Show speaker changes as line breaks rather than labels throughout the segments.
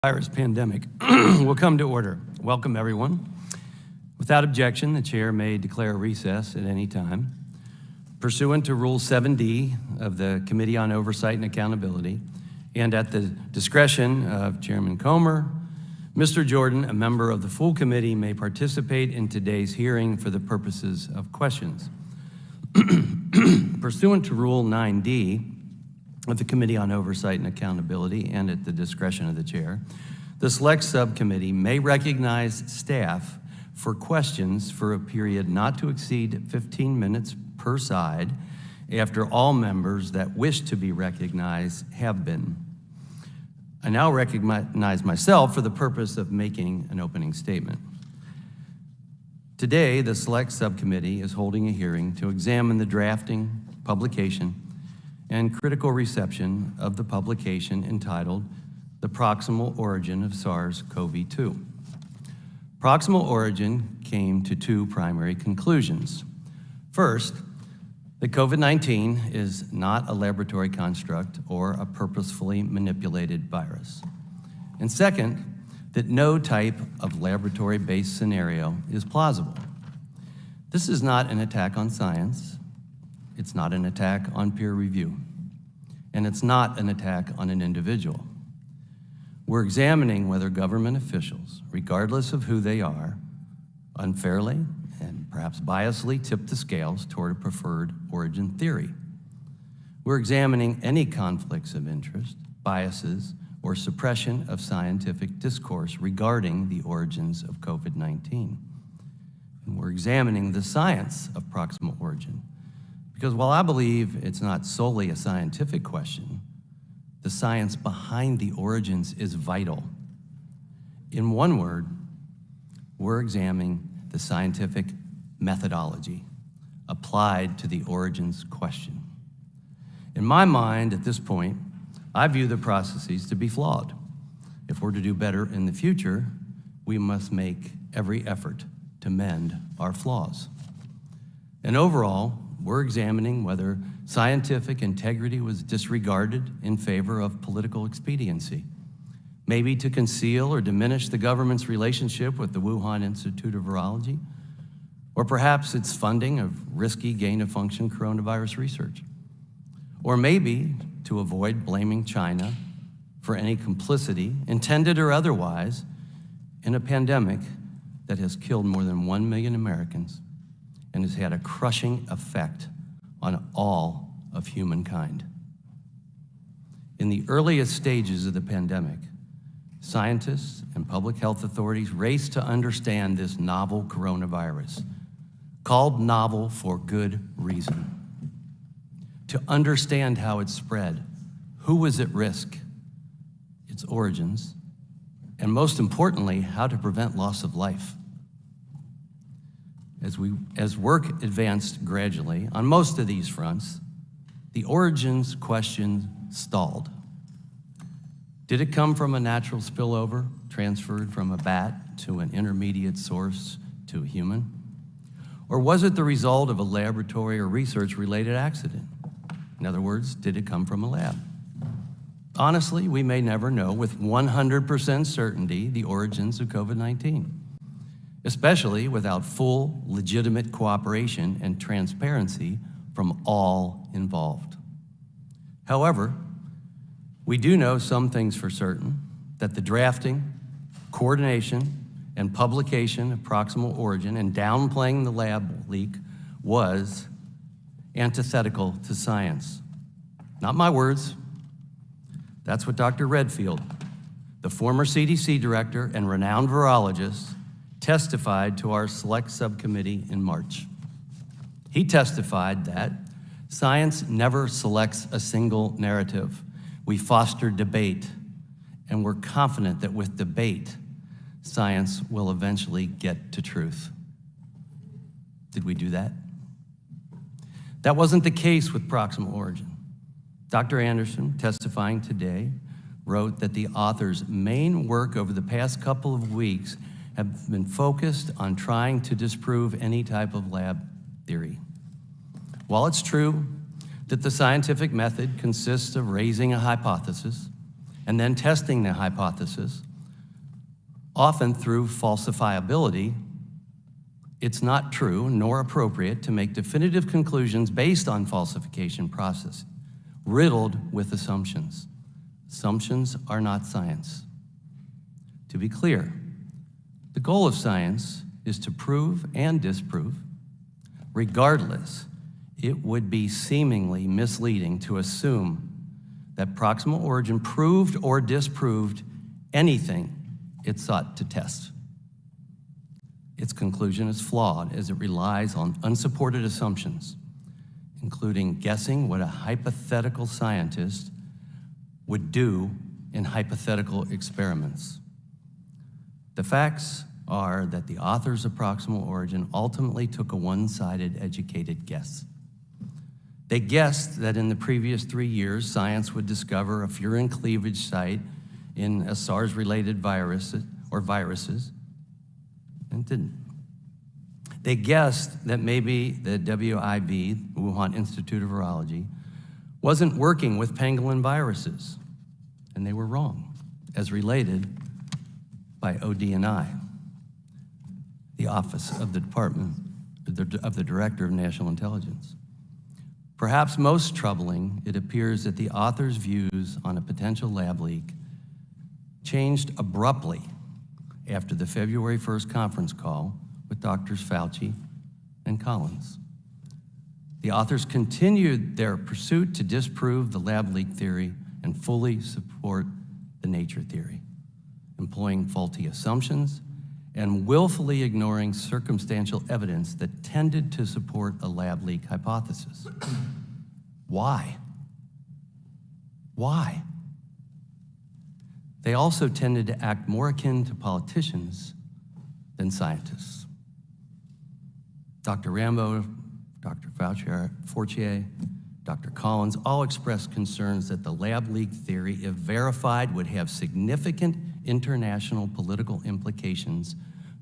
Virus pandemic will come to order. Welcome, everyone. Without objection, the chair may declare recess at any time. Pursuant to Rule 7D of the Committee on Oversight and Accountability, and at the discretion of Chairman Comer, Mr. Jordan, a member of the full committee, may participate in today's hearing for the purposes of questions. Pursuant to Rule 9D of the Committee on Oversight and Accountability, and at the discretion of the chair, the Select Subcommittee may recognize staff for questions for a period not to exceed 15 minutes per side after all members that wish to be recognized have been. I now recognize myself for the purpose of making an opening statement. Today, the Select Subcommittee is holding a hearing to examine the drafting, publication, and critical reception of the publication entitled The Proximal Origin of SARS-CoV-2. Proximal origin came to two primary conclusions. First, that COVID-19 is not a laboratory construct or a purposefully manipulated virus. And second, that no type of laboratory-based scenario is plausible. This is not an attack on science. It's not an attack on peer review, and it's not an attack on an individual. We're examining whether government officials, regardless of who they are, unfairly and perhaps biasly tip the scales toward a preferred origin theory. We're examining any conflicts of interest, biases, or suppression of scientific discourse regarding the origins of COVID-19. And we're examining the science of proximal origin, because while I believe it's not solely a scientific question, the science behind the origins is vital. In one word, we're examining the scientific methodology applied to the origins question. In my mind, at this point, I view the processes to be flawed. If we're to do better in the future, we must make every effort to mend our flaws. And overall, we're examining whether scientific integrity was disregarded in favor of political expediency, maybe to conceal or diminish the government's relationship with the Wuhan Institute of Virology, or perhaps its funding of risky gain-of-function coronavirus research, or maybe to avoid blaming China for any complicity, intended or otherwise, in a pandemic that has killed more than 1 million Americans and has had a crushing effect on all of humankind. In the earliest stages of the pandemic, scientists and public health authorities raced to understand this novel coronavirus, called novel for good reason. To understand how it spread, who was at risk, its origins, and most importantly, how to prevent loss of life. As work advanced gradually on most of these fronts, the origins question stalled. Did it come from a natural spillover transferred from a bat to an intermediate source to a human? Or was it the result of a laboratory or research-related accident? In other words, did it come from a lab? Honestly, we may never know with 100% certainty the origins of COVID-19. Especially without full, legitimate cooperation and transparency from all involved. However, we do know some things for certain, that the drafting, coordination, and publication of proximal origin and downplaying the lab leak was antithetical to science. Not my words. That's what Dr. Redfield, the former CDC director and renowned virologist, testified to our Select Subcommittee in March. He testified that science never selects a single narrative. We foster debate, and we're confident that with debate, science will eventually get to truth. Did we do that? That wasn't the case with proximal origin. Dr. Anderson, testifying today, wrote that the author's main work over the past couple of weeks have been focused on trying to disprove any type of lab theory. While it's true that the scientific method consists of raising a hypothesis and then testing the hypothesis Often through falsifiability, it's not true nor appropriate to make definitive conclusions based on falsification process, riddled with assumptions. Assumptions are not science. To be clear, the goal of science is to prove and disprove. Regardless, it would be seemingly misleading to assume that proximal origin proved or disproved anything it sought to test. Its conclusion is flawed as it relies on unsupported assumptions, including guessing what a hypothetical scientist would do in hypothetical experiments. The facts are that the authors of Proximal Origin ultimately took a one-sided educated guess. They guessed that in the previous 3 years, science would discover a furin cleavage site in a SARS-related virus or viruses, and didn't. They guessed that maybe the WIV, Wuhan Institute of Virology, wasn't working with pangolin viruses, and they were wrong, as related by ODNI, the Office of the Department of the Director of National Intelligence. Perhaps most troubling, it appears that the author's views on a potential lab leak changed abruptly after the February 1st conference call with Drs. Fauci and Collins. The authors continued their pursuit to disprove the lab leak theory and fully support the nature theory, employing faulty assumptions and willfully ignoring circumstantial evidence that tended to support a lab leak hypothesis. Why? Why? They also tended to act more akin to politicians than scientists. Dr. Rambo, Dr. Fauci, Dr. Collins all expressed concerns that the lab leak theory, if verified, would have significant international political implications,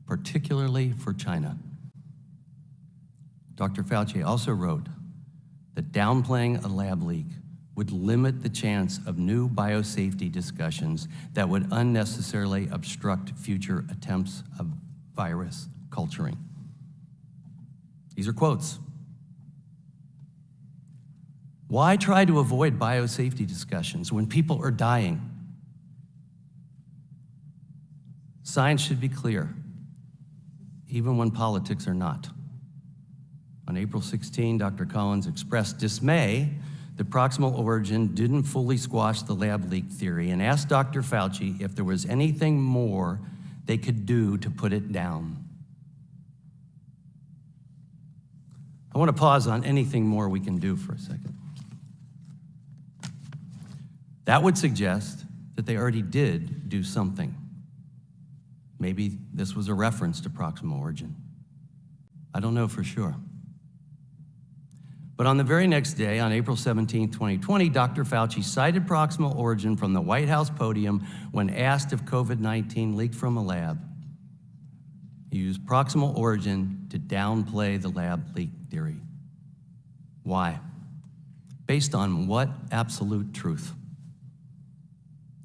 particularly for China. Dr. Fauci also wrote that downplaying a lab leak would limit the chance of new biosafety discussions that would unnecessarily obstruct future attempts of virus culturing. These are quotes. Why try to avoid biosafety discussions when people are dying? Science should be clear, even when politics are not. On April 16, Dr. Collins expressed dismay that Proximal Origin didn't fully squash the lab leak theory and asked Dr. Fauci if there was anything more they could do to put it down. I want to pause on anything more we can do for a second. That would suggest that they already did do something. Maybe this was a reference to Proximal Origin. I don't know for sure. But on the very next day, on April 17, 2020, Dr. Fauci cited Proximal Origin from the White House podium when asked if COVID-19 leaked from a lab. He used Proximal Origin to downplay the lab leak theory. Why? Based on what absolute truth?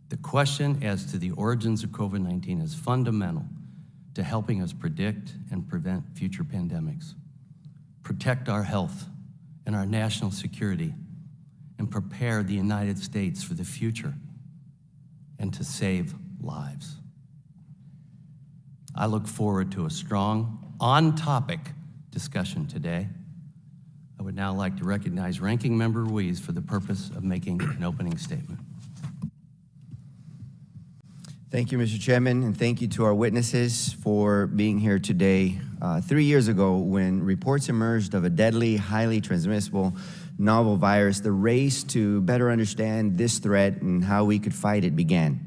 The question as to the origins of COVID-19 is fundamental to helping us predict and prevent future pandemics, protect our health and our national security, and prepare the United States for the future and to save lives. I look forward to a strong, on-topic discussion today. I would now like to recognize Ranking Member Ruiz for the purpose of making an opening statement.
Thank you, Mr. Chairman, and thank you to our witnesses for being here today. 3 years ago, when reports emerged of a deadly, highly transmissible novel virus, the race to better understand this threat and how we could fight it began.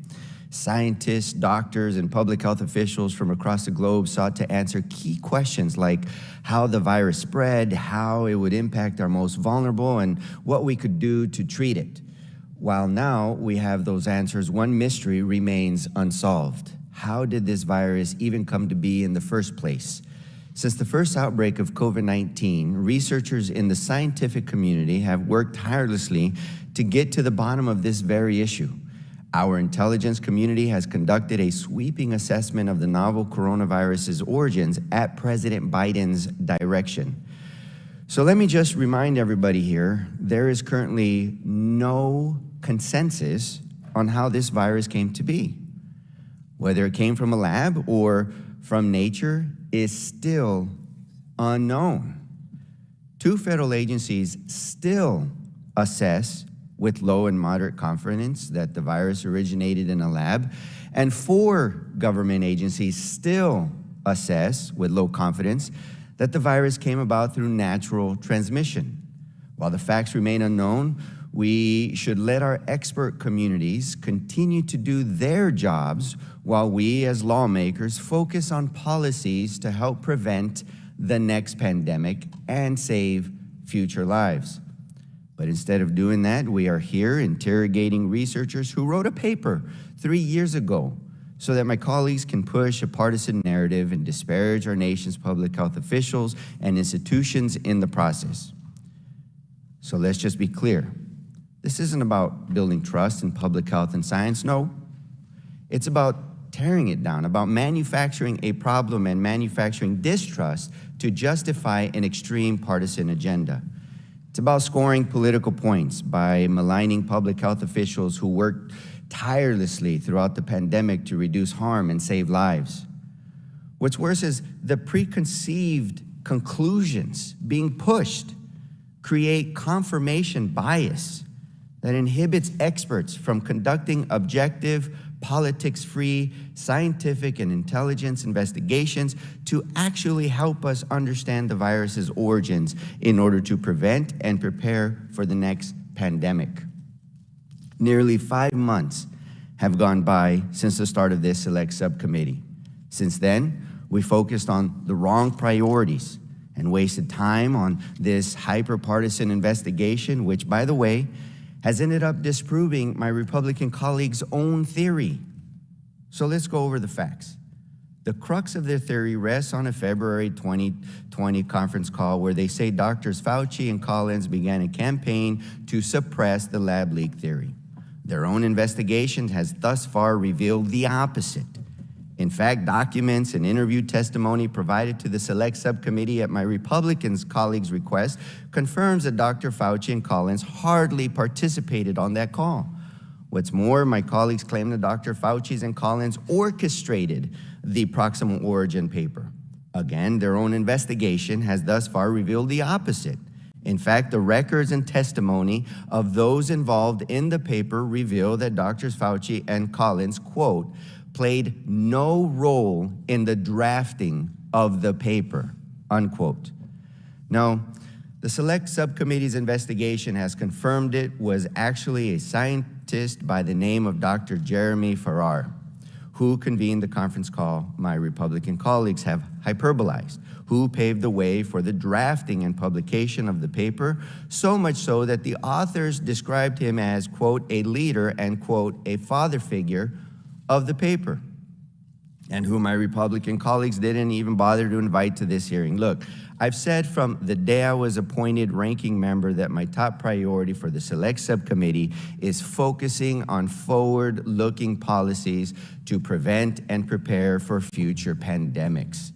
Scientists, doctors, and public health officials from across the globe sought to answer key questions like how the virus spread, how it would impact our most vulnerable, and what we could do to treat it. While now we have those answers, one mystery remains unsolved. How did this virus even come to be in the first place? Since the first outbreak of COVID-19, researchers in the scientific community have worked tirelessly to get to the bottom of this very issue. Our intelligence community has conducted a sweeping assessment of the novel coronavirus's origins at President Biden's direction. So let me just remind everybody here, there is currently no consensus on how this virus came to be. Whether it came from a lab or from nature is still unknown. 2 federal agencies still assess with low and moderate confidence that the virus originated in a lab, and 4 government agencies still assess with low confidence that the virus came about through natural transmission. While the facts remain unknown, we should let our expert communities continue to do their jobs while we as lawmakers focus on policies to help prevent the next pandemic and save future lives. But instead of doing that, we are here interrogating researchers who wrote a paper 3 years ago so that my colleagues can push a partisan narrative and disparage our nation's public health officials and institutions in the process. So let's just be clear. This isn't about building trust in public health and science. No, it's about tearing it down, about manufacturing a problem and manufacturing distrust to justify an extreme partisan agenda. It's about scoring political points by maligning public health officials who worked tirelessly throughout the pandemic to reduce harm and save lives. What's worse is the preconceived conclusions being pushed create confirmation bias that inhibits experts from conducting objective, politics-free, scientific and intelligence investigations to actually help us understand the virus's origins in order to prevent and prepare for the next pandemic. Nearly 5 months have gone by since the start of this select subcommittee. Since then, we focused on the wrong priorities and wasted time on this hyper-partisan investigation, which, by the way, has ended up disproving my Republican colleagues' own theory. So let's go over the facts. The crux of their theory rests on a February 2020 conference call where they say Drs. Fauci and Collins began a campaign to suppress the lab leak theory. Their own investigation has thus far revealed the opposite. In fact, documents and interview testimony provided to the select subcommittee at my Republican colleagues' request confirms that Dr. Fauci and Collins hardly participated on that call. What's more, my colleagues claim that Dr. Fauci and Collins orchestrated the Proximal origin paper. Again, their own investigation has thus far revealed the opposite. In fact, the records and testimony of those involved in the paper reveal that Drs. Fauci and Collins, quote, played no role in the drafting of the paper, unquote. Now, the select subcommittee's investigation has confirmed it was actually a scientist by the name of Dr. Jeremy Farrar, who convened the conference call my Republican colleagues have hyperbolized, who paved the way for the drafting and publication of the paper, so much so that the authors described him as, quote, a leader and, quote, a father figure of the paper, and who my Republican colleagues didn't even bother to invite to this hearing. Look, I've said from the day I was appointed ranking member that my top priority for the select subcommittee is focusing on forward-looking policies to prevent and prepare for future pandemics.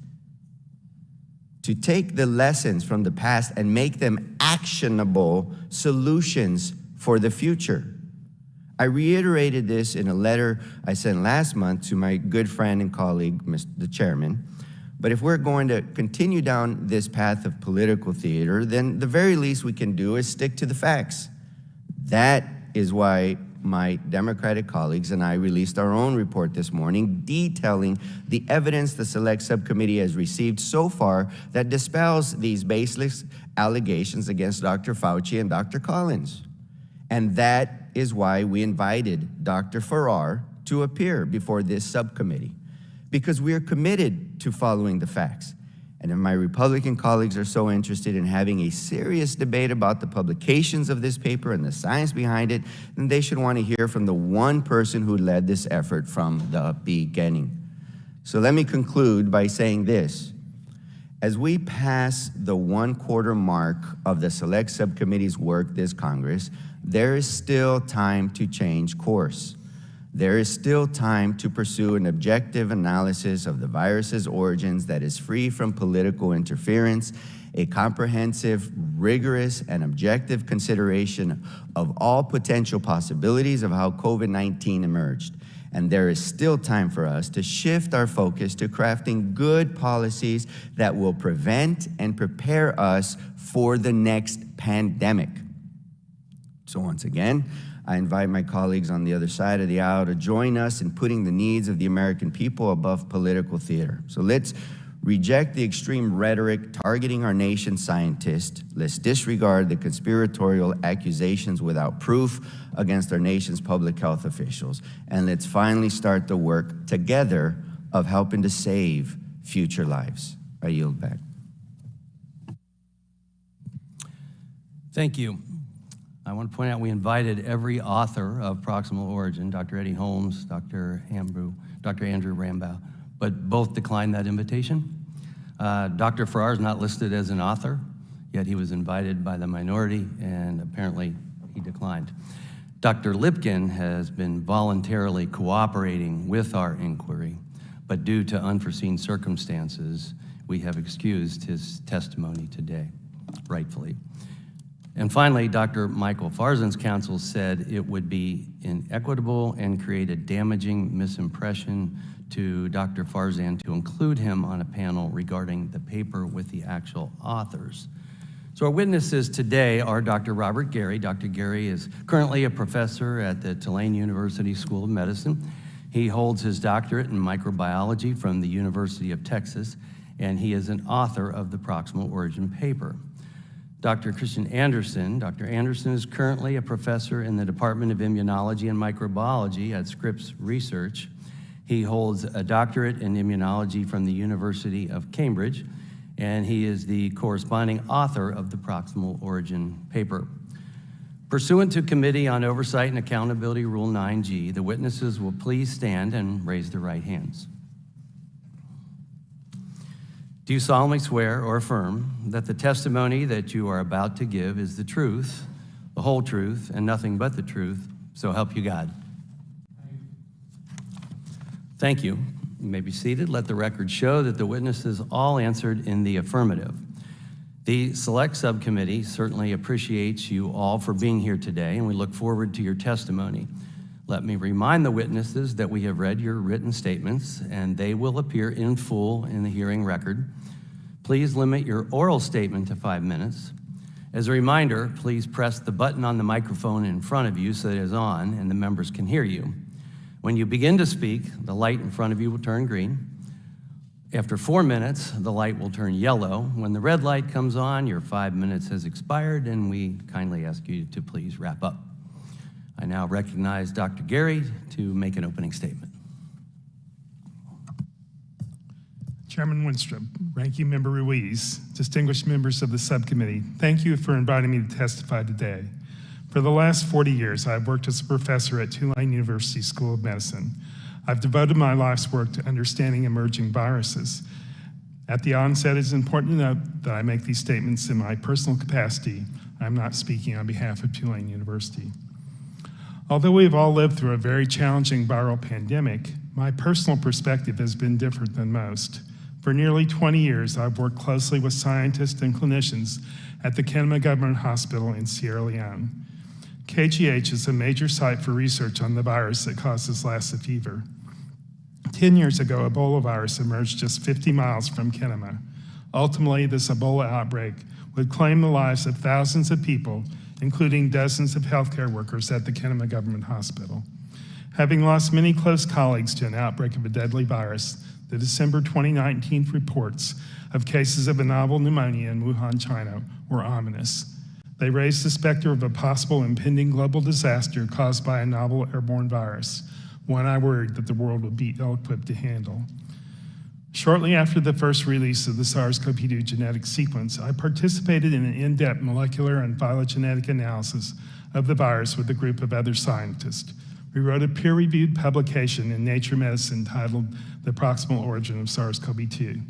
To take the lessons from the past and make them actionable solutions for the future. I reiterated this in a letter I sent last month to my good friend and colleague, the chairman. But if we're going to continue down this path of political theater, then the very least we can do is stick to the facts. That is why my Democratic colleagues and I released our own report this morning detailing the evidence the select subcommittee has received so far that dispels these baseless allegations against Dr. Fauci and Dr. Collins. And that is why we invited Dr. Farrar to appear before this subcommittee, because we are committed to following the facts. And if my Republican colleagues are so interested in having a serious debate about the publications of this paper and the science behind it, then they should want to hear from the one person who led this effort from the beginning. So let me conclude by saying this. As we pass the 1/4 mark of the Select Subcommittee's work this Congress, there is still time to change course. there is still time to pursue an objective analysis of the virus's origins that is free from political interference, a comprehensive, rigorous, and objective consideration of all potential possibilities of how COVID-19 emerged. And there is still time for us to shift our focus to crafting good policies that will prevent and prepare us for the next pandemic. So once again, I invite my colleagues on the other side of the aisle to join us in putting the needs of the American people above political theater. So let's reject the extreme rhetoric targeting our nation's scientists. Let's disregard the conspiratorial accusations without proof against our nation's public health officials. And let's finally start the work together of helping to save future lives. I yield back.
Thank you. I want to point out we invited every author of Proximal Origin, Dr. Eddie Holmes, Dr. Andrew Rambaugh, but both declined that invitation. Dr. Farrar is not listed as an author, yet he was invited by the minority, and apparently he declined. Dr. Lipkin has been voluntarily cooperating with our inquiry, but due to unforeseen circumstances, we have excused his testimony today, rightfully. And finally, Dr. Michael Farzan's counsel said it would be inequitable and create a damaging misimpression to Dr. Farzan to include him on a panel regarding the paper with the actual authors. So our witnesses today are Dr. Robert Gary. Dr. Gary is currently a professor at the Tulane University School of Medicine. He holds his doctorate in microbiology from the University of Texas, and he is an author of the Proximal Origin paper. Dr. Christian Anderson. Dr. Anderson is currently a professor in the Department of Immunology and Microbiology at Scripps Research. He holds a doctorate in immunology from the University of Cambridge, and he is the corresponding author of the Proximal Origin paper. Pursuant to Committee on Oversight and Accountability Rule 9G, the witnesses will please stand and raise their right hands. Do you solemnly swear or affirm that the testimony that you are about to give is the truth, the whole truth, and nothing but the truth, so help you God? Thank you. You may be seated. Let the record show that the witnesses all answered in the affirmative. The Select Subcommittee certainly appreciates you all for being here today, and we look forward to your testimony. Let me remind the witnesses that we have read your written statements, and they will appear in full in the hearing record. Please limit your oral statement to 5 minutes. As a reminder, please press the button on the microphone in front of you so it is on and the members can hear you. When you begin to speak, the light in front of you will turn green. After 4 minutes, the light will turn yellow. When the red light comes on, your 5 minutes has expired, and we kindly ask you to please wrap up. I now recognize Dr. Gary to make an opening statement.
Chairman Winstrup, Ranking Member Ruiz, distinguished members of the subcommittee, thank you for inviting me to testify today. For the last 40 years, I've worked as a professor at Tulane University School of Medicine. I've devoted my life's work to understanding emerging viruses. At the onset, it's important to note that I make these statements in my personal capacity. I'm not speaking on behalf of Tulane University. Although we've all lived through a very challenging viral pandemic, my personal perspective has been different than most. For nearly 20 years, I've worked closely with scientists and clinicians at the Kenema Government Hospital in Sierra Leone. KGH is a major site for research on the virus that causes Lassa fever. 10 years ago, Ebola virus emerged just 50 miles from Kenema. Ultimately, this Ebola outbreak would claim the lives of thousands of people, including dozens of healthcare workers at the Kenema Government Hospital. Having lost many close colleagues to an outbreak of a deadly virus, the December 2019 reports of cases of a novel pneumonia in Wuhan, China were ominous. They raised the specter of a possible impending global disaster caused by a novel airborne virus, one I worried that the world would be ill-equipped to handle. Shortly after the first release of the SARS-CoV-2 genetic sequence, I participated in an in-depth molecular and phylogenetic analysis of the virus with a group of other scientists. We wrote a peer-reviewed publication in Nature Medicine titled The Proximal Origin of SARS-CoV-2.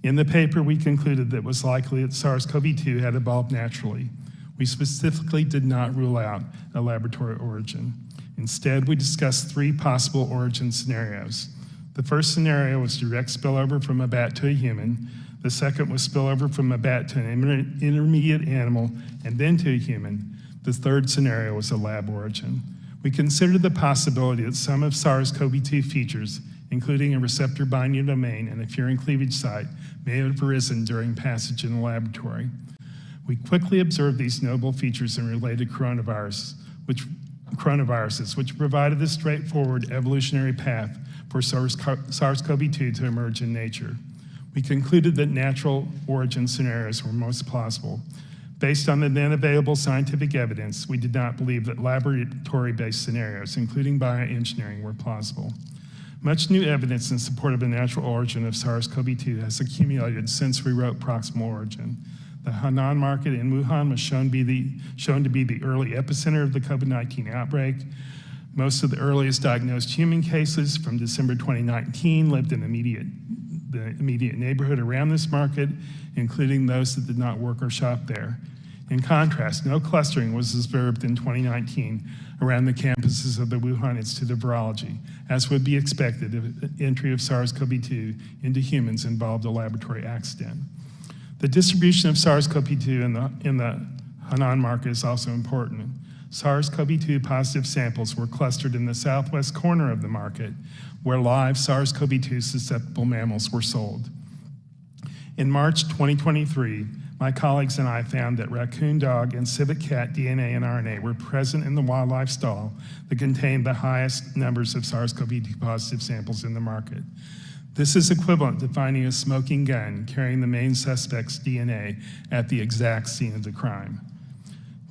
In the paper, we concluded that it was likely that SARS-CoV-2 had evolved naturally. We specifically did not rule out a laboratory origin. Instead, we discussed 3 possible origin scenarios. The first scenario was direct spillover from a bat to a human. The second was spillover from a bat to an intermediate animal and then to a human. The third scenario was a lab origin. We considered the possibility that some of SARS-CoV-2 features, including a receptor binding domain and a furin cleavage site, may have arisen during passage in the laboratory. We quickly observed these notable features in related coronaviruses, which provided the straightforward evolutionary path for SARS-CoV-2 to emerge in nature. We concluded that natural origin scenarios were most plausible. Based on the then available scientific evidence, we did not believe that laboratory-based scenarios, including bioengineering, were plausible. Much new evidence in support of the natural origin of SARS-CoV-2 has accumulated since we wrote Proximal Origin. The Henan market in Wuhan was shown to be the early epicenter of the COVID-19 outbreak. Most of the earliest diagnosed human cases from December 2019 lived in the immediate neighborhood around this market, including those that did not work or shop there. In contrast, no clustering was observed in 2019 around the campuses of the Wuhan Institute of Virology, as would be expected if entry of SARS-CoV-2 into humans involved a laboratory accident. The distribution of SARS-CoV-2 in the Henan market is also important. SARS-CoV-2 positive samples were clustered in the southwest corner of the market, where live SARS-CoV-2 susceptible mammals were sold. In March 2023, my colleagues and I found that raccoon dog and civet cat DNA and RNA were present in the wildlife stall that contained the highest numbers of SARS-CoV-2 positive samples in the market. This is equivalent to finding a smoking gun carrying the main suspect's DNA at the exact scene of the crime.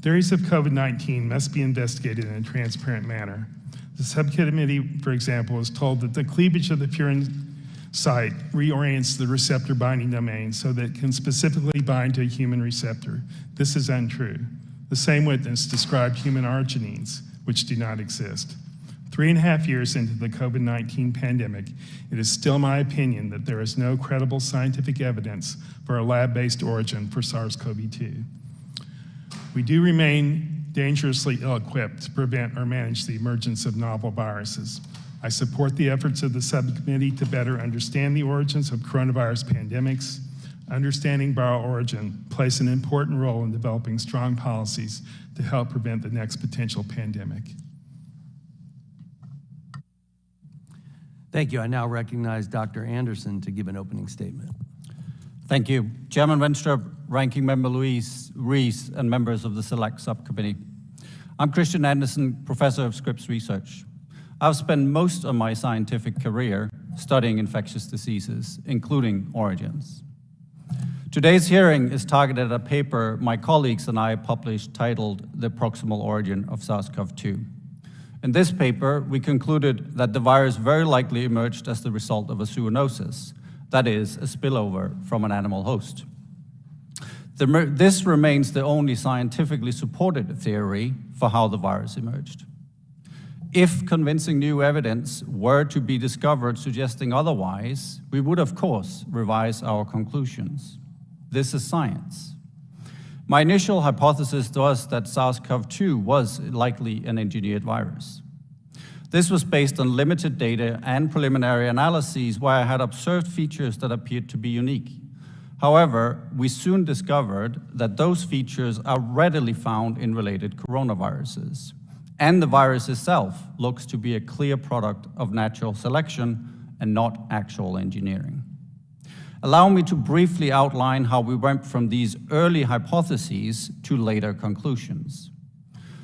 Theories of COVID-19 must be investigated in a transparent manner. The subcommittee, for example, is told that the cleavage of the furin site reorients the receptor binding domain so that it can specifically bind to a human receptor. This is untrue. The same witness described human arginines, which do not exist. 3.5 years into the COVID-19 pandemic, it is still my opinion that there is no credible scientific evidence for a lab-based origin for SARS-CoV-2. We do remain dangerously ill-equipped to prevent or manage the emergence of novel viruses. I support the efforts of the subcommittee to better understand the origins of coronavirus pandemics. Understanding viral origin plays an important role in developing strong policies to help prevent the next potential pandemic.
Thank you. I now recognize Dr. Anderson to give an opening statement.
Thank you. Chairman Wenstrup, Ranking Member Louise Rees, and members of the Select Subcommittee. I'm Christian Anderson, Professor of Scripps Research. I've spent most of my scientific career studying infectious diseases, including origins. Today's hearing is targeted at a paper my colleagues and I published titled The Proximal Origin of SARS-CoV-2. In this paper, we concluded that the virus very likely emerged as the result of a zoonosis, that is, a spillover from an animal host. This remains the only scientifically supported theory for how the virus emerged. If convincing new evidence were to be discovered suggesting otherwise, we would, of course, revise our conclusions. This is science. My initial hypothesis was that SARS-CoV-2 was likely an engineered virus. This was based on limited data and preliminary analyses where I had observed features that appeared to be unique. However, we soon discovered that those features are readily found in related coronaviruses, and the virus itself looks to be a clear product of natural selection and not actual engineering. Allow me to briefly outline how we went from these early hypotheses to later conclusions.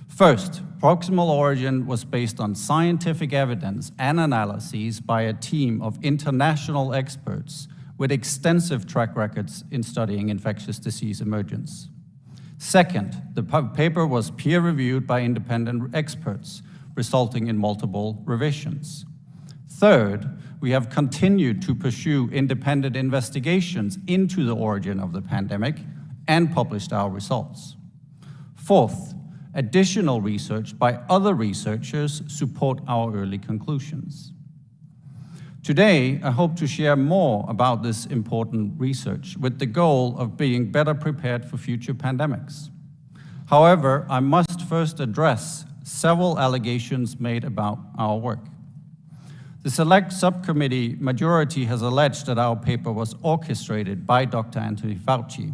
First, proximal origin was based on scientific evidence and analyses by a team of international experts with extensive track records in studying infectious disease emergence. Second, the paper was peer-reviewed by independent experts, resulting in multiple revisions. Third, we have continued to pursue independent investigations into the origin of the pandemic and published our results. Fourth, additional research by other researchers support our early conclusions. Today, I hope to share more about this important research with the goal of being better prepared for future pandemics. However, I must first address several allegations made about our work. The Select Subcommittee majority has alleged that our paper was orchestrated by Dr. Anthony Fauci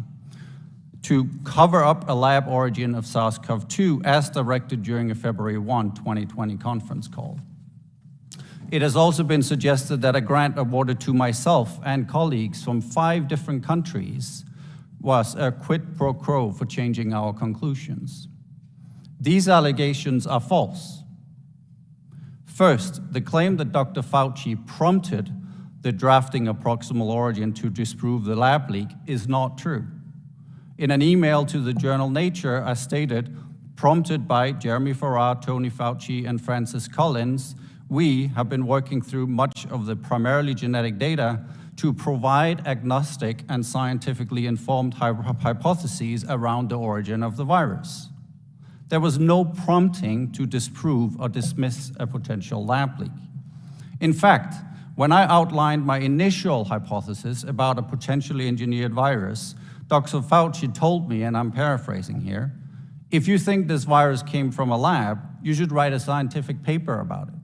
to cover up a lab origin of SARS-CoV-2 as directed during a February 1, 2020 conference call. It has also been suggested that a grant awarded to myself and colleagues from 5 different countries was a quid pro quo for changing our conclusions. These allegations are false. First, the claim that Dr. Fauci prompted the drafting of Proximal Origin to disprove the lab leak is not true. In an email to the journal Nature, I stated, prompted by Jeremy Farrar, Tony Fauci, and Francis Collins, we have been working through much of the primarily genetic data to provide agnostic and scientifically informed hypotheses around the origin of the virus. There was no prompting to disprove or dismiss a potential lab leak. In fact, when I outlined my initial hypothesis about a potentially engineered virus, Dr. Fauci told me, and I'm paraphrasing here, if you think this virus came from a lab, you should write a scientific paper about it.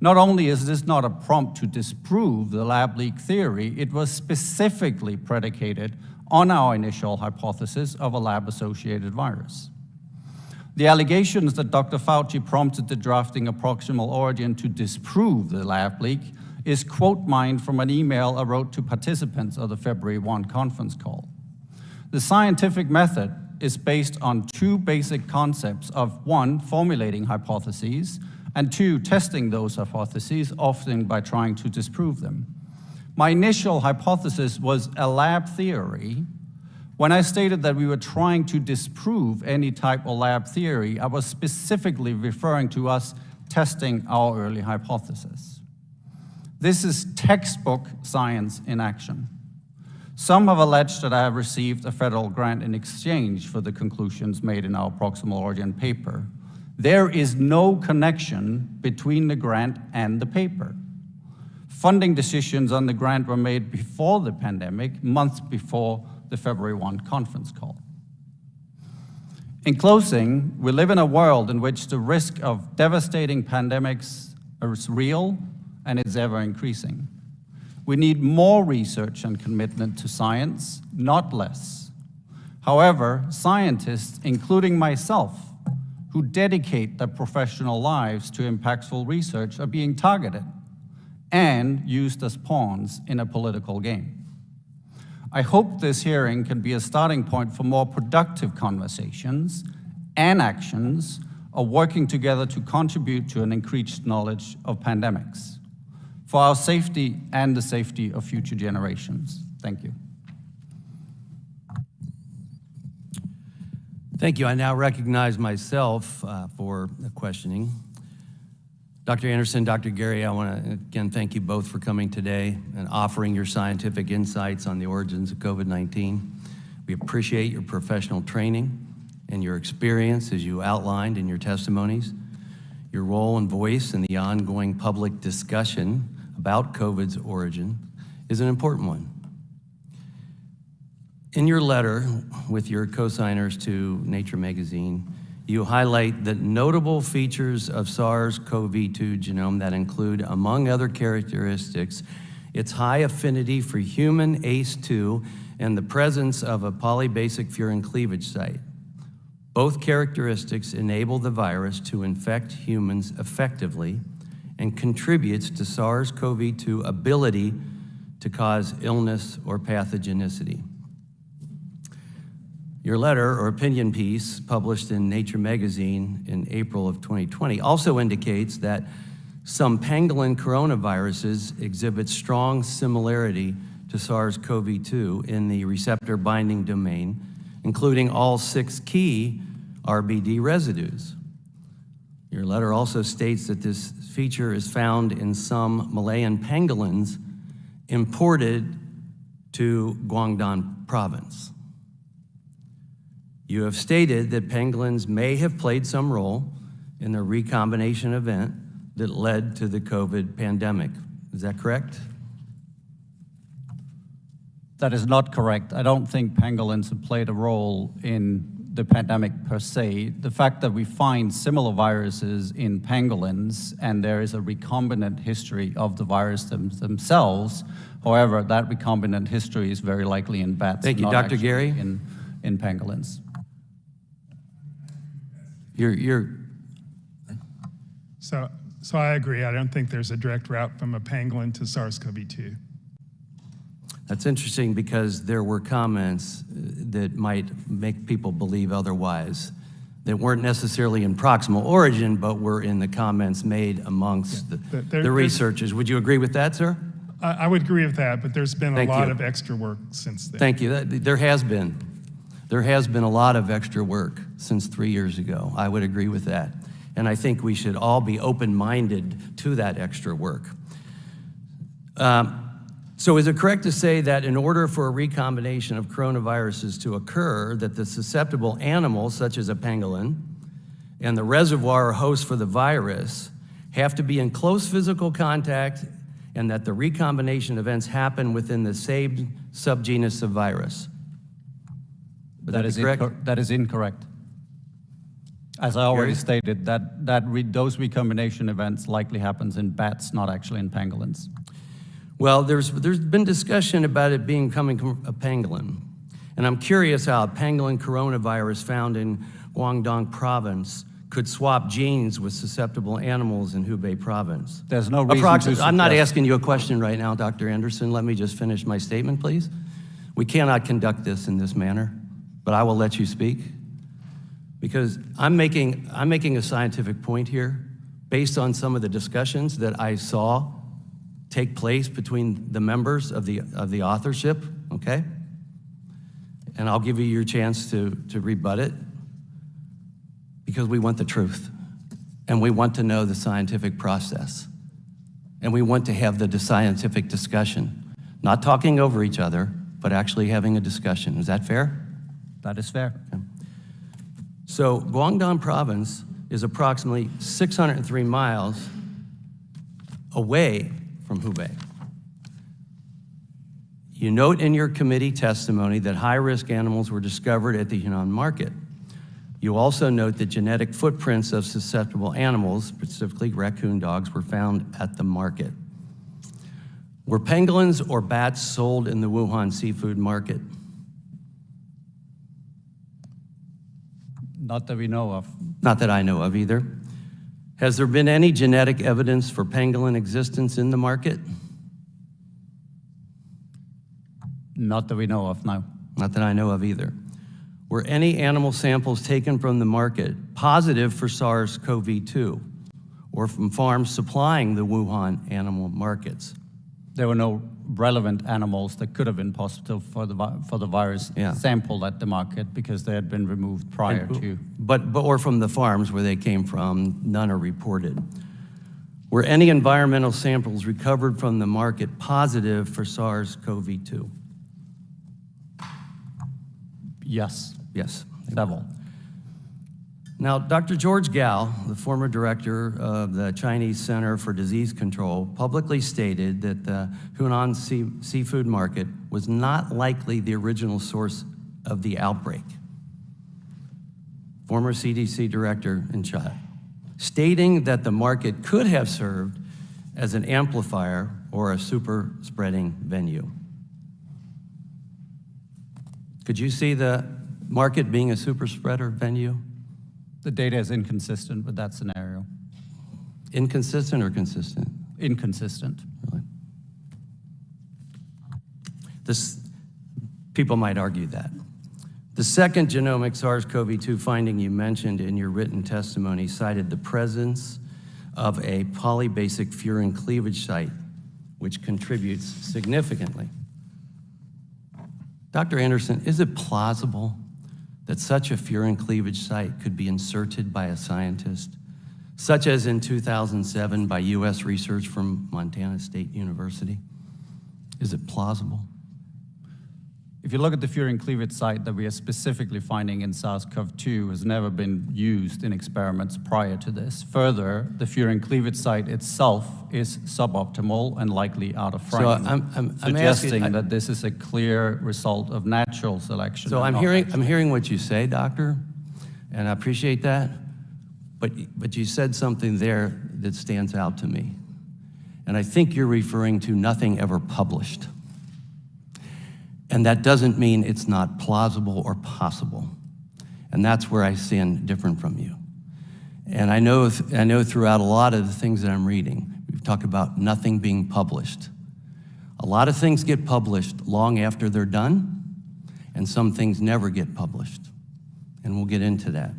Not only is this not a prompt to disprove the lab leak theory, it was specifically predicated on our initial hypothesis of a lab-associated virus. The allegations that Dr. Fauci prompted the drafting of Proximal Origin to disprove the lab leak is quote mined from an email I wrote to participants of the February 1 conference call. The scientific method is based on 2 basic concepts of 1, formulating hypotheses, and 2, testing those hypotheses, often by trying to disprove them. My initial hypothesis was a lab theory. When I stated that we were trying to disprove any type of lab theory, I was specifically referring to us testing our early hypothesis. This is textbook science in action. Some have alleged that I have received a federal grant in exchange for the conclusions made in our Proximal Origin paper. There is no connection between the grant and the paper. Funding decisions on the grant were made before the pandemic, months before the February 1 conference call. In closing, we live in a world in which the risk of devastating pandemics is real and is ever increasing. We need more research and commitment to science, not less. However, scientists, including myself, who dedicate their professional lives to impactful research are being targeted and used as pawns in a political game. I hope this hearing can be a starting point for more productive conversations and actions of working together to contribute to an increased knowledge of pandemics for our safety and the safety of future generations. Thank you.
Thank you. I now recognize myself for questioning. Dr. Anderson, Dr. Gary, I want to again thank you both for coming today and offering your scientific insights on the origins of COVID-19. We appreciate your professional training and your experience as you outlined in your testimonies. Your role and voice in the ongoing public discussion about COVID's origin is an important one. In your letter with your co-signers to Nature magazine, you highlight the notable features of SARS-CoV-2 genome that include, among other characteristics, its high affinity for human ACE2 and the presence of a polybasic furin cleavage site. Both characteristics enable the virus to infect humans effectively and contributes to SARS-CoV-2 ability to cause illness or pathogenicity. Your letter or opinion piece published in Nature magazine in April of 2020 also indicates that some pangolin coronaviruses exhibit strong similarity to SARS-CoV-2 in the receptor binding domain, including all 6 key RBD residues. Your letter also states that this feature is found in some Malayan pangolins imported to Guangdong province. You have stated that pangolins may have played some role in the recombination event that led to the COVID pandemic. Is that correct?
That is not correct. I don't think pangolins have played a role in the pandemic per se. The fact that we find similar viruses in pangolins and there is a recombinant history of the virus themselves. However, that recombinant history is very likely in bats.
Thank you,
not
Dr.
actually
Gary.
In pangolins.
So I agree. I don't think there's a direct route from a pangolin to SARS-CoV-2.
That's interesting because there were comments that might make people believe otherwise that weren't necessarily in proximal origin, but were in the comments made amongst the researchers. Would you agree with that, sir?
I would agree with that, but there's been a
Thank
lot
you.
of extra work since then.
Thank you. There has been. There has been a lot of extra work since 3 years ago. I would agree with that. And I think we should all be open-minded to that extra work. So is it correct to say that in order for a recombination of coronaviruses to occur, that the susceptible animals, such as a pangolin, and the reservoir or host for the virus have to be in close physical contact, and that the recombination events happen within the same subgenus of virus? Would that be correct?
That is incorrect. As I already stated, those recombination events likely happens in bats, not actually in pangolins.
Well, there's been discussion about it coming from a pangolin. And I'm curious how a pangolin coronavirus found in Guangdong province could swap genes with susceptible animals in Hubei province.
There's no reason to
I'm not
suggest-
asking you a question right now, Dr. Anderson. Let me just finish my statement, please. We cannot conduct this in this manner, but I will let you speak. Because I'm making a scientific point here based on some of the discussions that I saw take place between the members of the authorship, okay? And I'll give you your chance to rebut it, because we want the truth, and we want to know the scientific process, and we want to have the scientific discussion, not talking over each other, but actually having a discussion. Is that fair?
That is fair.
Okay. So Guangdong province is approximately 603 miles away from Hubei. You note in your committee testimony that high-risk animals were discovered at the Yunnan market. You also note that genetic footprints of susceptible animals, specifically raccoon dogs, were found at the market. Were pangolins or bats sold in the Wuhan seafood market?
Not that we know of.
Not that I know of either. Has there been any genetic evidence for pangolin existence in the market?
Not that we know of, no.
Not that I know of either. Were any animal samples taken from the market positive for SARS-CoV-2 or from farms supplying the Wuhan animal markets?
There were no relevant animals that could have been positive for the virus sampled at the market because they had been removed prior to.
But or from the farms where they came from, none are reported. Were any environmental samples recovered from the market positive for SARS-CoV-2?
Yes,
Yes.
several.
Now, Dr. George Gao, the former director of the Chinese Center for Disease Control, publicly stated that the Hunan seafood market was not likely the original source of the outbreak. Former CDC director in China, stating that the market could have served as an amplifier or a super spreading venue. Could you see the market being a super spreader venue?
The data is inconsistent with that scenario.
Inconsistent or consistent?
Inconsistent.
Really? People might argue that. The second genomic SARS-CoV-2 finding you mentioned in your written testimony cited the presence of a polybasic furin cleavage site, which contributes significantly. Dr. Anderson, is it plausible that such a furin cleavage site could be inserted by a scientist, such as in 2007 by U.S. research from Montana State University? Is it plausible?
If you look at the furin cleavage site that we are specifically finding in SARS-CoV-2 has never been used in experiments prior to this. Further, the furin cleavage site itself is suboptimal and likely out of frame,
So I'm
suggesting
asking,
that this is a clear result of natural selection.
So I'm hearing what you say, doctor, And I appreciate that, but you said something there that stands out to me. And I think you're referring to nothing ever published. And that doesn't mean it's not plausible or possible. And that's where I stand different from you. And I know throughout a lot of the things that I'm reading, we've talked about nothing being published. A lot of things get published long after they're done, and some things never get published. And we'll get into that.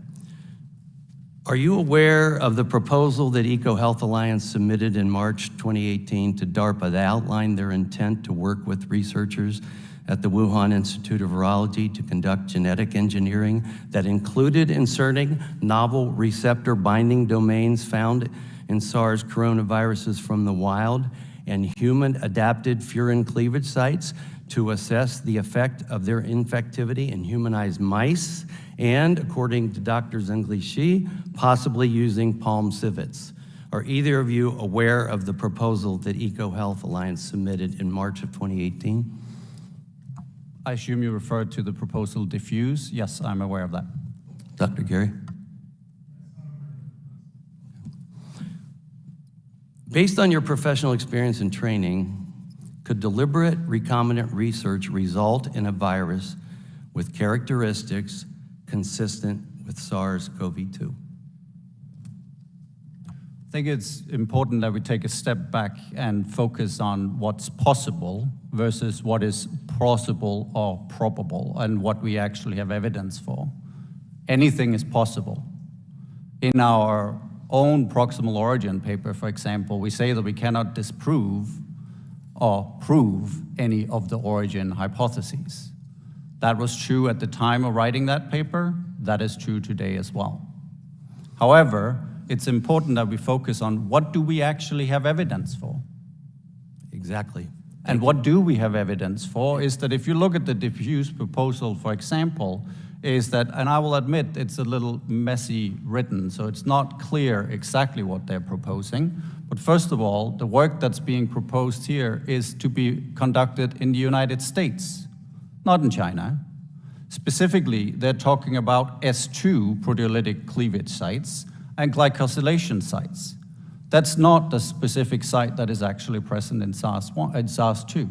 Are you aware of the proposal that EcoHealth Alliance submitted in March 2018 to DARPA that outlined their intent to work with researchers at the Wuhan Institute of Virology to conduct genetic engineering that included inserting novel receptor binding domains found in SARS coronaviruses from the wild and human adapted furin cleavage sites to assess the effect of their infectivity in humanized mice, and, according to Dr. Zhengli Shi, possibly using palm civets? Are either of you aware of the proposal that EcoHealth Alliance submitted in March of 2018?
I assume you referred to the proposal diffuse. Yes, I'm aware of that.
Dr. Gary? Based on your professional experience and training, could deliberate recombinant research result in a virus with characteristics consistent with SARS-CoV-2?
I think it's important that we take a step back and focus on what's possible versus what is plausible or probable and what we actually have evidence for. Anything is possible. In our own proximal origin paper, for example, we say that we cannot disprove or prove any of the origin hypotheses. That was true at the time of writing that paper. That is true today as well. However, it's important that we focus on what do we actually have evidence for.
Exactly.
And what do we have evidence for is that if you look at the diffuse proposal, for example, is that, and I will admit it's a little messy written, so it's not clear exactly what they're proposing. But first of all, the work that's being proposed here is to be conducted in the United States, not in China. Specifically, they're talking about S2 proteolytic cleavage sites and glycosylation sites. That's not the specific site that is actually present in SARS-2.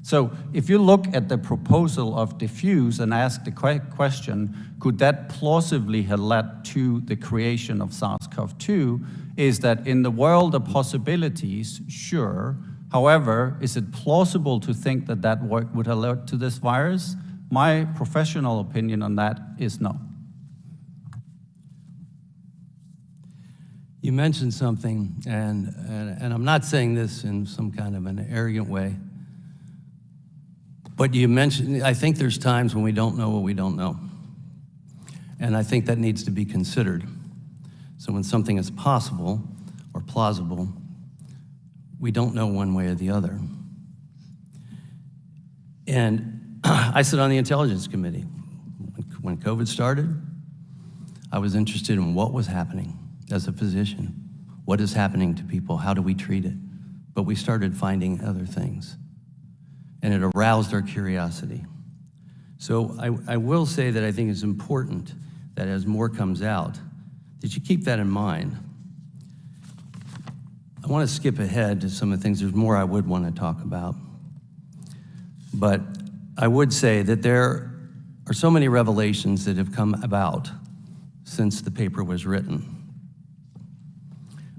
So if you look at the proposal of diffuse and ask the question, could that plausibly have led to the creation of SARS-CoV-2, is that in the world of possibilities, sure. However, is it plausible to think that that work would have led to this virus? My professional opinion on that is no.
You mentioned something, and I'm not saying this in some kind of an arrogant way, but you mentioned, I think there's times when we don't know what we don't know. And I think that needs to be considered. So when something is possible or plausible, we don't know one way or the other. And I sit on the Intelligence Committee. When COVID started, I was interested in what was happening as a physician. What is happening to people? How do we treat it? But we started finding other things. And it aroused our curiosity. So I will say that I think it's important that as more comes out, that you keep that in mind. I want to skip ahead to some of the things. There's more I would want to talk about. But I would say that there are so many revelations that have come about since the paper was written.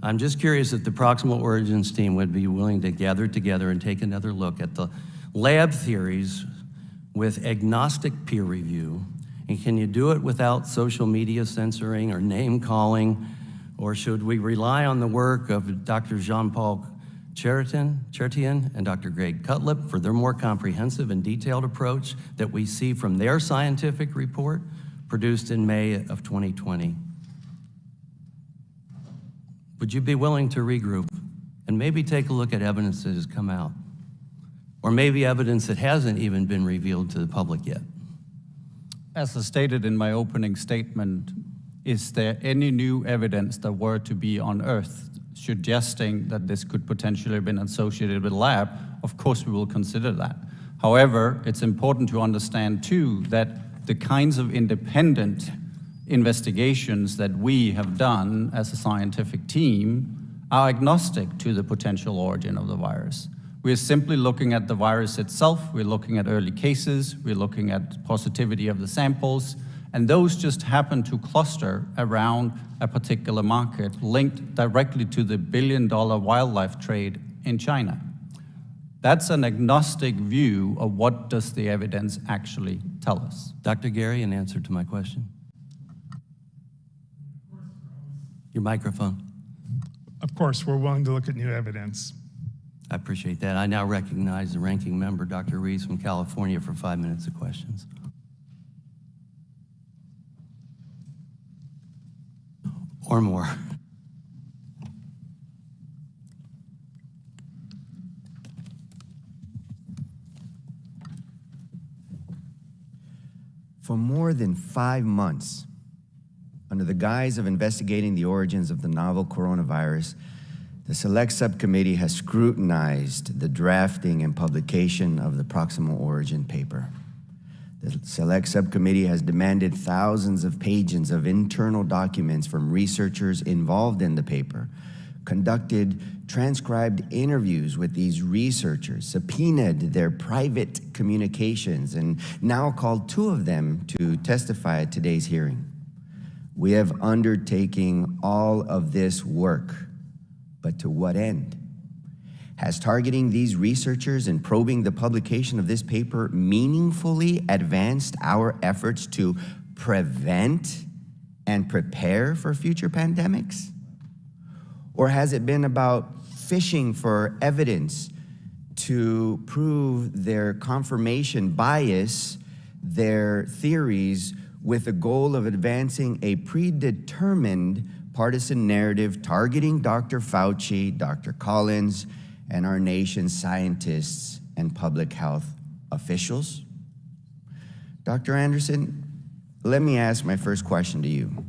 I'm just curious if the Proximal Origins team would be willing to gather together and take another look at the lab theories with agnostic peer review. And can you do it without social media censoring or name calling? Or should we rely on the work of Dr. Jean-Paul Chertian and Dr. Greg Cutlip for their more comprehensive and detailed approach that we see from their scientific report produced in May of 2020? Would you be willing to regroup and maybe take a look at evidence that has come out? Or maybe evidence that hasn't even been revealed to the public yet?
As I stated in my opening statement, is there any new evidence that were to be unearthed suggesting that this could potentially have been associated with a lab? Of course, we will consider that. However, it's important to understand too that the kinds of independent investigations that we have done as a scientific team are agnostic to the potential origin of the virus. We're simply looking at the virus itself, we're looking at early cases, we're looking at positivity of the samples, and those just happen to cluster around a particular market linked directly to the billion-dollar wildlife trade in China. That's an agnostic view of what does the evidence actually tell us.
Dr. Gary, in answer to my question. Your microphone.
Of course, we're willing to look at new evidence.
I appreciate that. I now recognize the ranking member, Dr. Rees from California, for 5 minutes of questions. Or more.
For more than 5 months, under the guise of investigating the origins of the novel coronavirus, the Select Subcommittee has scrutinized the drafting and publication of the Proximal Origin paper. The Select Subcommittee has demanded thousands of pages of internal documents from researchers involved in the paper, conducted transcribed interviews with these researchers, subpoenaed their private communications, and now called 2 of them to testify at today's hearing. We have undertaken all of this work, but to what end? Has targeting these researchers and probing the publication of this paper meaningfully advanced our efforts to prevent and prepare for future pandemics? Or has it been about fishing for evidence to prove their confirmation bias, their theories, with the goal of advancing a predetermined partisan narrative targeting Dr. Fauci, Dr. Collins, and our nation's scientists and public health officials? Dr. Anderson, let me ask my first question to you.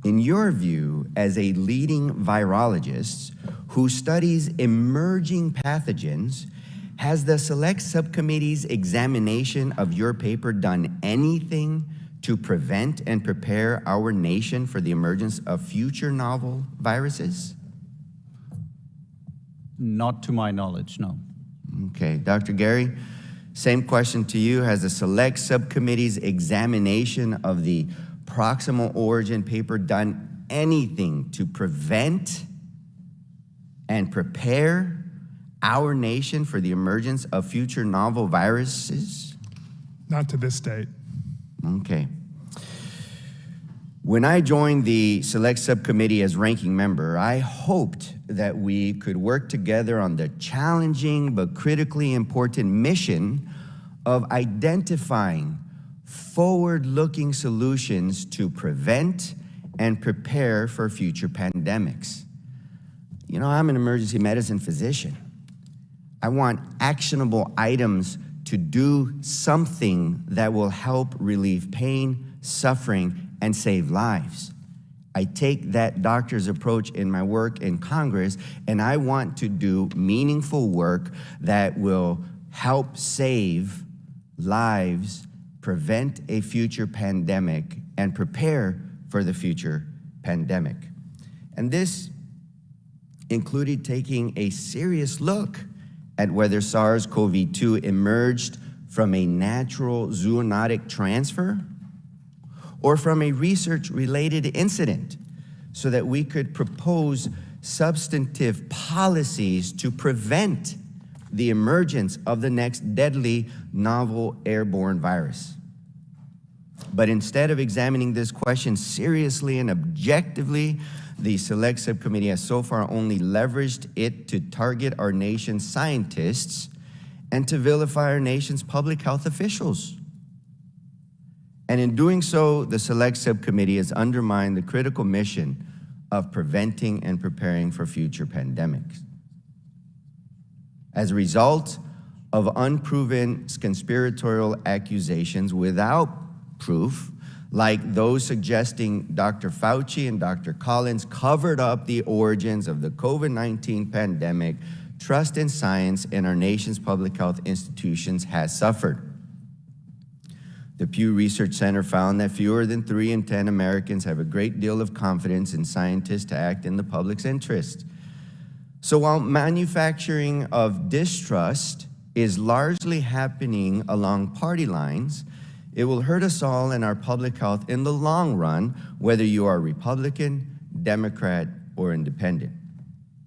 In your view, as a leading virologist who studies emerging pathogens, has the Select Subcommittee's examination of your paper done anything to prevent and prepare our nation for the emergence of future novel viruses?
Not to my knowledge, no.
Okay, Dr. Gary, same question to you. Has the Select Subcommittee's examination of the Proximal Origin paper done anything to prevent and prepare our nation for the emergence of future novel viruses?
Not to this date.
Okay. When I joined the Select Subcommittee as ranking member, I hoped that we could work together on the challenging but critically important mission of identifying forward-looking solutions to prevent and prepare for future pandemics. You know, I'm an emergency medicine physician. I want actionable items to do something that will help relieve pain, suffering, and save lives. I take that doctor's approach in my work in Congress, and I want to do meaningful work that will help save lives, prevent a future pandemic, and prepare for the future pandemic. And this included taking a serious look at whether SARS-CoV-2 emerged from a natural zoonotic transfer or from a research-related incident, so that we could propose substantive policies to prevent the emergence of the next deadly novel airborne virus. But instead of examining this question seriously and objectively, the Select Subcommittee has so far only leveraged it to target our nation's scientists and to vilify our nation's public health officials. And in doing so, the Select Subcommittee has undermined the critical mission of preventing and preparing for future pandemics. As a result of unproven conspiratorial accusations without proof, like those suggesting Dr. Fauci and Dr. Collins covered up the origins of the COVID-19 pandemic, trust in science and our nation's public health institutions has suffered. The Pew Research Center found that fewer than 3 in 10 Americans have a great deal of confidence in scientists to act in the public's interest. So while manufacturing of distrust is largely happening along party lines, it will hurt us all in our public health in the long run, whether you are Republican, Democrat, or Independent.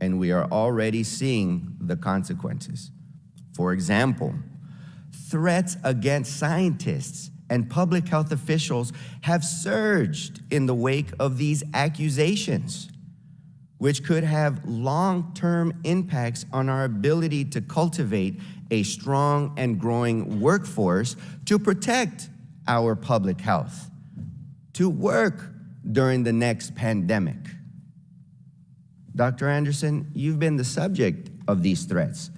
And we are already seeing the consequences. For example, threats against scientists and public health officials have surged in the wake of these accusations, which could have long-term impacts on our ability to cultivate a strong and growing workforce to protect our public health, to work during the next pandemic. Dr. Anderson, you've been the subject of these threats.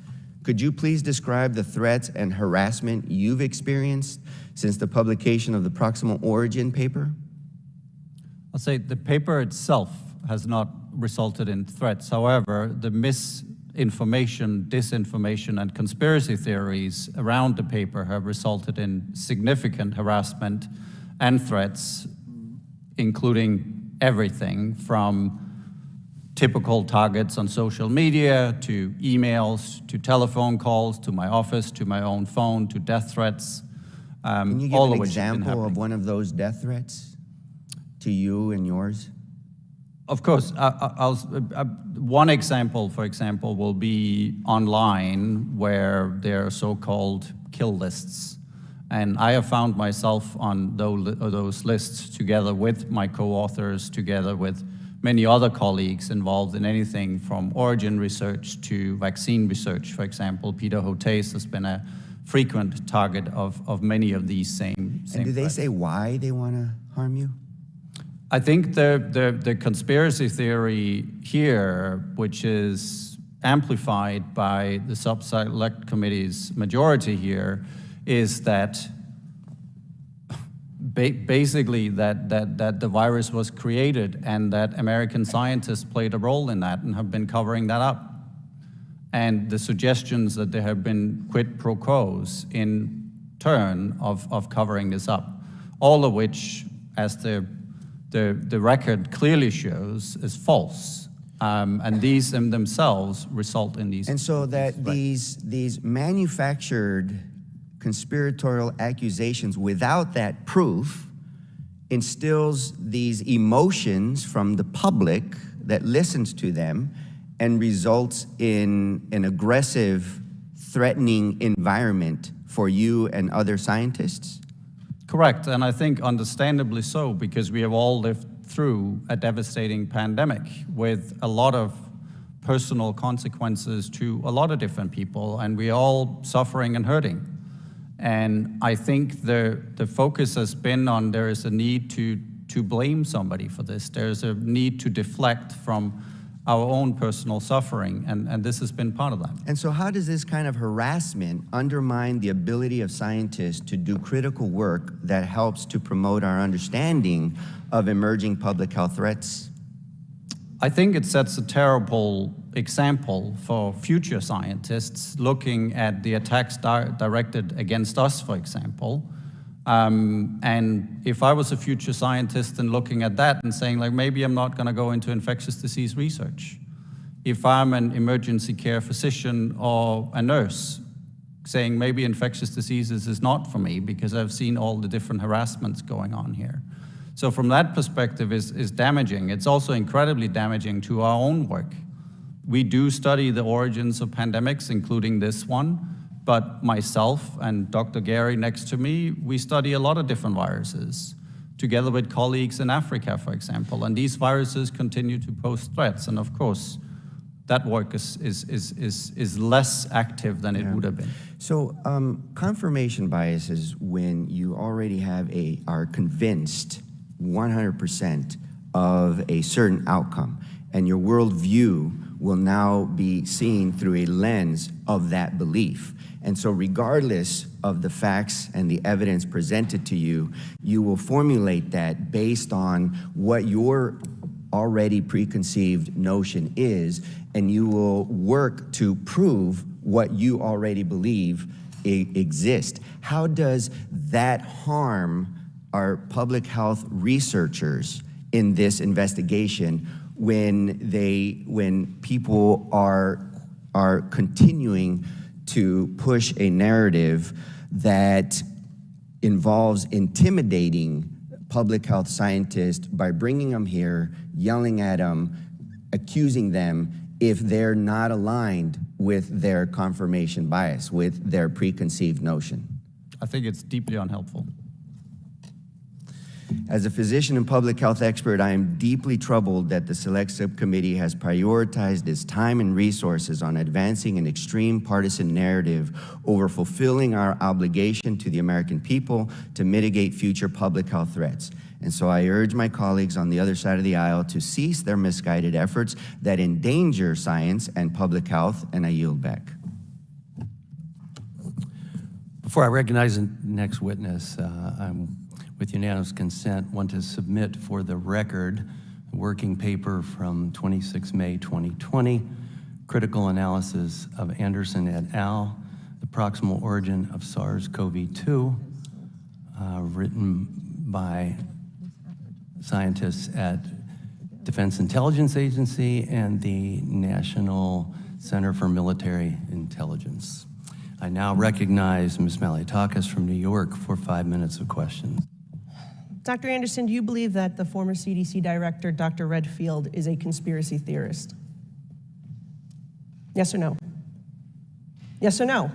Could you please describe the threats and harassment you've experienced since the publication of the Proximal Origin paper?
I'll say the paper itself has not resulted in threats. However, the misinformation, disinformation, and conspiracy theories around the paper have resulted in significant harassment and threats, including everything from typical targets on social media, to emails, to telephone calls, to my office, to my own phone, to death threats.
Can you give
all
an
of which have been
example of
happening.
one of those death threats to you and yours?
Of course, one example, for example, will be online where there are so-called kill lists. And I have found myself on those lists together with my co-authors, together with many other colleagues involved in anything from origin research to vaccine research. For example, Peter Hotez has been a frequent target of many of these same
And do they
threats.
say why they want to harm you?
I think the conspiracy theory here, which is amplified by the Select Committee's majority here, is that basically that the virus was created and that American scientists played a role in that and have been covering that up. And the suggestions that there have been quid pro quos in turn of covering this up, all of which, as the record clearly shows, is false. And these in themselves result in these.
And so that these manufactured conspiratorial accusations without that proof instills these emotions from the public that listens to them and results in an aggressive, threatening environment for you and other scientists?
Correct, and I think understandably so, because we have all lived through a devastating pandemic with a lot of personal consequences to a lot of different people, and we're all suffering and hurting. And I think the focus has been on there is a need to blame somebody for this. There's a need to deflect from our own personal suffering, and this has been part of that.
And so how does this kind of harassment undermine the ability of scientists to do critical work that helps to promote our understanding of emerging public health threats?
I think it sets a terrible example for future scientists looking at the attacks directed against us, for example. And if I was a future scientist and looking at that and saying, like, maybe I'm not going to go into infectious disease research. If I'm an emergency care physician or a nurse saying maybe infectious diseases is not for me because I've seen all the different harassments going on here. So from that perspective is damaging. It's also incredibly damaging to our own work. We do study the origins of pandemics, including this one, but myself and Dr. Gary next to me, we study a lot of different viruses, together with colleagues in Africa, for example, and these viruses continue to pose threats, and of course, that work is less active than it would have been.
So confirmation bias is when you already are convinced 100% of a certain outcome, and your worldview will now be seen through a lens of that belief. And so regardless of the facts and the evidence presented to you, you will formulate that based on what your already preconceived notion is, and you will work to prove what you already believe exist. How does that harm our public health researchers in this investigation when people are continuing to push a narrative that involves intimidating public health scientists by bringing them here, yelling at them, accusing them if they're not aligned with their confirmation bias, with their preconceived notion?
I think it's deeply unhelpful.
As a physician and public health expert, I am deeply troubled that the Select Subcommittee has prioritized its time and resources on advancing an extreme partisan narrative over fulfilling our obligation to the American people to mitigate future public health threats. And so I urge my colleagues on the other side of the aisle to cease their misguided efforts that endanger science and public health, and I yield back.
Before I recognize the next witness, I'm, with unanimous consent, want to submit for the record a working paper from 26 May 2020, Critical Analysis of Anderson et al., The Proximal Origin of SARS-CoV-2, written by scientists at Defense Intelligence Agency and the National Center for Military Intelligence. I now recognize Ms. Malliotakis from New York for 5 minutes of questions.
Dr. Anderson, do you believe that the former CDC director, Dr. Redfield, is a conspiracy theorist? Yes or no? Yes or no?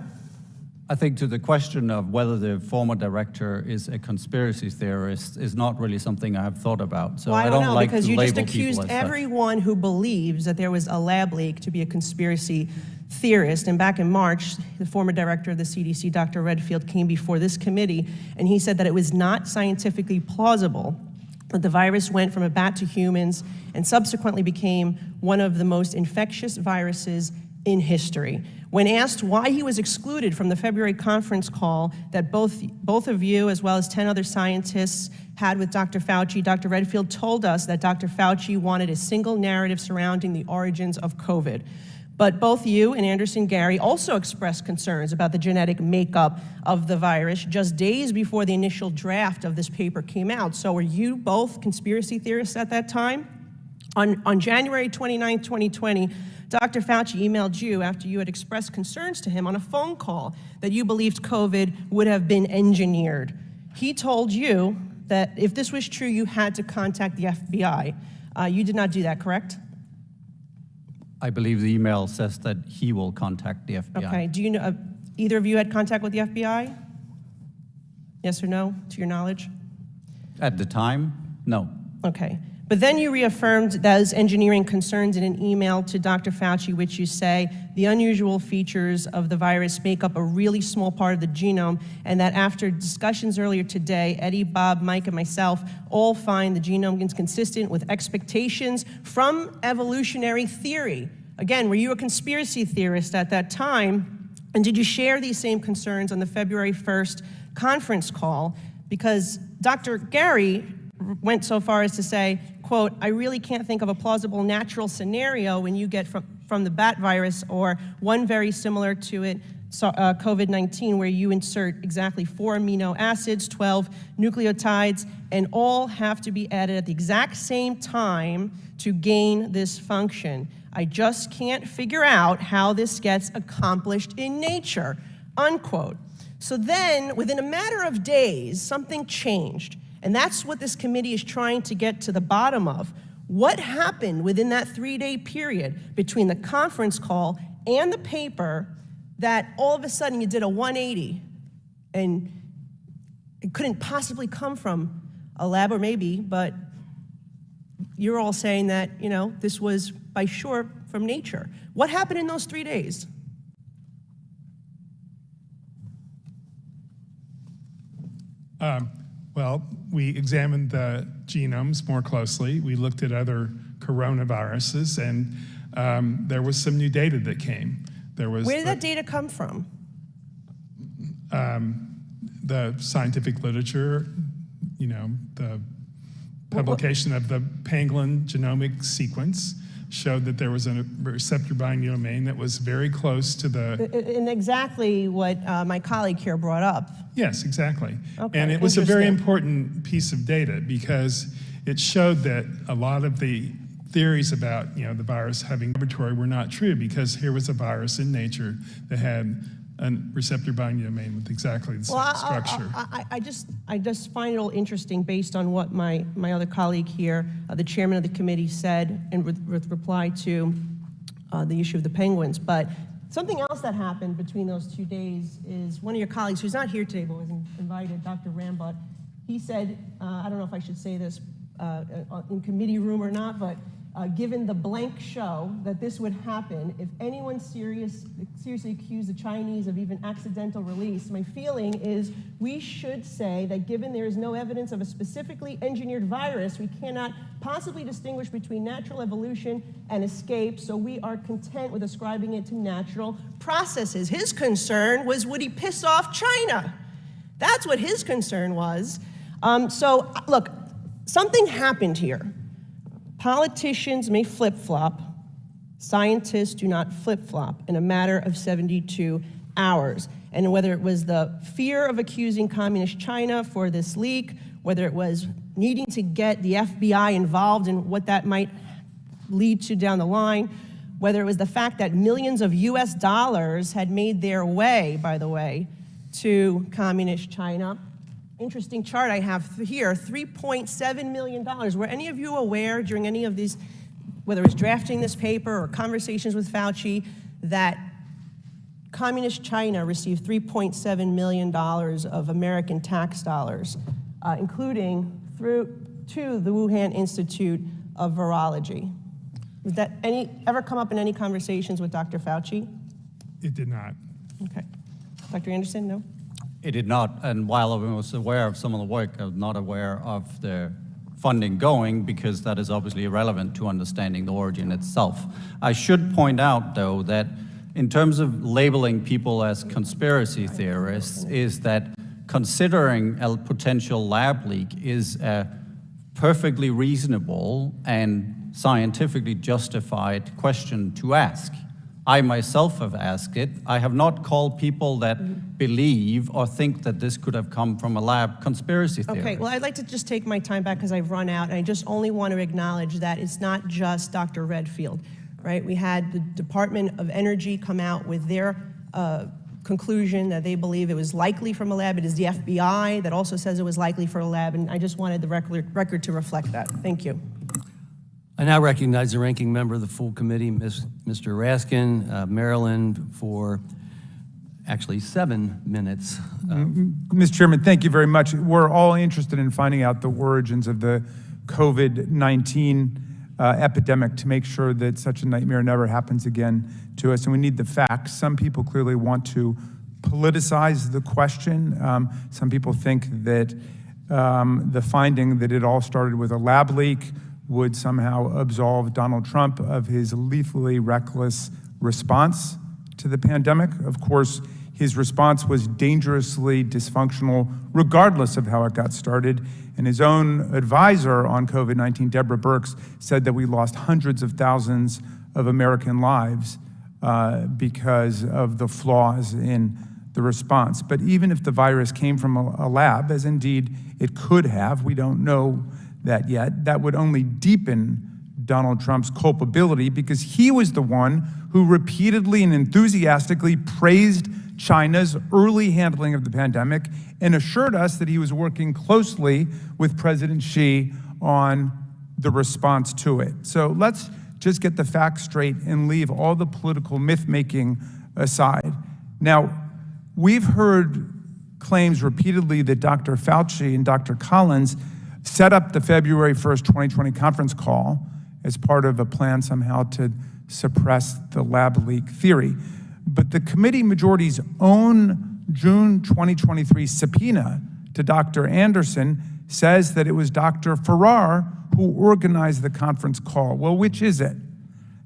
I think to the question of whether the former director is a conspiracy theorist is not really something I have thought about. So
Well, I don't know,
like
because
to
you just
label people
accused
as such.
everyone who believes that there was a lab leak to be a conspiracy theorist. And back in March, the former director of the CDC, Dr. Redfield, came before this committee, and he said that it was not scientifically plausible that the virus went from a bat to humans and subsequently became one of the most infectious viruses in history. When asked why he was excluded from the February conference call that both of you, as well as 10 other scientists, had with Dr. Fauci, Dr. Redfield told us that Dr. Fauci wanted a single narrative surrounding the origins of COVID. But both you and Anderson Gary also expressed concerns about the genetic makeup of the virus just days before the initial draft of this paper came out. So were you both conspiracy theorists at that time? On January 29, 2020, Dr. Fauci emailed you after you had expressed concerns to him on a phone call that you believed COVID would have been engineered. He told you that if this was true, you had to contact the FBI. You did not do that, correct?
I believe the email says that he will contact the FBI.
Okay, do you know, either of you had contact with the FBI? Yes or no, to your knowledge?
At the time, no.
Okay. But then you reaffirmed those engineering concerns in an email to Dr. Fauci, which you say the unusual features of the virus make up a really small part of the genome, and that after discussions earlier today, Eddie, Bob, Mike, and myself all find the genome is consistent with expectations from evolutionary theory. Again, were you a conspiracy theorist at that time? And did you share these same concerns on the February 1st conference call? Because Dr. Gary went so far as to say, quote, I really can't think of a plausible natural scenario when you get from the bat virus or one very similar to it, COVID-19, where you insert exactly 4 amino acids, 12 nucleotides, and all have to be added at the exact same time to gain this function. I just can't figure out how this gets accomplished in nature, unquote. So then, within a matter of days, something changed. And that's what this committee is trying to get to the bottom of. What happened within that 3-day period between the conference call and the paper that all of a sudden you did a 180 and it couldn't possibly come from a lab, or maybe, but you're all saying that, you know, this was by sure from nature. What happened in those 3 days?
Well, we examined the genomes more closely. We looked at other coronaviruses, and there was some new data that came. Where
did that data come from?
The scientific literature, you know, the publication of the pangolin genomic sequence, showed that there was a receptor binding domain that was very close to the.
And exactly what my colleague here brought up.
Yes, exactly.
Okay,
And it was a very
interesting.
important piece of data because it showed that a lot of the theories about the virus having laboratory were not true, because here was a virus in nature that had a receptor binding domain with exactly the same structure.
I just find it all interesting based on what my other colleague here, the chairman of the committee, said, and with reply to the issue of the penguins. But something else that happened between those 2 days is one of your colleagues, who's not here today but was invited, Dr. Rambutt, he said, I don't know if I should say this in committee room or not, but given the blank show that this would happen if anyone seriously accused the Chinese of even accidental release, my feeling is we should say that given there is no evidence of a specifically engineered virus, we cannot possibly distinguish between natural evolution and escape, so we are content with ascribing it to natural processes. His concern was, would he piss off China? That's what his concern was. So look, something happened here. Politicians may flip-flop. Scientists do not flip-flop in a matter of 72 hours. And whether it was the fear of accusing communist China for this leak, whether it was needing to get the FBI involved in what that might lead to down the line, whether it was the fact that millions of US dollars had made their way, by the way, to communist China. Interesting chart I have here, $3.7 million. Were any of you aware during any of these, whether it's drafting this paper or conversations with Fauci, that communist China received $3.7 million of American tax dollars, including to the Wuhan Institute of Virology? Did that ever come up in any conversations with Dr. Fauci?
It did not.
Okay. Dr. Anderson, no?
It did not, and while I was aware of some of the work, I was not aware of the funding going, because that is obviously irrelevant to understanding the origin itself. I should point out, though, that in terms of labeling people as conspiracy theorists, is that considering a potential lab leak is a perfectly reasonable and scientifically justified question to ask. I myself have asked it. I have not called people that believe or think that this could have come from a lab conspiracy theory.
Okay, well, I'd like to just take my time back because I've run out, and I just only want to acknowledge that it's not just Dr. Redfield, right? We had the Department of Energy come out with their conclusion that they believe it was likely from a lab. It is the FBI that also says it was likely for a lab, and I just wanted the record to reflect that. Thank you.
I now recognize the ranking member of the full committee, Mr. Raskin, Maryland, for actually 7 minutes.
Mr. Chairman, thank you very much. We're all interested in finding out the origins of the COVID-19 epidemic to make sure that such a nightmare never happens again to us, and we need the facts. Some people clearly want to politicize the question. Some people think that the finding that it all started with a lab leak would somehow absolve Donald Trump of his lethally reckless response to the pandemic. Of course, his response was dangerously dysfunctional, regardless of how it got started. And his own advisor on COVID-19, Deborah Birx, said that we lost hundreds of thousands of American lives because of the flaws in the response. But even if the virus came from a lab, as indeed it could have, we don't know that yet, that would only deepen Donald Trump's culpability, because he was the one who repeatedly and enthusiastically praised China's early handling of the pandemic and assured us that he was working closely with President Xi on the response to it. So let's just get the facts straight and leave all the political myth-making aside. Now, we've heard claims repeatedly that Dr. Fauci and Dr. Collins set up the February 1st, 2020 conference call as part of a plan somehow to suppress the lab leak theory. But the committee majority's own June 2023 subpoena to Dr. Anderson says that it was Dr. Farrar who organized the conference call. Well, which is it?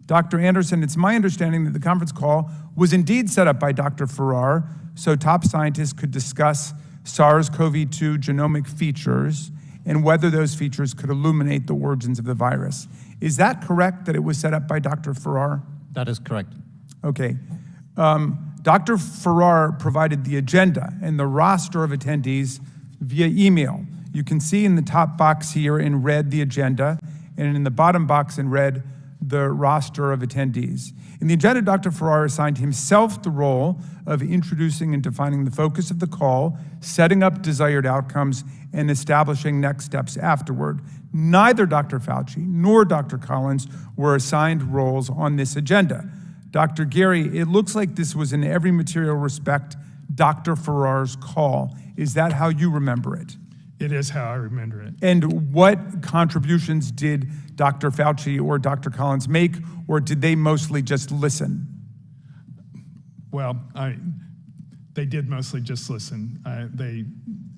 Dr. Anderson, it's my understanding that the conference call was indeed set up by Dr. Farrar so top scientists could discuss SARS-CoV-2 genomic features and whether those features could illuminate the origins of the virus. Is that correct, that it was set up by Dr. Farrar?
That is correct.
Okay. Dr. Farrar provided the agenda and the roster of attendees via email. You can see in the top box here in red the agenda, and in the bottom box in red the roster of attendees. In the agenda, Dr. Farrar assigned himself the role of introducing and defining the focus of the call, setting up desired outcomes, and establishing next steps afterward. Neither Dr. Fauci nor Dr. Collins were assigned roles on this agenda. Dr. Gary, it looks like this was in every material respect Dr. Farrar's call. Is that how you remember it?
It is how I remember it.
And what contributions did Dr. Fauci or Dr. Collins make, or did they mostly just listen?
Well, they did mostly just listen. They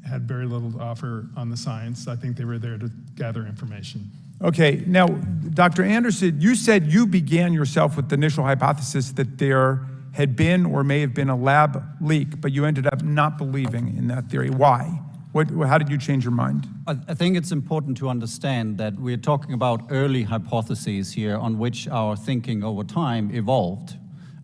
had very little to offer on the science. I think they were there to gather information.
Okay, now, Dr. Anderson, you said you began yourself with the initial hypothesis that there had been or may have been a lab leak, but you ended up not believing in that theory. Why? How did you change your mind?
I think it's important to understand that we're talking about early hypotheses here on which our thinking over time evolved.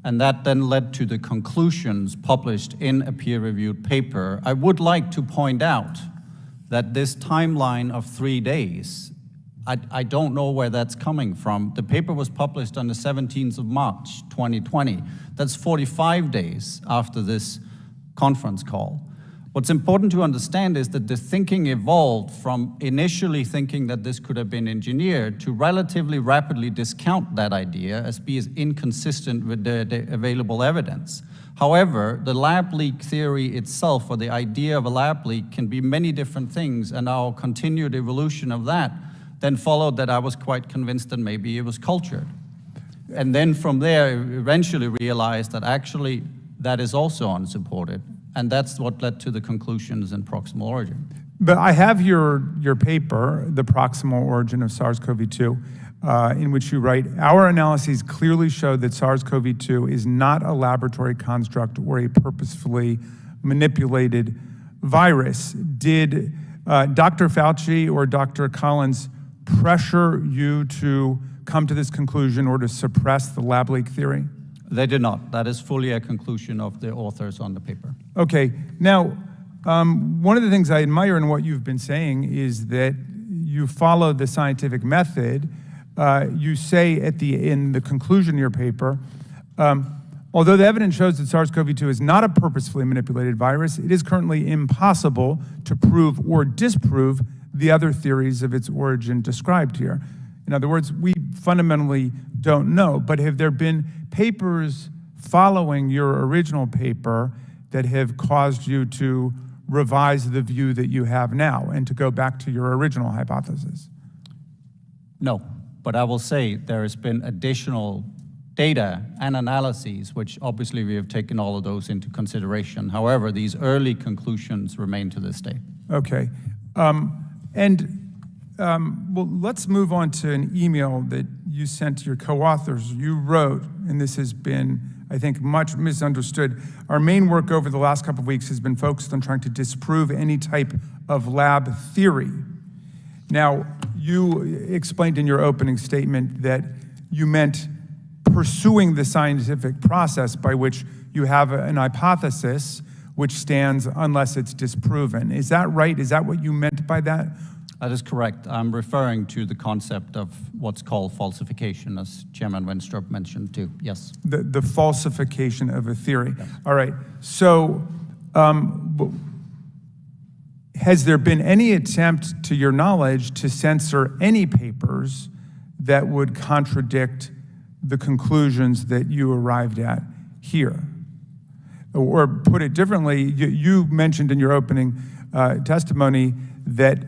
And that then led to the conclusions published in a peer-reviewed paper. I would like to point out that this timeline of 3 days, I don't know where that's coming from. The paper was published on the 17th of March, 2020. That's 45 days after this conference call. What's important to understand is that the thinking evolved from initially thinking that this could have been engineered to relatively rapidly discount that idea as being inconsistent with the available evidence. However, the lab leak theory itself, or the idea of a lab leak, can be many different things, and our continued evolution of that then followed that I was quite convinced that maybe it was cultured. And then from there, eventually realized that actually that is also unsupported. And that's what led to the conclusions in Proximal Origin.
But I have your paper, The Proximal Origin of SARS-CoV-2, in which you write, our analyses clearly show that SARS-CoV-2 is not a laboratory construct or a purposefully manipulated virus. Did Dr. Fauci or Dr. Collins pressure you to come to this conclusion or to suppress the lab leak theory?
They did not. That is fully a conclusion of the authors on the paper. Okay.
Now, one of the things I admire in what you've been saying is that you follow the scientific method. You say in the conclusion of your paper, although the evidence shows that SARS-CoV-2 is not a purposefully manipulated virus, it is currently impossible to prove or disprove the other theories of its origin described here. In other words, we fundamentally don't know, but have there been papers following your original paper that have caused you to revise the view that you have now and to go back to your original hypothesis?
No, but I will say there has been additional data and analyses, which obviously we have taken all of those into consideration. However, these early conclusions remain to this day.
Okay. Well, let's move on to an email that you sent to your co-authors. You wrote, and this has been, I think, much misunderstood. Our main work over the last couple of weeks has been focused on trying to disprove any type of lab theory. Now, you explained in your opening statement that you meant pursuing the scientific process by which you have an hypothesis which stands unless it's disproven. Is that right? Is that what you meant by that?
That is correct. I'm referring to the concept of what's called falsification, as Chairman Wenstrup mentioned too. Yes.
The falsification of a theory.
Yes.
All right. So has there been any attempt, to your knowledge, to censor any papers that would contradict the conclusions that you arrived at here? Or put it differently, you mentioned in your opening testimony that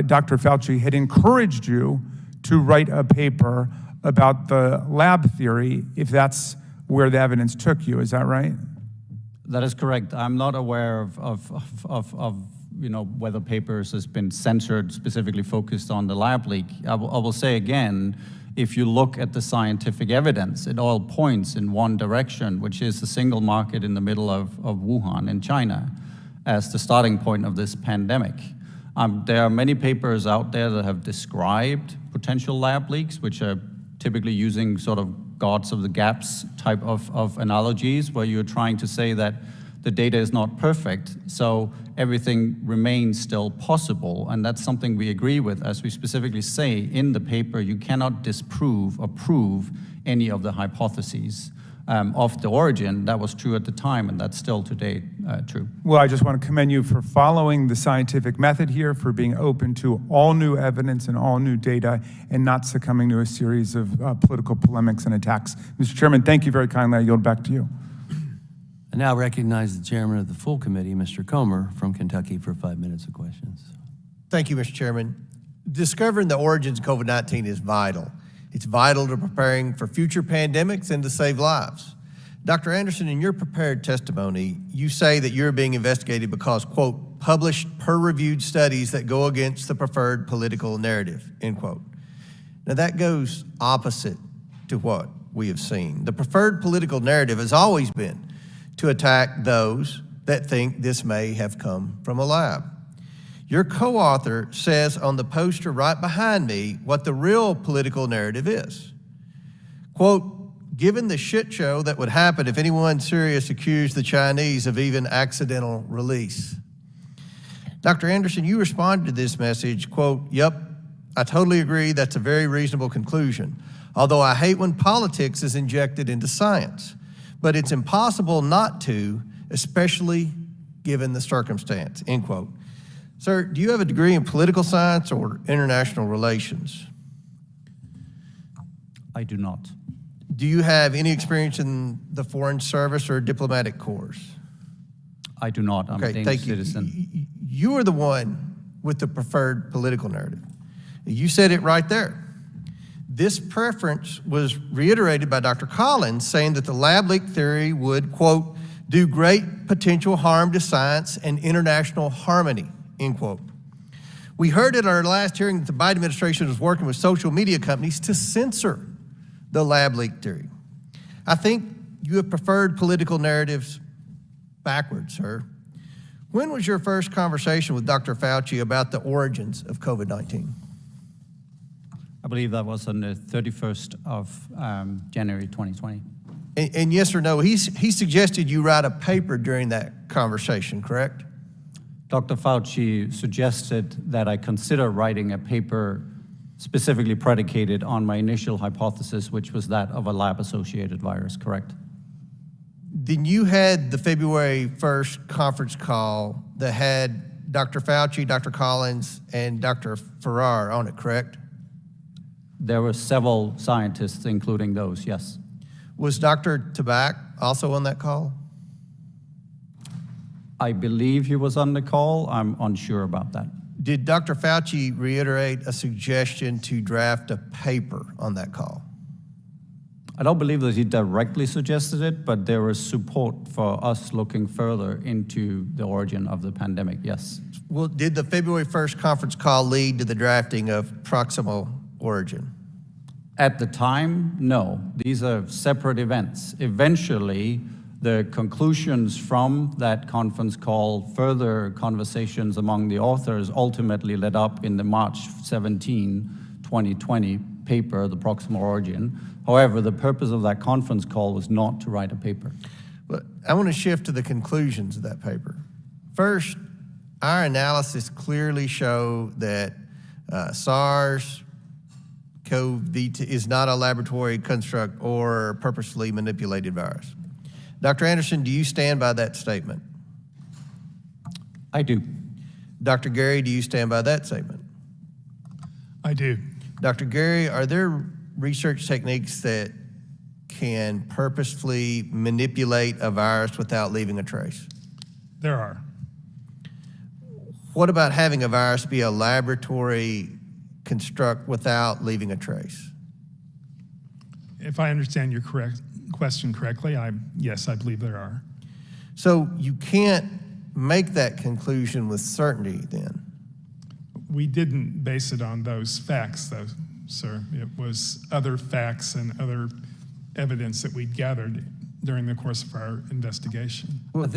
Dr. Fauci had encouraged you to write a paper about the lab theory if that's where the evidence took you. Is that right?
That is correct. I'm not aware of whether papers has been censored specifically focused on the lab leak. I will say again, if you look at the scientific evidence, it all points in one direction, which is the single market in the middle of Wuhan in China as the starting point of this pandemic. There are many papers out there that have described potential lab leaks, which are typically using sort of guards of the gaps type of analogies, where you're trying to say that the data is not perfect, so everything remains still possible, and that's something we agree with. As we specifically say in the paper, you cannot disprove or prove any of the hypotheses of the origin. That was true at the time, and that's still today true.
Well, I just want to commend you for following the scientific method here, for being open to all new evidence and all new data, and not succumbing to a series of political polemics and attacks. Mr. Chairman, thank you very kindly. I yield back to you.
I now recognize the chairman of the full committee, Mr. Comer from Kentucky, for 5 minutes of questions.
Thank you, Mr. Chairman. Discovering the origins of COVID-19 is vital. It's vital to preparing for future pandemics and to save lives. Dr. Anderson, in your prepared testimony, you say that you're being investigated because, quote, published peer-reviewed studies that go against the preferred political narrative, end quote. Now that goes opposite to what we have seen. The preferred political narrative has always been to attack those that think this may have come from a lab. Your co-author says on the poster right behind me what the real political narrative is. Quote, given the shit show that would happen if anyone serious accused the Chinese of even accidental release. Dr. Anderson, you responded to this message, quote, yep, I totally agree, that's a very reasonable conclusion. Although I hate when politics is injected into science. But it's impossible not to, especially given the circumstance, end quote. Sir, do you have a degree in political science or international relations?
I do not.
Do you have any experience in the Foreign Service or diplomatic corps?
I do not. I'm a Danish citizen.
You are the one with the preferred political narrative. You said it right there. This preference was reiterated by Dr. Collins, saying that the lab leak theory would, quote, do great potential harm to science and international harmony, end quote. We heard at our last hearing that the Biden administration was working with social media companies to censor the lab leak theory. I think you have preferred political narratives backwards, sir. When was your first conversation with Dr. Fauci about the origins of COVID-19?
I believe that was on the 31st of January 2020.
And yes or no, he suggested you write a paper during that conversation, correct?
Dr. Fauci suggested that I consider writing a paper specifically predicated on my initial hypothesis, which was that of a lab-associated virus, correct?
Then you had the February 1st conference call that had Dr. Fauci, Dr. Collins, and Dr. Farrar on it, correct?
There were several scientists, including those, yes.
Was Dr. Tabak also on that call?
I believe he was on the call. I'm unsure about that.
Did Dr. Fauci reiterate a suggestion to draft a paper on that call?
I don't believe that he directly suggested it, but there was support for us looking further into the origin of the pandemic, yes.
Well, did the February 1st conference call lead to the drafting of Proximal origin?
At the time, no. These are separate events. Eventually, the conclusions from that conference call, further conversations among the authors, ultimately led up in the March 17, 2020 paper, The Proximal Origin. However, the purpose of that conference call was not to write a paper.
But I want to shift to the conclusions of that paper. First, our analysis clearly show that SARS-CoV-2 is not a laboratory construct or purposefully manipulated virus. Dr. Anderson, do you stand by that statement?
I do.
Dr. Gary, do you stand by that statement?
I do.
Dr. Gary, are there research techniques that can purposefully manipulate a virus without leaving a trace?
There are.
What about having a virus be a laboratory construct without leaving a trace?
If I understand your question correctly, yes, I believe there are.
So you can't make that conclusion with certainty then?
We didn't base it on those facts, though, sir. It was other facts and other evidence that we gathered during the course of our investigation.
Well,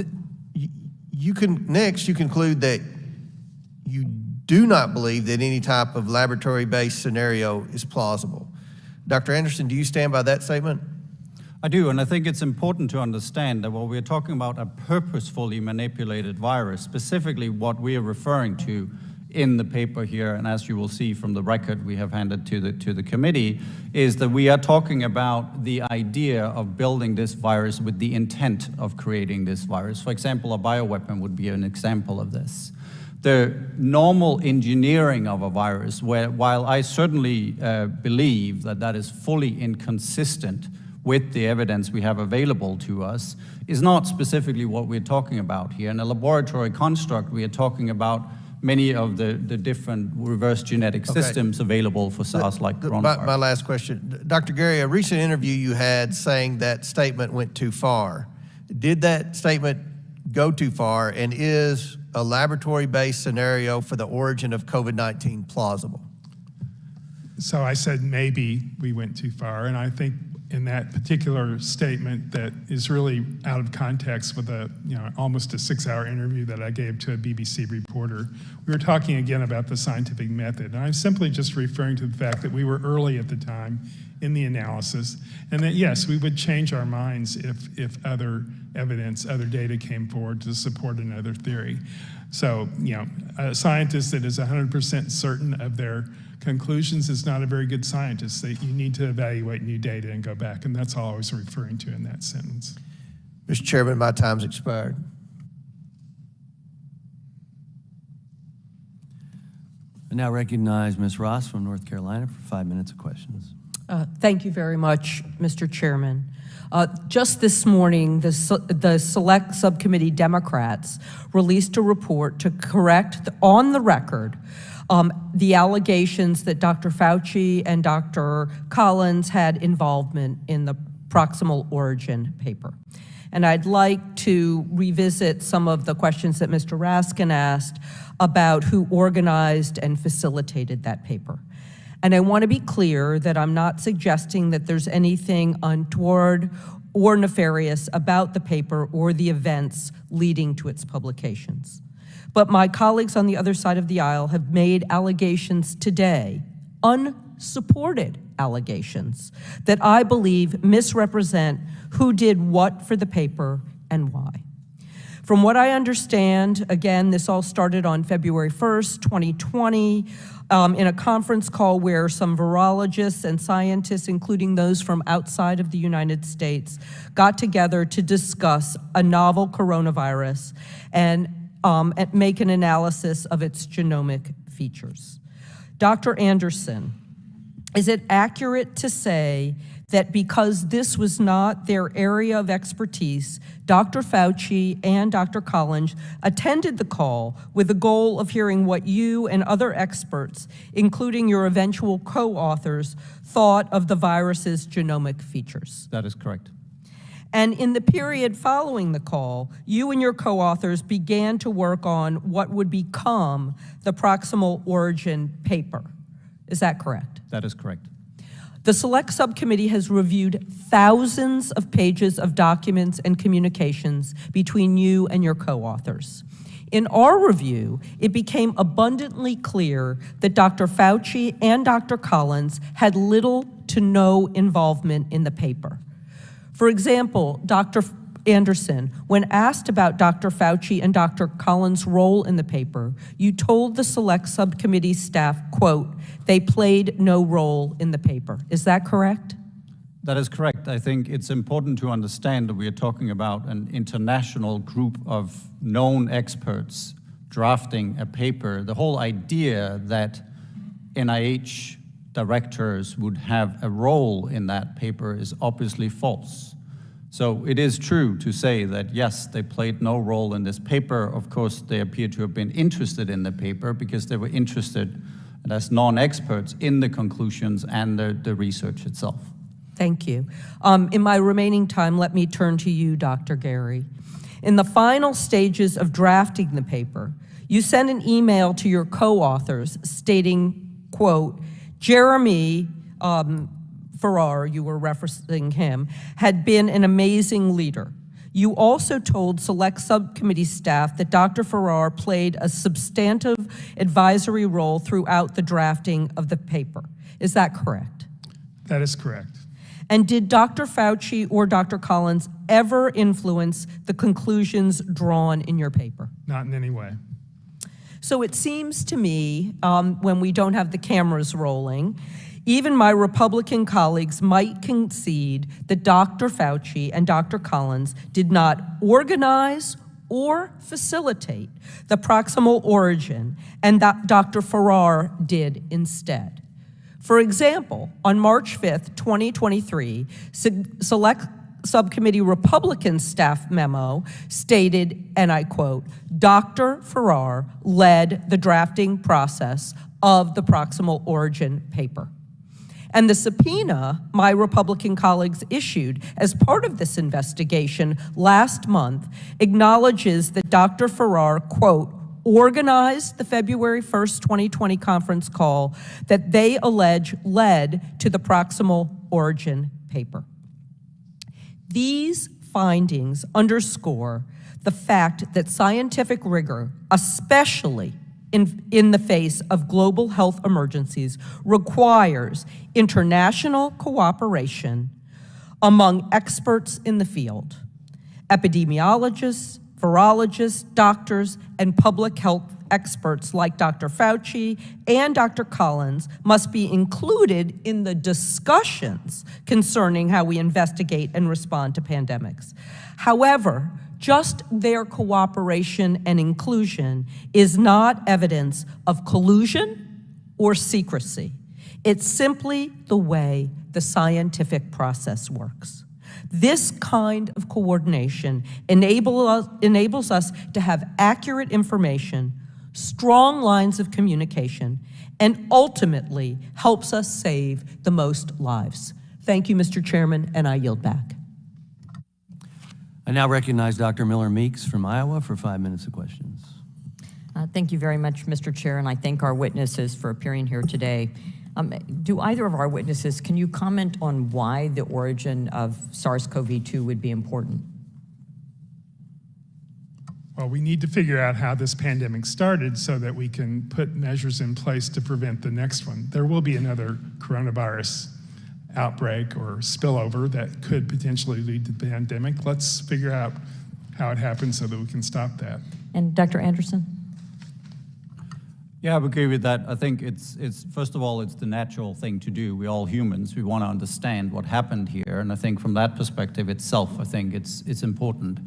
you conclude that you do not believe that any type of laboratory-based scenario is plausible. Dr. Anderson, do you stand by that statement?
I do, and I think it's important to understand that while we're talking about a purposefully manipulated virus, specifically what we are referring to in the paper here, and as you will see from the record we have handed to the committee, is that we are talking about the idea of building this virus with the intent of creating this virus. For example, a bioweapon would be an example of this. The normal engineering of a virus, while I certainly believe that that is fully inconsistent with the evidence we have available to us, is not specifically what we're talking about here. In a laboratory construct, we are talking about many of the different reverse genetic systems available for SARS-like coronavirus.
My last question. Dr. Gary, a recent interview you had saying that statement went too far. Did that statement go too far, and is a laboratory-based scenario for the origin of COVID-19 plausible?
So I said maybe we went too far, and I think in that particular statement that is really out of context with almost a 6-hour interview that I gave to a BBC reporter, we were talking again about the scientific method. And I'm simply just referring to the fact that we were early at the time in the analysis, and that yes, we would change our minds if other evidence, other data came forward to support another theory. So, a scientist that is 100% certain of their conclusions is not a very good scientist. That you need to evaluate new data and go back, and that's all I was referring to in that sentence.
Mr. Chairman, my time's expired.
I now recognize Ms. Ross from North Carolina for 5 minutes of questions.
Thank you very much, Mr. Chairman. Just this morning, the Select Subcommittee Democrats released a report to correct, on the record, the allegations that Dr. Fauci and Dr. Collins had involvement in the Proximal Origin paper. And I'd like to revisit some of the questions that Mr. Raskin asked about who organized and facilitated that paper. And I want to be clear that I'm not suggesting that there's anything untoward or nefarious about the paper or the events leading to its publications. But my colleagues on the other side of the aisle have made allegations today, unsupported allegations, that I believe misrepresent who did what for the paper and why. From what I understand, again, this all started on February 1st, 2020, in a conference call where some virologists and scientists, including those from outside of the United States, got together to discuss a novel coronavirus and make an analysis of its genomic features. Dr. Anderson, is it accurate to say that because this was not their area of expertise, Dr. Fauci and Dr. Collins attended the call with the goal of hearing what you and other experts, including your eventual co-authors, thought of the virus's genomic features?
That is correct.
And in the period following the call, you and your co-authors began to work on what would become the Proximal Origin paper. Is that correct?
That is correct.
The Select Subcommittee has reviewed thousands of pages of documents and communications between you and your co-authors. In our review, it became abundantly clear that Dr. Fauci and Dr. Collins had little to no involvement in the paper. For example, Dr. Anderson, when asked about Dr. Fauci and Dr. Collins' role in the paper, you told the Select Subcommittee staff, quote, they played no role in the paper. Is that correct?
That is correct. I think it's important to understand that we are talking about an international group of known experts drafting a paper. The whole idea that NIH directors would have a role in that paper is obviously false. So it is true to say that, yes, they played no role in this paper. Of course, they appear to have been interested in the paper because they were interested as non-experts in the conclusions and the research itself.
Thank you. In my remaining time, let me turn to you, Dr. Gary. In the final stages of drafting the paper, you sent an email to your co-authors stating, quote, Jeremy Farrar, you were referencing him, had been an amazing leader. You also told Select Subcommittee staff that Dr. Farrar played a substantive advisory role throughout the drafting of the paper. Is that correct?
That is correct.
And did Dr. Fauci or Dr. Collins ever influence the conclusions drawn in your paper?
Not in any way.
So it seems to me, when we don't have the cameras rolling, even my Republican colleagues might concede that Dr. Fauci and Dr. Collins did not organize or facilitate the proximal origin, and that Dr. Farrar did instead. For example, on March 5th, 2023, Select Subcommittee Republican staff memo stated, and I quote, Dr. Farrar led the drafting process of the proximal origin paper. And the subpoena my Republican colleagues issued as part of this investigation last month acknowledges that Dr. Farrar, quote, organized the February 1st, 2020 conference call that they allege led to the proximal origin paper. These findings underscore the fact that scientific rigor, especially in the face of global health emergencies, requires international cooperation among experts in the field. Epidemiologists, virologists, doctors, and public health experts like Dr. Fauci and Dr. Collins must be included in the discussions concerning how we investigate and respond to pandemics. However, just their cooperation and inclusion is not evidence of collusion or secrecy. It's simply the way the scientific process works. This kind of coordination enables us to have accurate information, strong lines of communication, and ultimately helps us save the most lives. Thank you, Mr. Chairman, and I yield back.
I now recognize Dr. Miller Meeks from Iowa for 5 minutes of questions.
Thank you very much, Mr. Chair, and I thank our witnesses for appearing here today. Do either of our witnesses, can you comment on why the origin of SARS-CoV-2 would be important?
Well, we need to figure out how this pandemic started so that we can put measures in place to prevent the next one. There will be another coronavirus outbreak or spillover that could potentially lead to the pandemic. Let's figure out how it happens so that we can stop that.
And Dr. Anderson?
Yeah, I would agree with that. I think it's first of all, it's the natural thing to do. We're all humans. We want to understand what happened here. And I think from that perspective itself, I think it's important.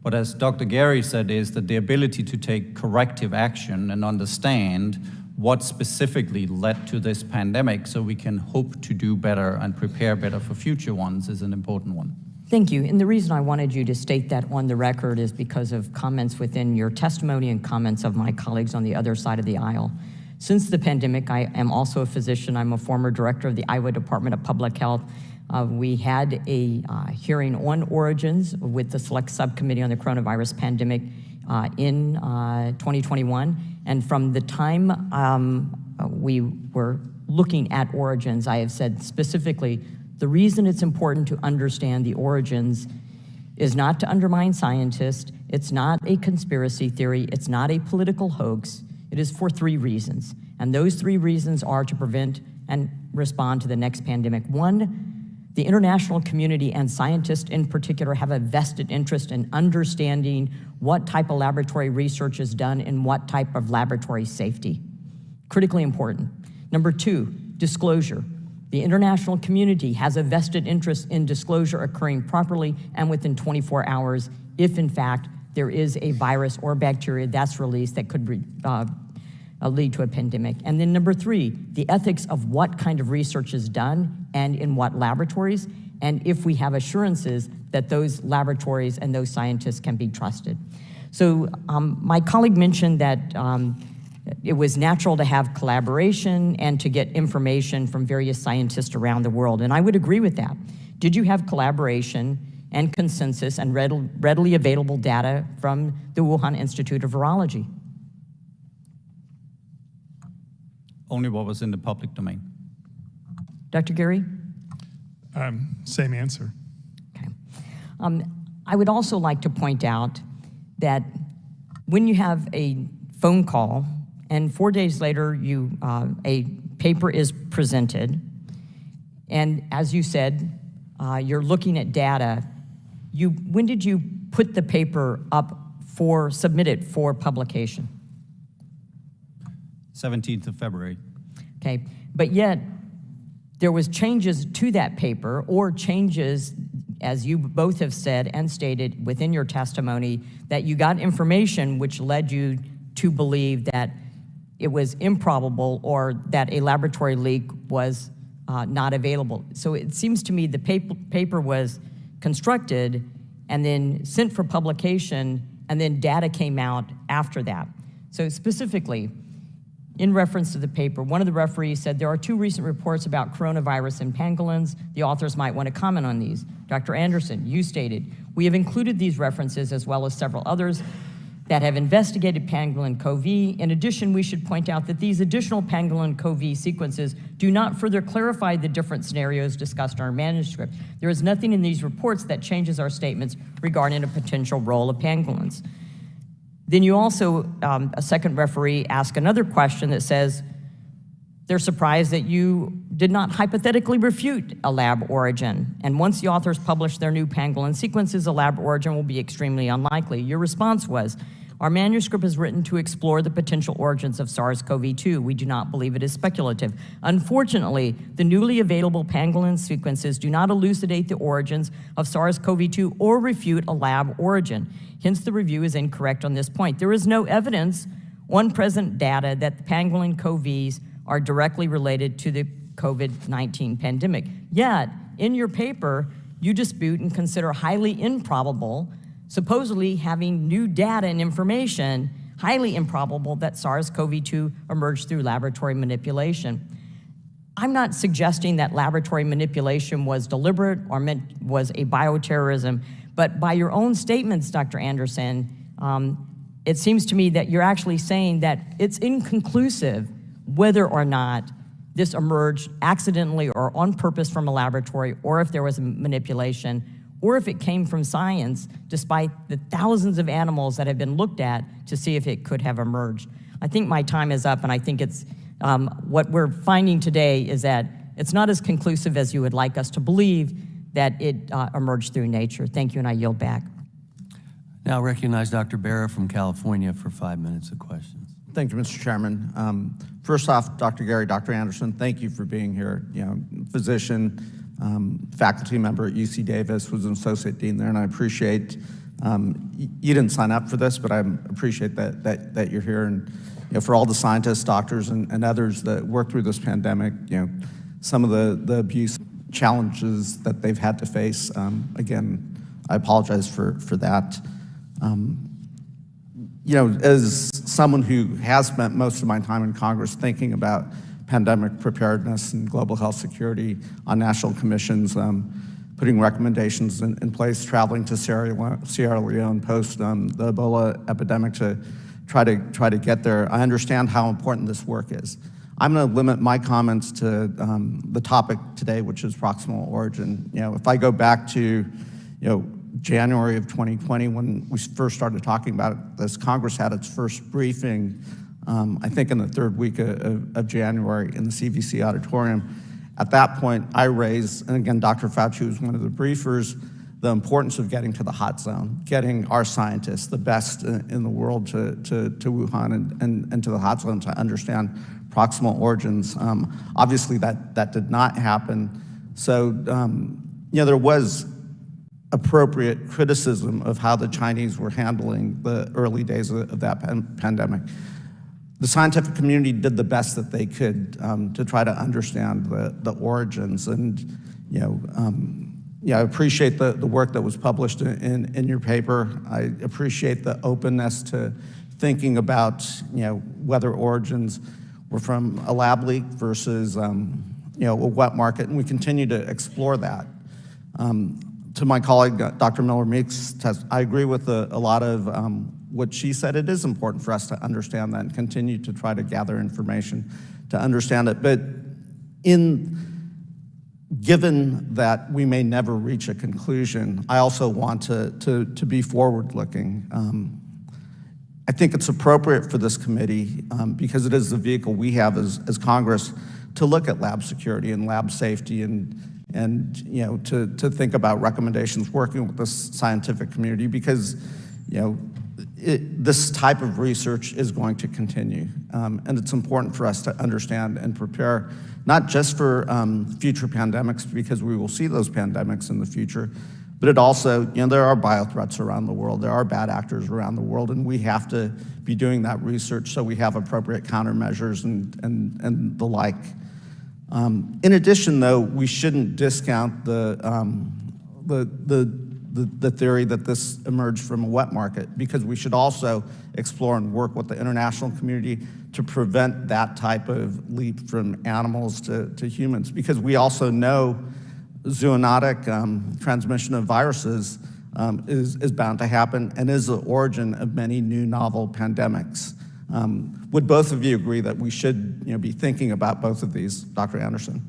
But as Dr. Gary said, is that the ability to take corrective action and understand what specifically led to this pandemic so we can hope to do better and prepare better for future ones is an important one.
Thank you. And the reason I wanted you to state that on the record is because of comments within your testimony and comments of my colleagues on the other side of the aisle. Since the pandemic, I am also a physician. I'm a former director of the Iowa Department of Public Health. We had a hearing on origins with the Select Subcommittee on the Coronavirus Pandemic in 2021. And from the time we were looking at origins, I have said specifically, the reason it's important to understand the origins is not to undermine scientists, it's not a conspiracy theory, it's not a political hoax, it is for 3 reasons. And those 3 reasons are to prevent and respond to the next pandemic. 1, the international community and scientists in particular have a vested interest in understanding what type of laboratory research is done and what type of laboratory safety. Critically important. Number 2, disclosure. The international community has a vested interest in disclosure occurring properly and within 24 hours if, in fact, there is a virus or bacteria that's released that could lead to a pandemic. And then number 3, the ethics of what kind of research is done and in what laboratories, and if we have assurances that those laboratories and those scientists can be trusted. So my colleague mentioned that it was natural to have collaboration and to get information from various scientists around the world, and I would agree with that. Did you have collaboration and consensus and readily available data from the Wuhan Institute of Virology?
Only what was in the public domain.
Dr. Gary?
Same answer.
Okay. I would also like to point out that when you have a phone call and 4 days later a paper is presented, and as you said, you're looking at data, when did you put the paper up submit it for publication?
17th of February.
Okay, but yet there was changes to that paper or changes, as you both have said and stated within your testimony, that you got information which led you to believe that it was improbable or that a laboratory leak was not available. So it seems to me the paper was constructed and then sent for publication, and then data came out after that. So specifically, in reference to the paper, one of the referees said there are 2 recent reports about coronavirus in pangolins. The authors might want to comment on these. Dr. Anderson, you stated, we have included these references as well as several others that have investigated pangolin cov. In addition, we should point out that these additional pangolin cov sequences do not further clarify the different scenarios discussed in our manuscript. There is nothing in these reports that changes our statements regarding a potential role of pangolins. Then you also, a second referee asked another question that says, they're surprised that you did not hypothetically refute a lab origin. And once the authors publish their new pangolin sequences, a lab origin will be extremely unlikely. Your response was, our manuscript is written to explore the potential origins of SARS-CoV-2. We do not believe it is speculative. Unfortunately, the newly available pangolin sequences do not elucidate the origins of SARS-CoV-2 or refute a lab origin. Hence, the review is incorrect on this point. There is no evidence on present data that the pangolin CoVs are directly related to the COVID-19 pandemic. Yet, in your paper, you dispute and consider highly improbable, supposedly having new data and information, highly improbable that SARS-CoV-2 emerged through laboratory manipulation. I'm not suggesting that laboratory manipulation was deliberate or was a bioterrorism, but by your own statements, Dr. Anderson, it seems to me that you're actually saying that it's inconclusive whether or not this emerged accidentally or on purpose from a laboratory, or if there was manipulation, or if it came from science, despite the thousands of animals that have been looked at to see if it could have emerged. I think my time is up, and I think it's what we're finding today is that it's not as conclusive as you would like us to believe that it emerged through nature. Thank you, and I yield back.
Now recognize Dr. Barra from California for 5 minutes of questions.
Thank you, Mr. Chairman. First off, Dr. Gary, Dr. Anderson, thank you for being here. Physician, faculty member at UC Davis, was an associate dean there, and I appreciate, you didn't sign up for this, but I appreciate that you're here. And for all the scientists, doctors, and others that worked through this pandemic, some of the abuse challenges that they've had to face, again, I apologize for that. As someone who has spent most of my time in Congress thinking about pandemic preparedness and global health security on national commissions, putting recommendations in place, traveling to Sierra Leone post the Ebola epidemic to try to get there, I understand how important this work is. I'm going to limit my comments to the topic today, which is proximal origin. If I go back to January of 2020, when we first started talking about this, Congress had its first briefing, I think in the third week of January in the CVC auditorium. At that point, I raised, and again, Dr. Fauci was one of the briefers, the importance of getting to the hot zone, getting our scientists, the best in the world, to Wuhan and to the hot zone to understand proximal origins. Obviously, that did not happen. So, there was appropriate criticism of how the Chinese were handling the early days of that pandemic. The scientific community did the best that they could to try to understand the origins. And, I appreciate the work that was published in your paper. I appreciate the openness to thinking about, whether origins were from a lab leak versus, a wet market, and we continue to explore that. To my colleague, Dr. Miller-Meeks, I agree with a lot of what she said. It is important for us to understand that and continue to try to gather information to understand it. But given that we may never reach a conclusion, I also want to be forward-looking. I think it's appropriate for this committee, because it is the vehicle we have as Congress, to look at lab security and lab safety and you know, to think about recommendations, working with the scientific community, because you know, this type of research is going to continue. And it's important for us to understand and prepare, not just for future pandemics, because we will see those pandemics in the future, but it also, you know, there are biothreats around the world, there are bad actors around the world, and we have to be doing that research so we have appropriate countermeasures and the like. In addition, though, we shouldn't discount the theory that this emerged from a wet market, because we should also explore and work with the international community to prevent that type of leap from animals to humans, because we also know zoonotic transmission of viruses is bound to happen and is the origin of many new novel pandemics. Would both of you agree that we should, you know, be thinking about both of these, Dr. Anderson?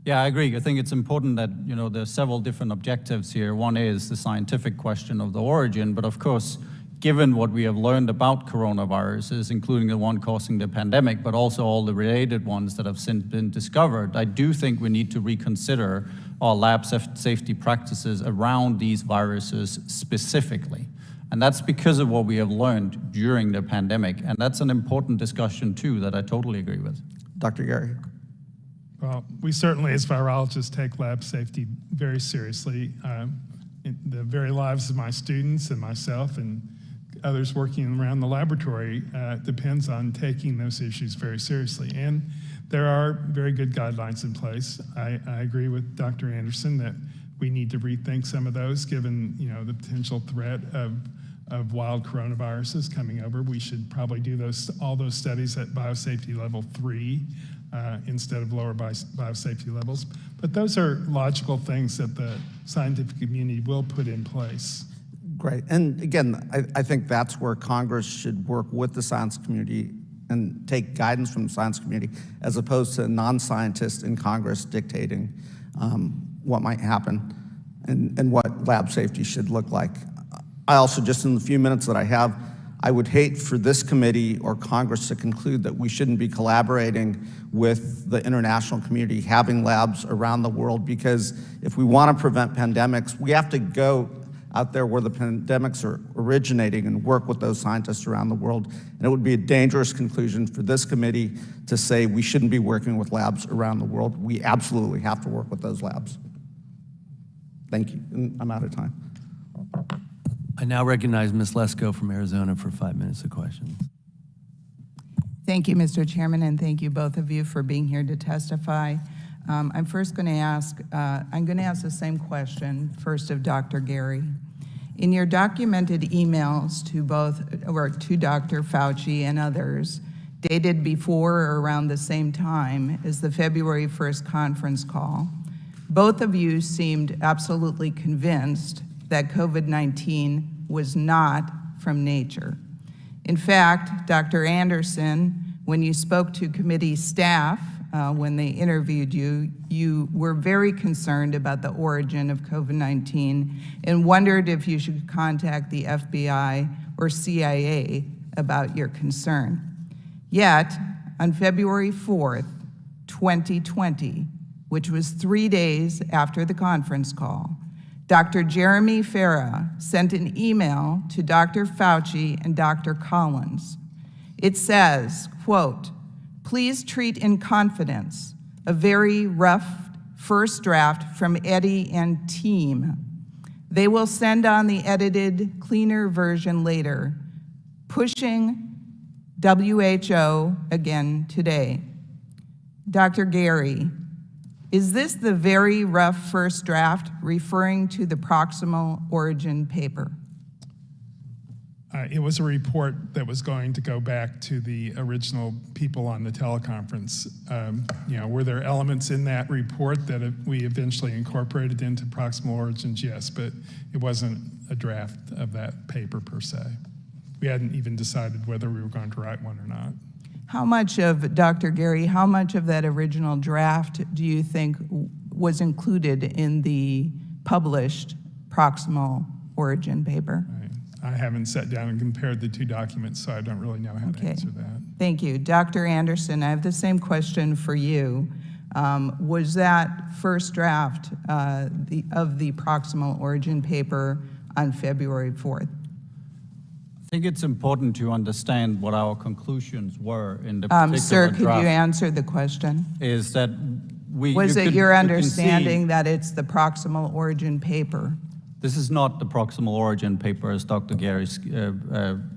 Yeah, I agree. I think it's important that, you know, there's several different objectives here. One is the scientific question of the origin, but of course, given what we have learned about coronaviruses, including the one causing the pandemic, but also all the related ones that have since been discovered, I do think we need to reconsider our lab safety practices around these viruses specifically. And that's because of what we have learned during the pandemic. And that's an important discussion too that I totally agree with.
Dr. Gary?
Well, we certainly as virologists take lab safety very seriously. The very lives of my students and myself and others working around the laboratory depends on taking those issues very seriously. And there are very good guidelines in place. I agree with Dr. Anderson that we need to rethink some of those, given, you know, the potential threat of wild coronaviruses coming over. We should probably do all those studies at biosafety level 3 instead of lower biosafety levels. But those are logical things that the scientific community will put in place.
Great. And again, I think that's where Congress should work with the science community and take guidance from the science community, as opposed to non-scientists in Congress dictating what might happen and what lab safety should look like. I also, just in the few minutes that I have, I would hate for this committee or Congress to conclude that we shouldn't be collaborating with the international community, having labs around the world, because if we want to prevent pandemics, we have to go out there where the pandemics are originating and work with those scientists around the world. And it would be a dangerous conclusion for this committee to say we shouldn't be working with labs around the world. We absolutely have to work with those labs. Thank you, and I'm out of time.
I now recognize Ms. Lesko from Arizona for 5 minutes of questions.
Thank you, Mr. Chairman, and thank you both of you for being here to testify. I'm first going to ask, the same question first of Dr. Gary. In your documented emails to to Dr. Fauci and others, dated before or around the same time as the February 1st conference call, both of you seemed absolutely convinced that COVID-19 was not from nature. In fact, Dr. Anderson, when you spoke to committee staff, when they interviewed you, you were very concerned about the origin of COVID-19 and wondered if you should contact the FBI or CIA about your concern. Yet, on February 4th, 2020, which was 3 days after the conference call, Dr. Jeremy Farah sent an email to Dr. Fauci and Dr. Collins. It says, quote, "Please treat in confidence a very rough first draft from Eddie and team. They will send on the edited, cleaner version later, pushing WHO again today." Dr. Gary, is this the very rough first draft referring to the Proximal origin paper?
It was a report that was going to go back to the original people on the teleconference. Were there elements in that report that we eventually incorporated into Proximal Origins? Yes, but it wasn't a draft of that paper per se. We hadn't even decided whether we were going to write one or not.
How much of, Dr. Gary, how much of that original draft do you think was included in the published proximal origin paper?
Right. I haven't sat down and compared the two documents, so I don't really know how to
Okay.
answer that.
Thank you. Dr. Anderson, I have the same question for you. Was that first draft of the proximal origin paper on February 4th?
I think it's important to understand what our conclusions were in the particular
Sir, could
draft.
you answer the question?
Is that
Was it your
you can
understanding
see-
that it's the proximal origin paper?
This is not the proximal origin paper, as Dr. Gary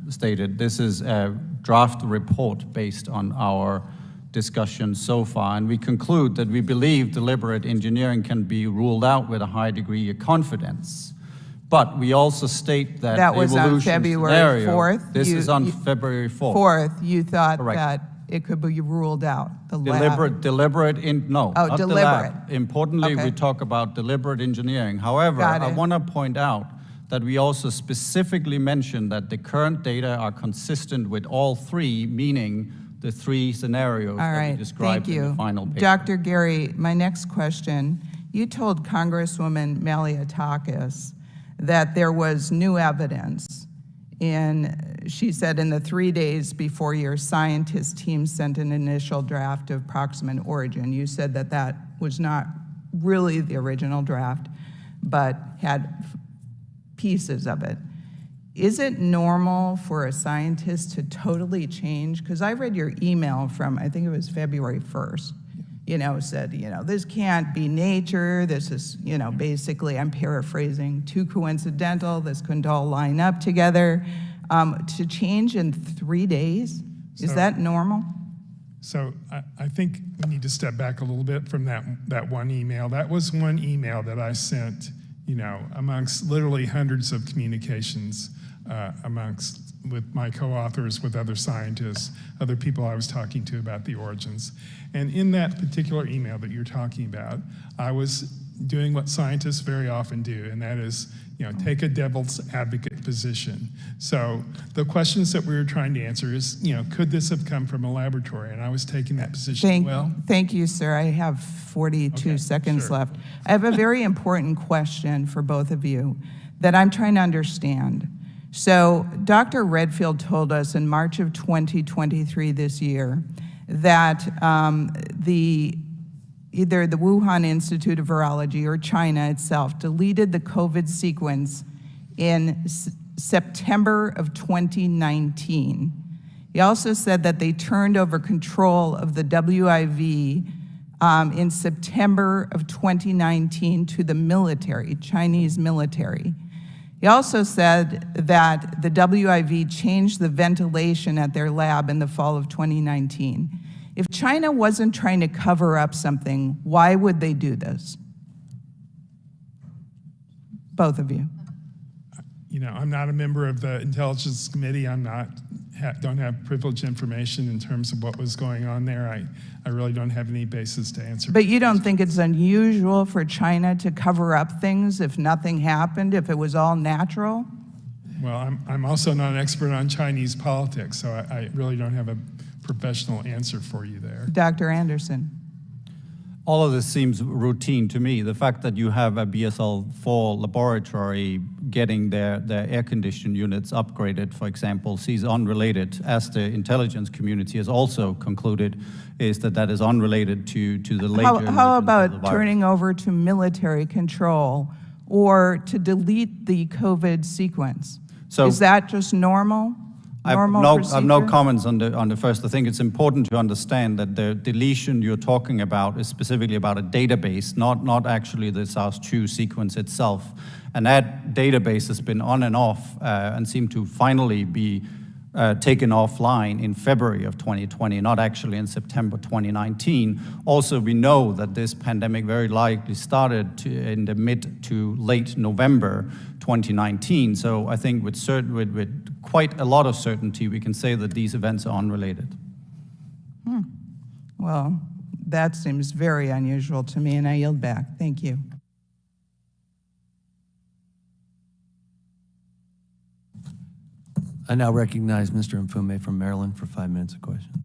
stated. This is a draft report based on our discussion so far, and we conclude that we believe deliberate engineering can be ruled out with a high degree of confidence. But we also state that
That was on
evolution
February
scenario,
4th?
This
You-
is on
you-
February 4th.
4th, you thought
Correct.
that it could be ruled out, the lab?
No,
Oh,
not
deliberate.
the lab. Importantly,
Okay.
we talk about deliberate engineering. However,
Got
I
it.
want to point out that we also specifically mentioned that the current data are consistent with all three, meaning the three scenarios
All
that we
right,
described
thank
in the
you.
final paper.
Dr. Gary, my next question, you told Congresswoman Malliotakis that there was new evidence she said in the 3 days before your scientist team sent an initial draft of proximate origin. You said that that was not really the original draft, but had pieces of it. Is it normal for a scientist to totally change? Because I read your email from, I think it was February 1st, said, this can't be nature. This is, basically, I'm paraphrasing, too coincidental. This couldn't all line up together. To change in 3 days, is
So-
that normal?
So I think we need to step back a little bit from that one email. That was one email that I sent, amongst literally hundreds of communications with my co-authors, with other scientists, other people I was talking to about the origins. And in that particular email that you're talking about, I was doing what scientists very often do, and that is, take a devil's advocate position. So the questions that we were trying to answer is, could this have come from a laboratory? And I was taking that position.
Thank you, sir. I have 42
Okay,
seconds
sure.
left. I have a very important question for both of you that I'm trying to understand. So Dr. Redfield told us in March of 2023 this year that either the Wuhan Institute of Virology or China itself deleted the COVID sequence in September of 2019. He also said that they turned over control of the WIV in September of 2019 to the military, Chinese military. He also said that the WIV changed the ventilation at their lab in the fall of 2019. If China wasn't trying to cover up something, why would they do this? Both of you.
I'm not a member of the Intelligence Committee. Don't have privileged information in terms of what was going on there. I really don't have any basis to answer.
But you don't think it's unusual for China to cover up things if nothing happened, if it was all natural?
Well, I'm also not an expert on Chinese politics, so I really don't have a professional answer for you there.
Dr. Anderson.
All of this seems routine to me. The fact that you have a BSL-4 laboratory getting their air conditioning units upgraded, for example, seems unrelated, as the intelligence community has also concluded, is that is unrelated to the later emergence
How
of the
about
virus.
turning over to military control or to delete the COVID sequence?
So-
Is that just normal?
I have
Normal
no
procedure?
comments on the first. I think it's important to understand that the deletion you're talking about is specifically about a database, not actually the SARS-2 sequence itself. And that database has been on and off and seemed to finally be taken offline in February of 2020, not actually in September 2019. Also, we know that this pandemic very likely started in the mid to late November 2019. So I think with quite a lot of certainty, we can say that these events are unrelated.
Well, that seems very unusual to me, and I yield back. Thank you.
I now recognize Mr. Mfume from Maryland for 5 minutes of question.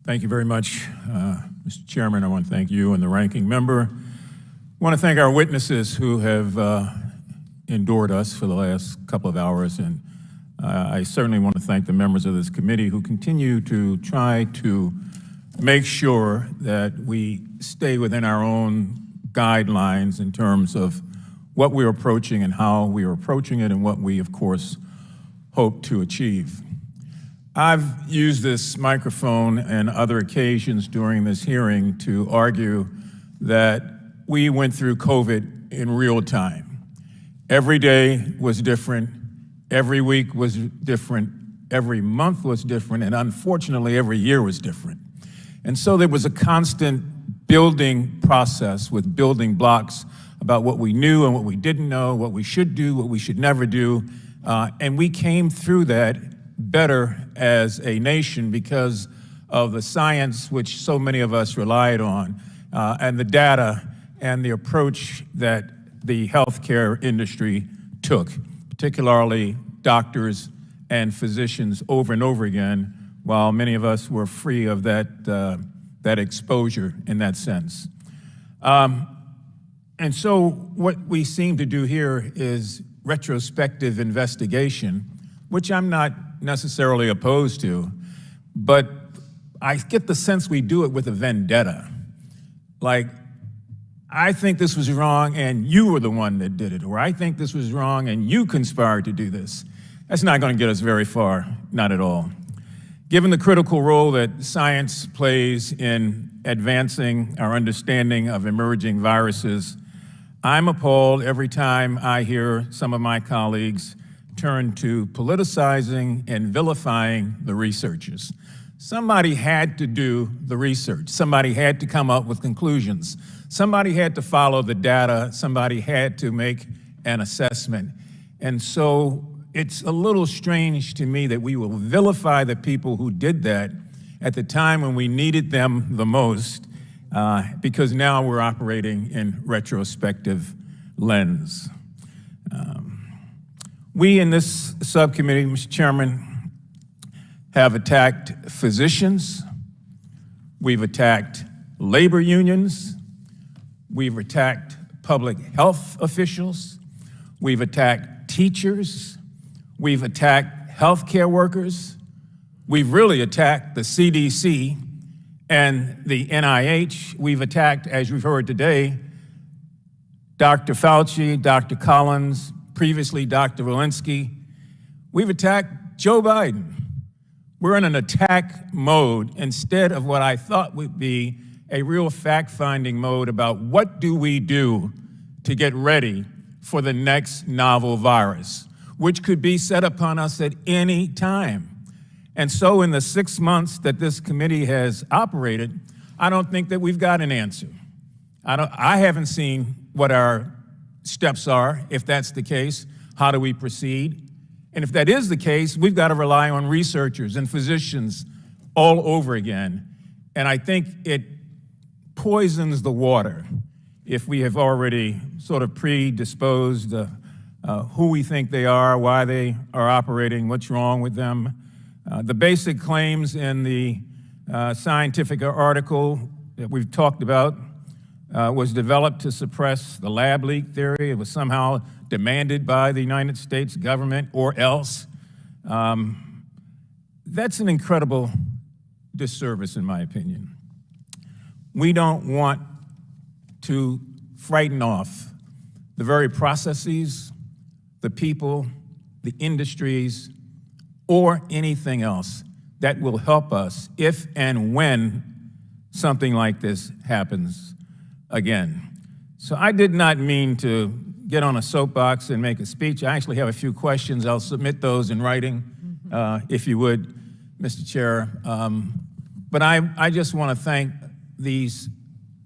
Thank you very much, Mr. Chairman. I want to thank you and the ranking member. I want to thank our witnesses who have endured us for the last couple of hours, and I certainly want to thank the members of this committee who continue to try to make sure that we stay within our own guidelines in terms of what we're approaching and how we are approaching it and what we, of course, hope to achieve. I've used this microphone and other occasions during this hearing to argue that we went through COVID in real time. Every day was different, every week was different, every month was different, and unfortunately every year was different. And so there was a constant building process with building blocks about what we knew and what we didn't know, what we should do, what we should never do, and we came through that better as a nation because of the science which so many of us relied on, and the data and the approach that the healthcare industry took, particularly doctors and physicians over and over again, while many of us were free of that exposure in that sense. And so what we seem to do here is retrospective investigation, which I'm not necessarily opposed to, but I get the sense we do it with a vendetta. Like, I think this was wrong and you were the one that did it, or I think this was wrong and you conspired to do this. That's not going to get us very far, not at all. Given the critical role that science plays in advancing our understanding of emerging viruses, I'm appalled every time I hear some of my colleagues turn to politicizing and vilifying the researchers. Somebody had to do the research. Somebody had to come up with conclusions. Somebody had to follow the data. Somebody had to make an assessment. And so it's a little strange to me that we will vilify the people who did that at the time when we needed them the most, because now we're operating in retrospective lens. We in this subcommittee, Mr. Chairman, have attacked physicians, we've attacked labor unions, we've attacked public health officials, we've attacked teachers, we've attacked healthcare workers, we've really attacked the CDC and the NIH. We've attacked, as we've heard today, Dr. Fauci, Dr. Collins, previously Dr. Walensky. We've attacked Joe Biden. We're in an attack mode instead of what I thought would be a real fact-finding mode about what do we do to get ready for the next novel virus, which could be set upon us at any time. And so in the 6 months that this committee has operated, I don't think that we've got an answer. I haven't seen what our steps are. If that's the case, how do we proceed? And if that is the case, we've got to rely on researchers and physicians all over again. And I think it poisons the water if we have already sort of predisposed who we think they are, why they are operating, what's wrong with them. The basic claims in the scientific article that we've talked about was developed to suppress the lab leak theory. It was somehow demanded by the United States government or else. That's an incredible disservice, in my opinion. We don't want to frighten off the very processes, the people, the industries, or anything else that will help us if and when something like this happens again. So I did not mean to get on a soapbox and make a speech. I actually have a few questions. I'll submit those in writing, if you would, Mr. Chair. But I just want to thank these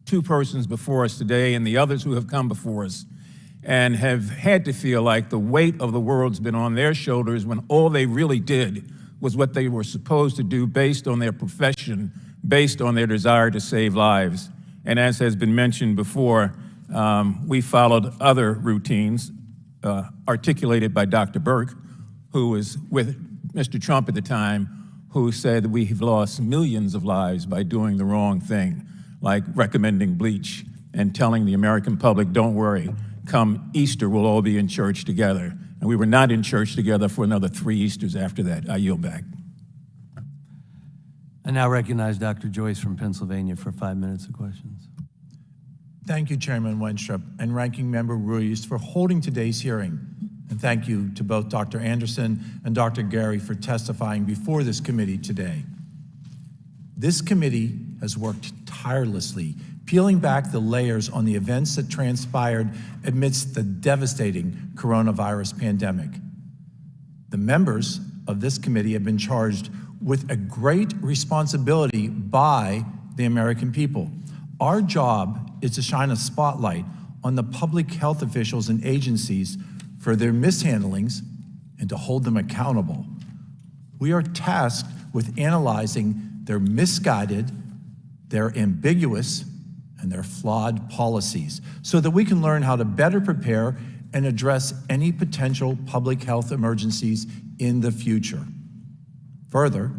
two persons before us today and the others who have come before us and have had to feel like the weight of the world's been on their shoulders when all they really did was what they were supposed to do based on their profession, based on their desire to save lives. And as has been mentioned before, we followed other routines articulated by Dr. Burke, who was with Mr. Trump at the time, who said we've lost millions of lives by doing the wrong thing, like recommending bleach and telling the American public, don't worry, come Easter, we'll all be in church together. And we were not in church together for another 3 Easters after that. I yield back.
I now recognize Dr. Joyce from Pennsylvania for 5 minutes of questions.
Thank you, Chairman Wenstrup and Ranking Member Ruiz, for holding today's hearing. And thank you to both Dr. Anderson and Dr. Gary for testifying before this committee today. This committee has worked tirelessly, peeling back the layers on the events that transpired amidst the devastating coronavirus pandemic. The members of this committee have been charged with a great responsibility by the American people. Our job is to shine a spotlight on the public health officials and agencies for their mishandlings and to hold them accountable. We are tasked with analyzing their misguided, their ambiguous, and their flawed policies so that we can learn how to better prepare and address any potential public health emergencies in the future. Further,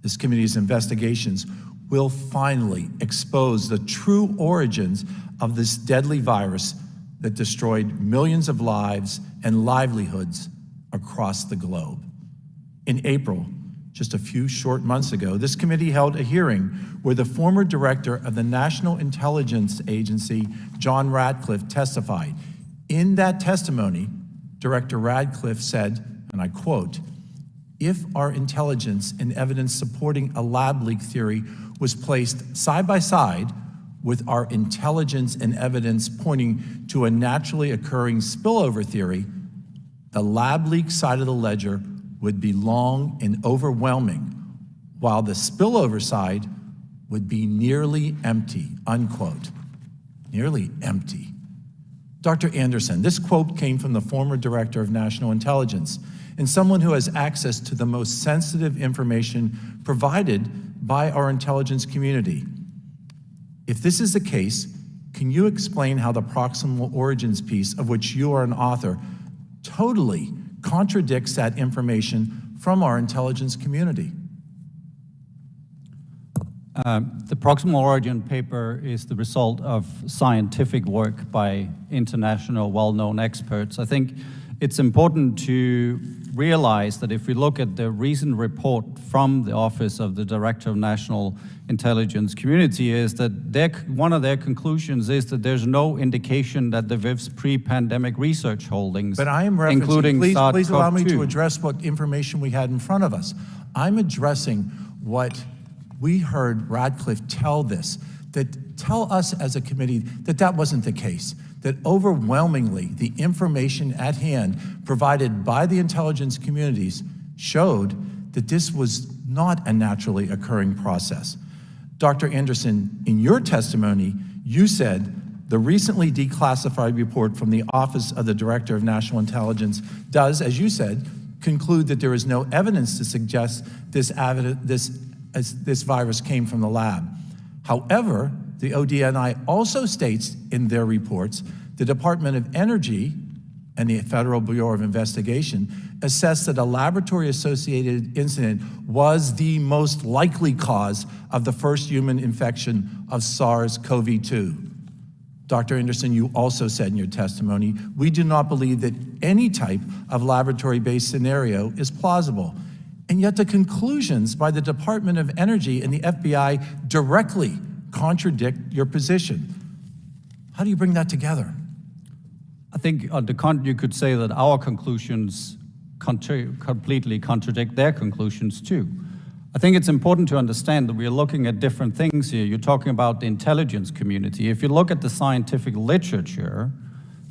this committee's investigations will finally expose the true origins of this deadly virus that destroyed millions of lives and livelihoods across the globe. In April, just a few short months ago, this committee held a hearing where the former director of the National Intelligence Agency, John Radcliffe, testified. In that testimony, Director Radcliffe said, and I quote, "If our intelligence and evidence supporting a lab leak theory was placed side by side with our intelligence and evidence pointing to a naturally occurring spillover theory, the lab leak side of the ledger would be long and overwhelming, while the spillover side would be nearly empty," unquote. Nearly empty. Dr. Anderson, this quote came from the former director of national intelligence and someone who has access to the most sensitive information provided by our intelligence community. If this is the case, can you explain how the Proximal Origins piece, of which you are an author, totally contradicts that information from our intelligence community?
The Proximal Origin paper is the result of scientific work by international well-known experts. I think it's important to realize that if we look at the recent report from the Office of the Director of National Intelligence Community, is that one of their conclusions is that there's no indication that the VIV's pre-pandemic research holdings,
but I am referencing,
including
please allow me to
SARS-CoV-2.
address what information we had in front of us. I'm addressing what we heard Radcliffe tell us as a committee that wasn't the case, that overwhelmingly the information at hand provided by the intelligence communities showed that this was not a naturally occurring process. Dr. Anderson, in your testimony, you said the recently declassified report from the Office of the Director of National Intelligence does, as you said, conclude that there is no evidence to suggest this virus came from the lab. However, the ODNI also states in their reports the Department of Energy and the Federal Bureau of Investigation assessed that a laboratory-associated incident was the most likely cause of the first human infection of SARS-CoV-2. Dr. Anderson, you also said in your testimony, we do not believe that any type of laboratory-based scenario is plausible. And yet the conclusions by the Department of Energy and the FBI directly contradict your position. How do you bring that together?
I think you could say that our conclusions completely contradict their conclusions too. I think it's important to understand that we are looking at different things here. You're talking about the intelligence community. If you look at the scientific literature,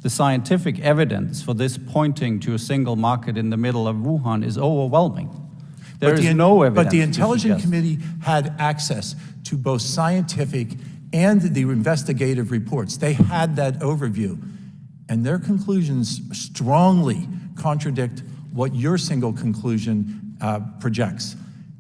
the scientific evidence for this pointing to a single market in the middle of Wuhan is overwhelming. There is no evidence.
But the intelligence committee had access to both scientific and the investigative reports. They had that overview. And their conclusions strongly contradict what your single conclusion projects.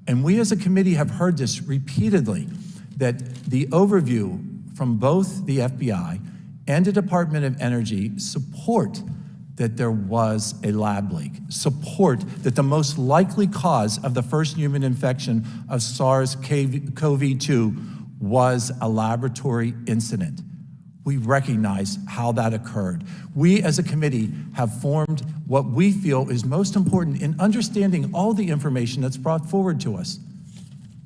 And we as a committee have heard this repeatedly, that the overview from both the FBI and the Department of Energy support that there was a lab leak, support that the most likely cause of the first human infection of SARS-CoV-2 was a laboratory incident. We recognize how that occurred. We as a committee have formed what we feel is most important in understanding all the information that's brought forward to us.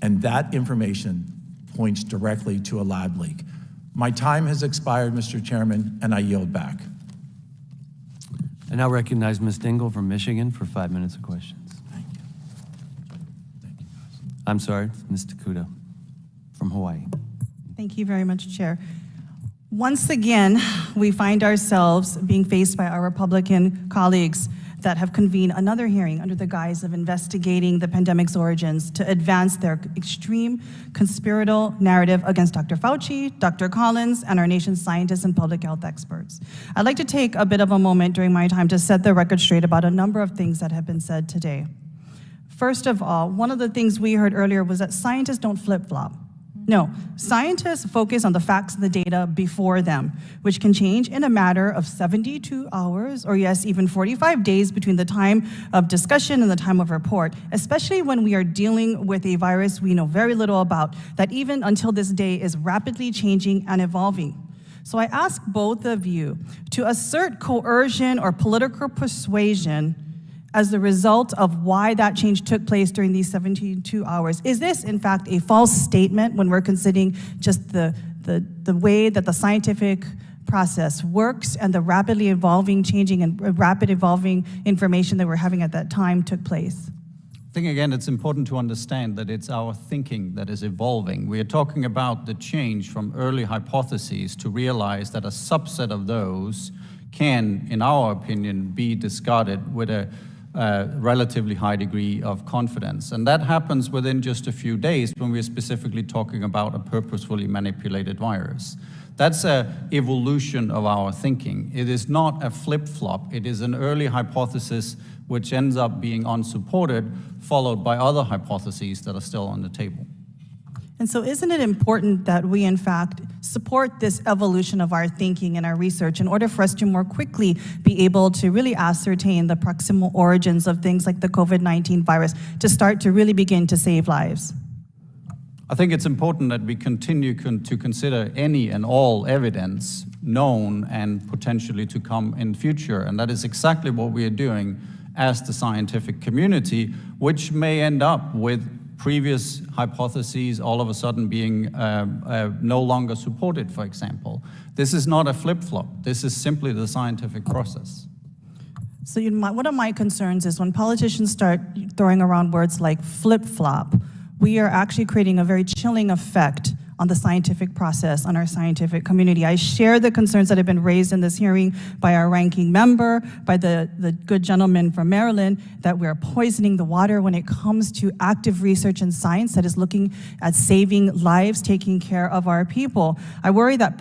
And that information points directly to a lab leak. My time has expired, Mr. Chairman, and I yield back.
I now recognize Ms. Dingle from Michigan for 5 minutes of questions.
Thank you. Thank you, guys.
I'm sorry, Ms. Takuda from Hawaii.
Thank you very much, Chair. Once again, we find ourselves being faced by our Republican colleagues that have convened another hearing under the guise of investigating the pandemic's origins to advance their extreme conspiratorial narrative against Dr. Fauci, Dr. Collins, and our nation's scientists and public health experts. I'd like to take a bit of a moment during my time to set the record straight about a number of things that have been said today. First of all, one of the things we heard earlier was that scientists don't flip-flop. No, scientists focus on the facts and the data before them, which can change in a matter of 72 hours, or yes, even 45 days between the time of discussion and the time of report, especially when we are dealing with a virus we know very little about, that even until this day is rapidly changing and evolving. So I ask both of you to assert coercion or political persuasion as the result of why that change took place during these 72 hours. Is this, in fact, a false statement when we're considering just the way that the scientific process works and the rapidly evolving, changing, and rapid evolving information that we're having at that time took place?
I think, again, it's important to understand that it's our thinking that is evolving. We are talking about the change from early hypotheses to realize that a subset of those can, in our opinion, be discarded with a relatively high degree of confidence. And that happens within just a few days when we're specifically talking about a purposefully manipulated virus. That's an evolution of our thinking. It is not a flip-flop. It is an early hypothesis which ends up being unsupported, followed by other hypotheses that are still on the table.
And so isn't it important that we, in fact, support this evolution of our thinking and our research in order for us to more quickly be able to really ascertain the proximal origins of things like the COVID-19 virus to start to really begin to save lives?
I think it's important that we continue to consider any and all evidence known and potentially to come in future. And that is exactly what we are doing as the scientific community, which may end up with previous hypotheses all of a sudden being no longer supported, for example. This is not a flip-flop. This is simply the scientific process.
So one of my concerns is when politicians start throwing around words like flip-flop, we are actually creating a very chilling effect on the scientific process, on our scientific community. I share the concerns that have been raised in this hearing by our ranking member, by the good gentleman from Maryland, that we're poisoning the water when it comes to active research and science that is looking at saving lives, taking care of our people. I worry that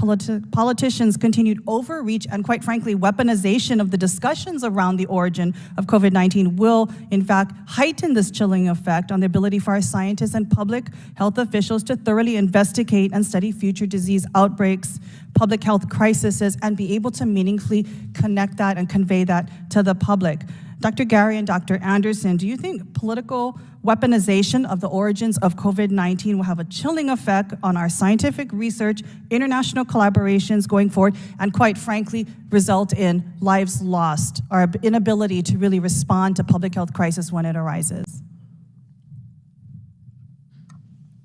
politicians' continued overreach and, quite frankly, weaponization of the discussions around the origin of COVID-19 will, in fact, heighten this chilling effect on the ability for our scientists and public health officials to thoroughly investigate and study future disease outbreaks, public health crises, and be able to meaningfully connect that and convey that to the public. Dr. Gary and Dr. Anderson, do you think political weaponization of the origins of COVID-19 will have a chilling effect on our scientific research, international collaborations going forward, and quite frankly, result in lives lost, our inability to really respond to public health crisis when it arises?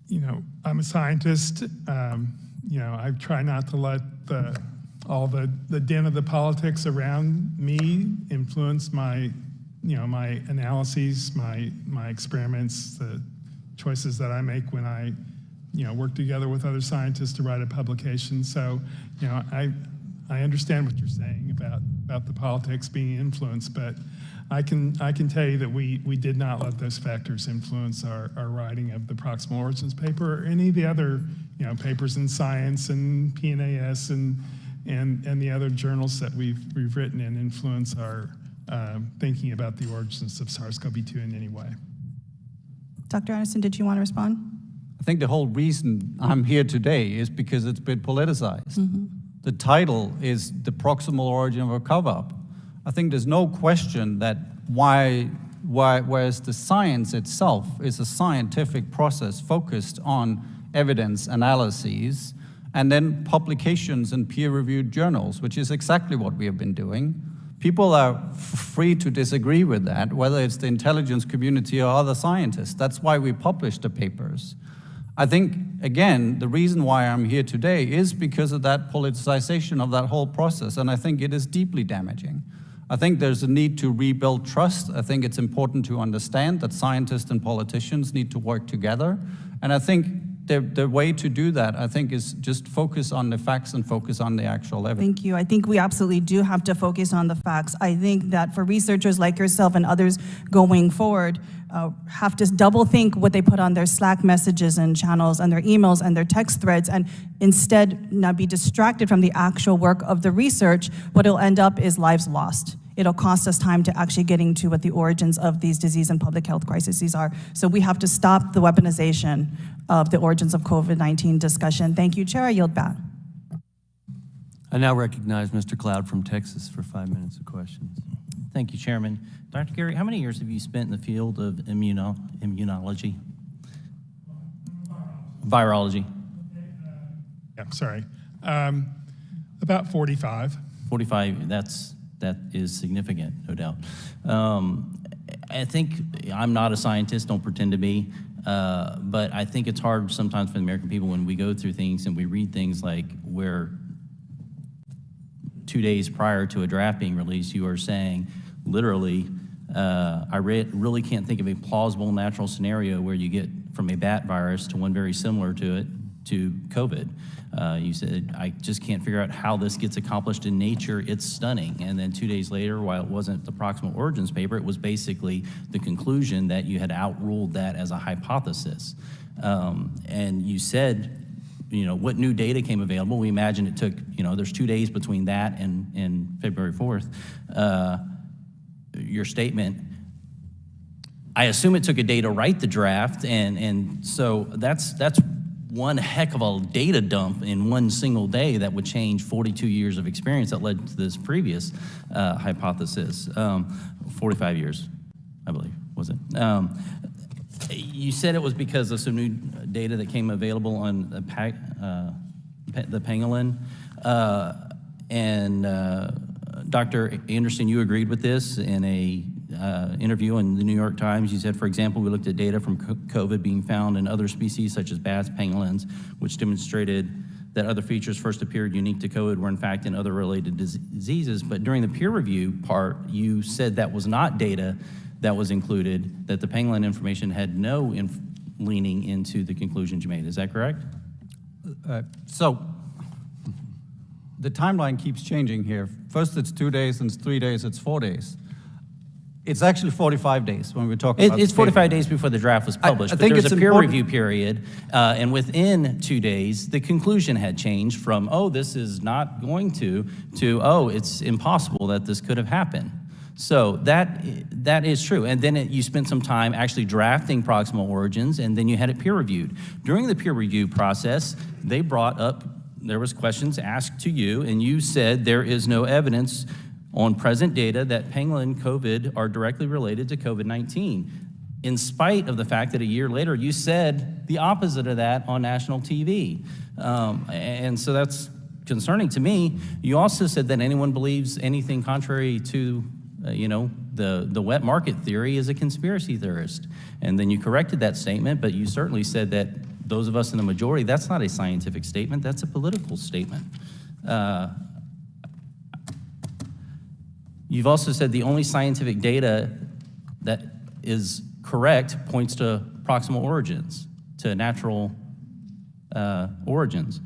You know, I'm a scientist. I try not to let all the din of the politics around me influence my analyses, my experiments, the choices that I make when I, work together with other scientists to write a publication. So, I understand what you're saying about the politics being influenced, but I can tell you that we did not let those factors influence our writing of the Proximal Origins paper or any of the other papers in Science and PNAS and the other journals that we've written and influence our thinking about the origins of SARS-CoV-2 in any way.
Dr. Anderson, did you want to respond?
I think the whole reason I'm here today is because it's been politicized. Mm-hmm. The title is The Proximal Origin of a Cover-Up. I think there's no question that whereas the science itself is a scientific process focused on evidence analyses and then publications in peer-reviewed journals, which is exactly what we have been doing. People are free to disagree with that, whether it's the intelligence community or other scientists. That's why we publish the papers. I think, again, the reason why I'm here today is because of that politicization of that whole process, and I think it is deeply damaging. I think there's a need to rebuild trust. I think it's important to understand that scientists and politicians need to work together, and I think the way to do that, I think, is just focus on the facts and focus on the actual evidence.
Thank you. I think we absolutely do have to focus on the facts. I think that for researchers like yourself and others going forward, have to double think what they put on their Slack messages and channels and their emails and their text threads, and instead not be distracted from the actual work of the research. What it'll end up is lives lost. It'll cost us time to actually getting to what the origins of these disease and public health crises are. So we have to stop the weaponization of the origins of COVID-19 discussion. Thank you, Chair. I yield back.
I now recognize Mr. Cloud from Texas for 5 minutes of questions.
Thank you, Chairman. Dr. Gary, how many years have you spent in the field of immunology? Virology.
Yeah, sorry. About 45.
45, that is significant, no doubt. I think, I'm not a scientist, don't pretend to be, but I think it's hard sometimes for the American people when we go through things and we read things like where 2 days prior to a draft being released, you are saying, literally, I really can't think of a plausible natural scenario where you get from a bat virus to one very similar to it to COVID. You said, I just can't figure out how this gets accomplished in nature. It's stunning. And then 2 days later, while it wasn't the Proximal Origins paper, it was basically the conclusion that you had outruled that as a hypothesis. And you said, what new data came available? We imagine it took, there's 2 days between that and February 4th. Your statement, I assume it took a day to write the draft, and so that's one heck of a data dump in one single day that would change 42 years of experience that led to this previous hypothesis. 45 years, I believe, was it? You said it was because of some new data that came available on the pangolin, and Dr. Anderson, you agreed with this in a interview in the New York Times. You said, for example, we looked at data from COVID being found in other species such as bats, pangolins, which demonstrated that other features first appeared unique to COVID were in fact in other related diseases. But during the peer review part, you said that was not data that was included, that the pangolin information had no leaning into the conclusions you made. Is that correct?
So the timeline keeps changing here. First it's 2 days, and it's 3 days, it's 4 days. It's actually 45 days when we're talking about
It's 45 days before the draft was published,
I
but
think
there's
it's
a peer
important.
review period, and within 2 days, the conclusion had changed from, oh, this is not going to, oh, it's impossible that this could have happened. So that is true. And then you spent some time actually drafting Proximal Origins, and then you had it peer reviewed. During the peer review process, they brought up, there was questions asked to you, and you said there is no evidence on present data that pangolin COVID are directly related to COVID-19, in spite of the fact that a year later you said the opposite of that on national TV. And so that's concerning to me. You also said that anyone believes anything contrary to the wet market theory is a conspiracy theorist. And then you corrected that statement, but you certainly said that those of us in the majority, that's not a scientific statement, that's a political statement. You've also said the only scientific data that is correct points to proximal origins, to natural origins.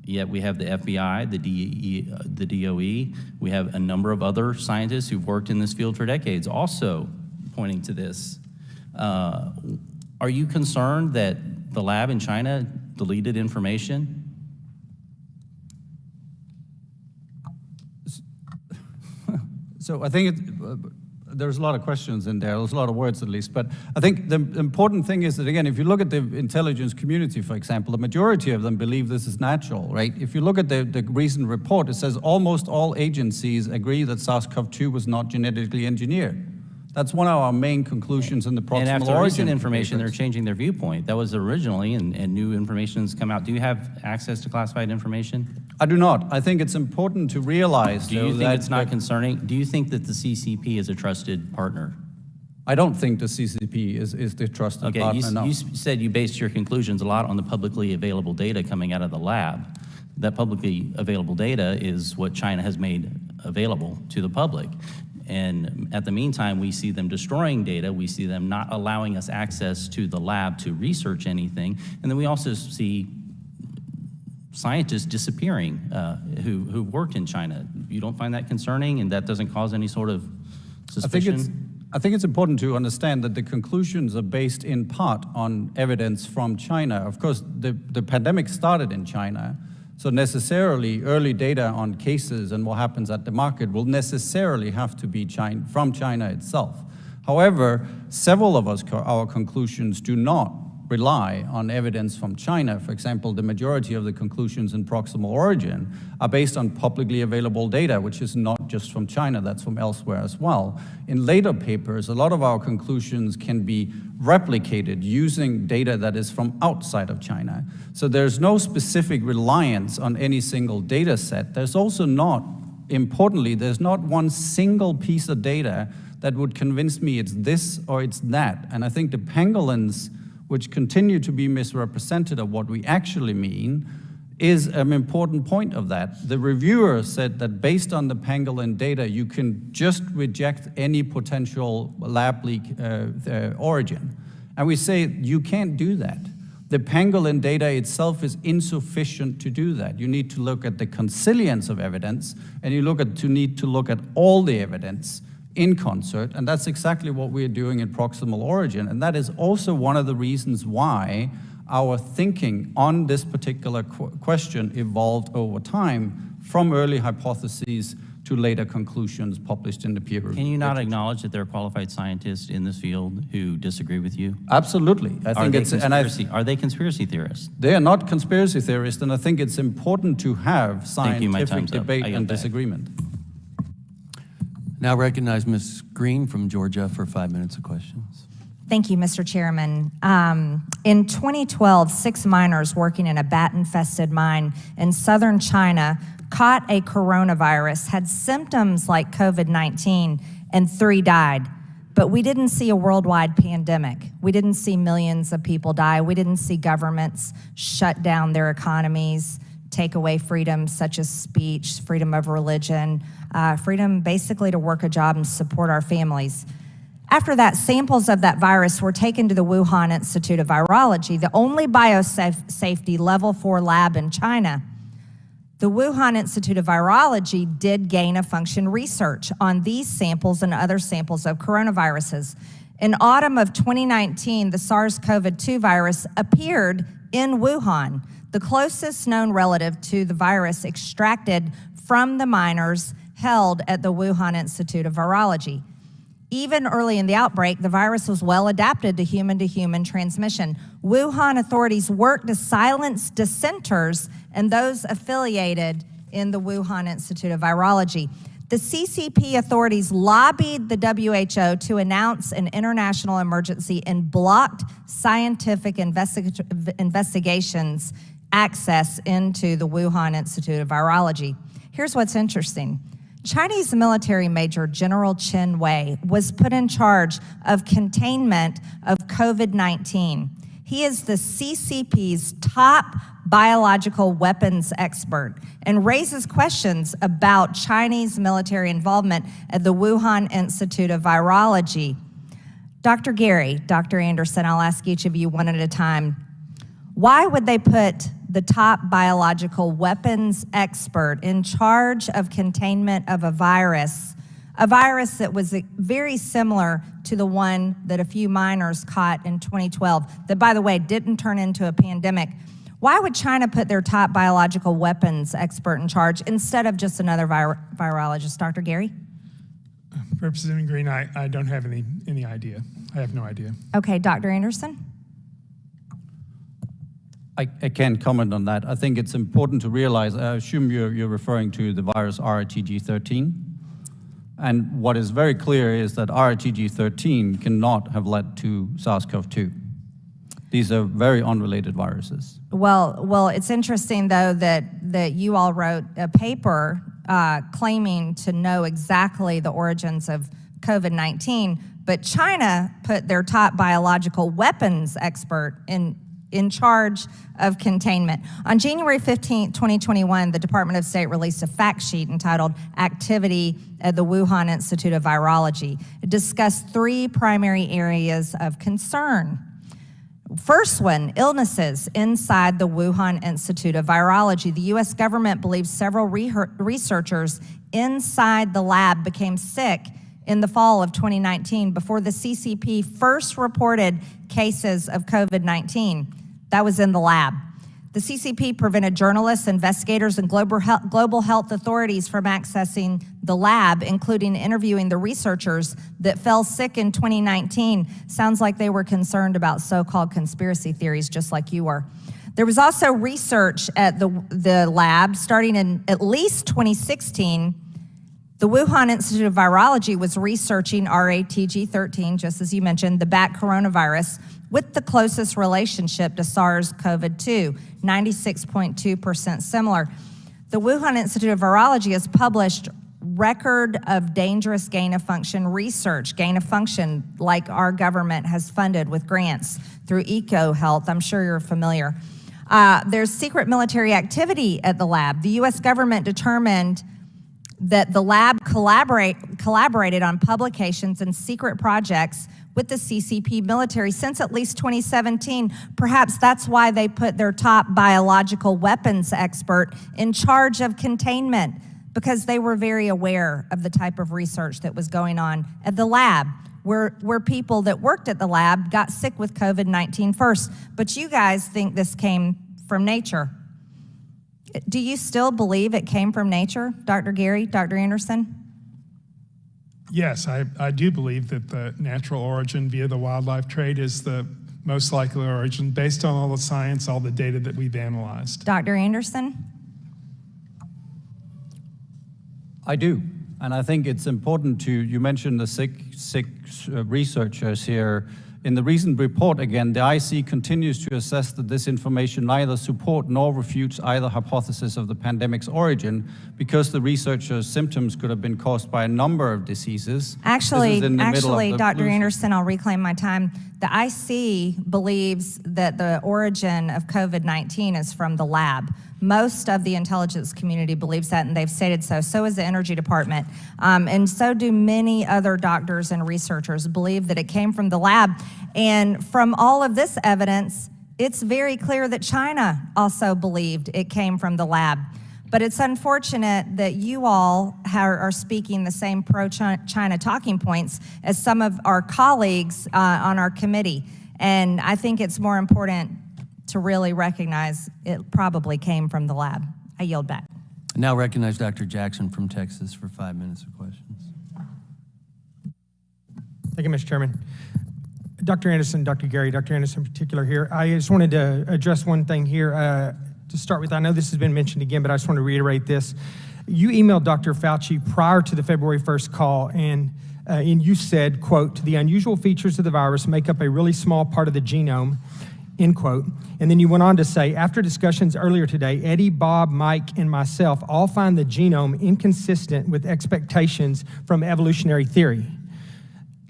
Yet we have the FBI, the DOE, we have a number of other scientists who've worked in this field for decades also pointing to this. Are you concerned that the lab in China deleted information?
So I think there's a lot of questions in there. There's a lot of words, at least. But I think the important thing is that, again, if you look at the intelligence community, for example, the majority of them believe this is natural, right? If you look at the recent report, it says almost all agencies agree that SARS-CoV-2 was not genetically engineered. That's one of our main conclusions in the proximal
And after
origin
recent information,
papers.
they're changing their viewpoint. That was originally, and new information has come out. Do you have access to classified information?
I do not. I think it's important to realize,
Do you
though,
think
that
it's not concerning? Do you think that the CCP is a trusted partner?
I don't think the CCP is the trusted
Okay,
partner, no.
you said you based your conclusions a lot on the publicly available data coming out of the lab. That publicly available data is what China has made available to the public. And at the meantime, we see them destroying data. We see them not allowing us access to the lab to research anything. And then we also see scientists disappearing who worked in China. You don't find that concerning, and that doesn't cause any sort of suspicion?
I think it's important to understand that the conclusions are based in part on evidence from China. Of course, the pandemic started in China, so necessarily early data on cases and what happens at the market will necessarily have to be from China itself. However, several of our conclusions do not rely on evidence from China. For example, the majority of the conclusions in proximal origin are based on publicly available data, which is not just from China, that's from elsewhere as well. In later papers, a lot of our conclusions can be replicated using data that is from outside of China. So there's no specific reliance on any single data set. There's also not, importantly, there's not one single piece of data that would convince me it's this or it's that. And I think the pangolins, which continue to be misrepresented of what we actually mean, is an important point of that. The reviewer said that based on the pangolin data, you can just reject any potential lab leak origin. And we say you can't do that. The pangolin data itself is insufficient to do that. You need to look at the consilience of evidence, and you need to look at all the evidence in concert, and that's exactly what we're doing in proximal origin. And that is also one of the reasons why our thinking on this particular question evolved over time from early hypotheses to later conclusions published in the peer review.
Can you not acknowledge that there are qualified scientists in this field who disagree with you?
Absolutely.
Are they conspiracy theorists?
They are not conspiracy theorists, and I think it's important to have scientific debate and disagreement.
Now recognize Ms. Green from Georgia for 5 minutes of questions.
Thank you, Mr. Chairman. In 2012, 6 miners working in a bat-infested mine in southern China caught a coronavirus, had symptoms like COVID-19, and 3 died. But we didn't see a worldwide pandemic. We didn't see millions of people die. We didn't see governments shut down their economies, take away freedoms such as speech, freedom of religion, freedom basically to work a job and support our families. After that, samples of that virus were taken to the Wuhan Institute of Virology, the only biosafety level 4 lab in China. The Wuhan Institute of Virology did gain-of-function research on these samples and other samples of coronaviruses. In autumn of 2019, the SARS-CoV-2 virus appeared in Wuhan, the closest known relative to the virus extracted from the miners held at the Wuhan Institute of Virology. Even early in the outbreak, the virus was well adapted to human transmission. Wuhan authorities worked to silence dissenters and those affiliated in the Wuhan Institute of Virology. The CCP authorities lobbied the WHO to announce an international emergency and blocked scientific investigations access into the Wuhan Institute of Virology. Here's what's interesting. Chinese military major General Chen Wei was put in charge of containment of COVID-19. He is the CCP's top biological weapons expert and raises questions about Chinese military involvement at the Wuhan Institute of Virology. Dr. Gary, Dr. Anderson, I'll ask each of you one at a time. Why would they put the top biological weapons expert in charge of containment of a virus that was very similar to the one that a few miners caught in 2012, that, by the way, didn't turn into a pandemic? Why would China put their top biological weapons expert in charge instead of just another virologist? Dr. Gary?
Representative Green, I don't have any idea. I have no idea.
Okay, Dr. Anderson?
I can't comment on that. I think it's important to realize, I assume you're referring to the virus RTG13. And what is very clear is that RTG13 cannot have led to SARS-CoV-2. These are very unrelated viruses.
Well, it's interesting, though, that you all wrote a paper claiming to know exactly the origins of COVID-19, but China put their top biological weapons expert in charge of containment. On January 15, 2021, the Department of State released a fact sheet entitled Activity at the Wuhan Institute of Virology. It discussed 3 primary areas of concern. First one, illnesses inside the Wuhan Institute of Virology. The U.S. government believes several researchers inside the lab became sick in the fall of 2019 before the CCP first reported cases of COVID-19. That was in the lab. The CCP prevented journalists, investigators, and global health authorities from accessing the lab, including interviewing the researchers that fell sick in 2019. Sounds like they were concerned about so-called conspiracy theories, just like you were. There was also research at the lab starting in at least 2016. The Wuhan Institute of Virology was researching RATG13, just as you mentioned, the bat coronavirus, with the closest relationship to SARS-CoV-2, 96.2% similar. The Wuhan Institute of Virology has published record of dangerous gain-of-function research, gain-of-function like our government has funded with grants through EcoHealth. I'm sure you're familiar. There's secret military activity at the lab. The U.S. government determined that the lab collaborated on publications and secret projects with the CCP military since at least 2017. Perhaps that's why they put their top biological weapons expert in charge of containment, because they were very aware of the type of research that was going on at the lab, where people that worked at the lab got sick with COVID-19 first. But you guys think this came from nature. Do you still believe it came from nature, Dr. Gary, Dr. Anderson?
Yes, I do believe that the natural origin via the wildlife trade is the most likely origin based on all the science, all the data that we've analyzed.
Dr. Anderson?
I do. And I think it's important you mentioned the six researchers here. In the recent report, again, the IC continues to assess that this information neither support nor refutes either hypothesis of the pandemic's origin, because the researchers' symptoms could have been caused by a number of diseases.
Actually, Dr. Anderson, I'll reclaim my time. The IC believes that the origin of COVID-19 is from the lab. Most of the intelligence community believes that, and they've stated so. So is the Energy Department. And so do many other doctors and researchers believe that it came from the lab. And from all of this evidence, it's very clear that China also believed it came from the lab. But it's unfortunate that you all are speaking the same pro-China talking points as some of our colleagues on our committee. And I think it's more important to really recognize it probably came from the lab. I yield back.
I now recognize Dr. Jackson from Texas for 5 minutes of questions.
Thank you, Mr. Chairman. Dr. Anderson, Dr. Gary, Dr. Anderson in particular here. I just wanted to address one thing here to start with. I know this has been mentioned again, but I just want to reiterate this. You emailed Dr. Fauci prior to the February 1st call, and you said, quote, "The unusual features of the virus make up a really small part of the genome," end quote. And then you went on to say, "After discussions earlier today, Eddie, Bob, Mike, and myself all find the genome inconsistent with expectations from evolutionary theory."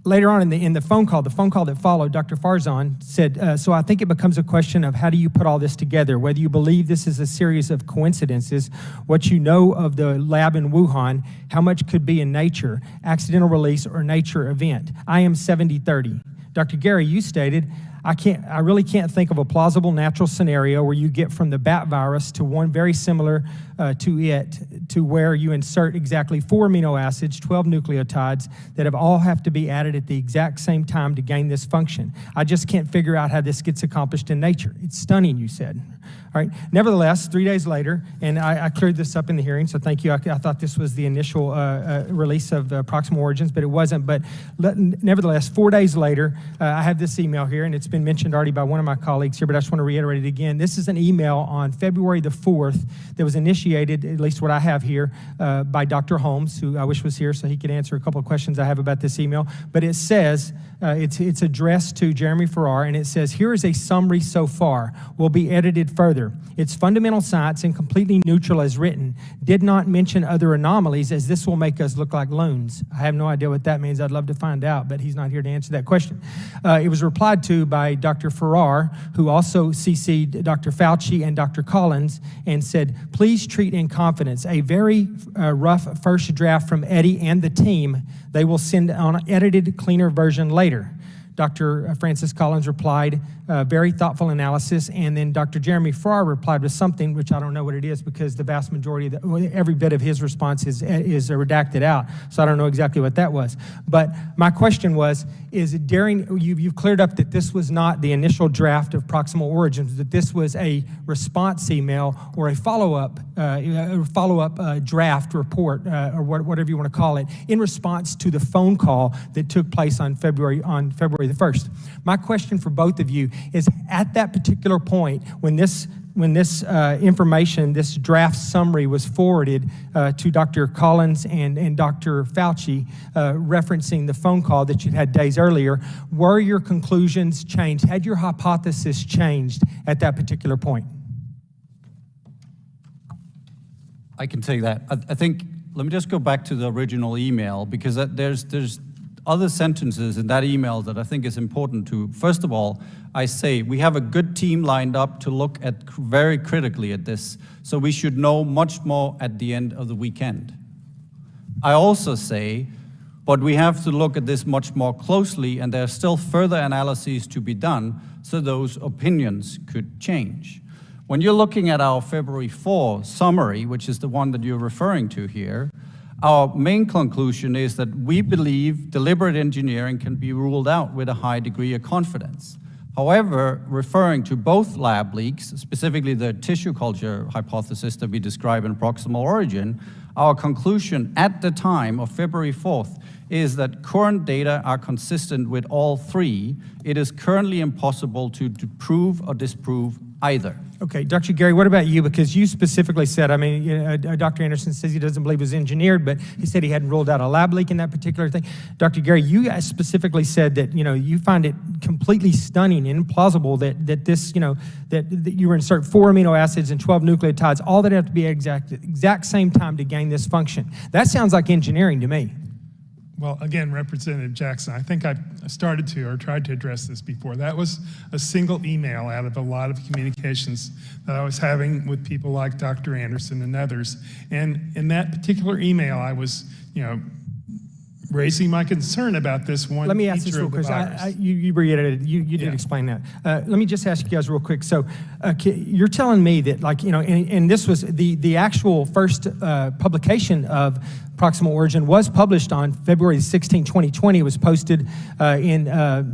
Later on in the phone call that followed, Dr. Farzan said, "So I think it becomes a question of how do you put all this together, whether you believe this is a series of coincidences, what you know of the lab in Wuhan, how much could be in nature, accidental release, or nature event. I am 70-30. Dr. Gary, you stated, I really can't think of a plausible natural scenario where you get from the bat virus to one very similar to it, to where you insert exactly 4 amino acids, 12 nucleotides that all have to be added at the exact same time to gain this function. I just can't figure out how this gets accomplished in nature. It's stunning," you said. All right. Nevertheless, 3 days later, and I cleared this up in the hearing, so thank you. I thought this was the initial release of Proximal Origins, but it wasn't. But nevertheless, 4 days later, I have this email here, and it's been mentioned already by one of my colleagues here, but I just want to reiterate it again. This is an email on February the 4th that was initiated, at least what I have here, by Dr. Holmes, who I wish was here so he could answer a couple of questions I have about this email. But it says, it's addressed to Jeremy Farrar, and it says, here is a summary so far. Will be edited further. It's fundamental science and completely neutral as written. Did not mention other anomalies, as this will make us look like loons. I have no idea what that means. I'd love to find out, but he's not here to answer that question. It was replied to by Dr. Farrar, who also CC'd Dr. Fauci and Dr. Collins, and said, please treat in confidence. A very rough first draft from Eddie and the team. They will send on an edited, cleaner version later. Dr. Francis Collins replied, very thoughtful analysis, and then Dr. Jeremy Farrar replied with something, which I don't know what it is because the vast majority of every bit of his response is redacted out, so I don't know exactly what that was. But my question was, is during, you've cleared up that this was not the initial draft of Proximal Origins, that this was a response email or a follow-up draft report, or whatever you want to call it, in response to the phone call that took place on February the 1st. My question for both of you is, at that particular point, when this information, this draft summary was forwarded to Dr. Collins and Dr. Fauci, referencing the phone call that you'd had days earlier, were your conclusions changed? Had your hypothesis changed at that particular point?
I can take that. I think, let me just go back to the original email, because there's other sentences in that email that I think is important to. First of all, I say we have a good team lined up to look at very critically at this, so we should know much more at the end of the weekend. I also say, but we have to look at this much more closely, and there are still further analyses to be done, so those opinions could change. When you're looking at our February 4 summary, which is the one that you're referring to here, our main conclusion is that we believe deliberate engineering can be ruled out with a high degree of confidence. However, referring to both lab leaks, specifically the tissue culture hypothesis that we describe in Proximal Origin, our conclusion at the time of February 4th is that current data are consistent with all three. It is currently impossible to prove or disprove either.
Okay, Dr. Gary, what about you? Because you specifically said, I mean, Dr. Anderson says he doesn't believe it was engineered, but he said he hadn't ruled out a lab leak in that particular thing. Dr. Gary, you specifically said that, you find it completely stunning and implausible that this, that you were insert 4 amino acids and 12 nucleotides, all that have to be exact same time to gain this function. That sounds like engineering to me.
Well, again, Representative Jackson, I think I started to or tried to address this before. That was a single email out of a lot of communications that I was having with people like Dr. Anderson and others. And in that particular email, I was, raising my concern about this one.
Let me ask this real quick. You reiterated, you did explain that. Let me just ask you guys real quick. So you're telling me that, and this was the actual first publication of Proximal Origin was published on February 16, 2020. It was posted on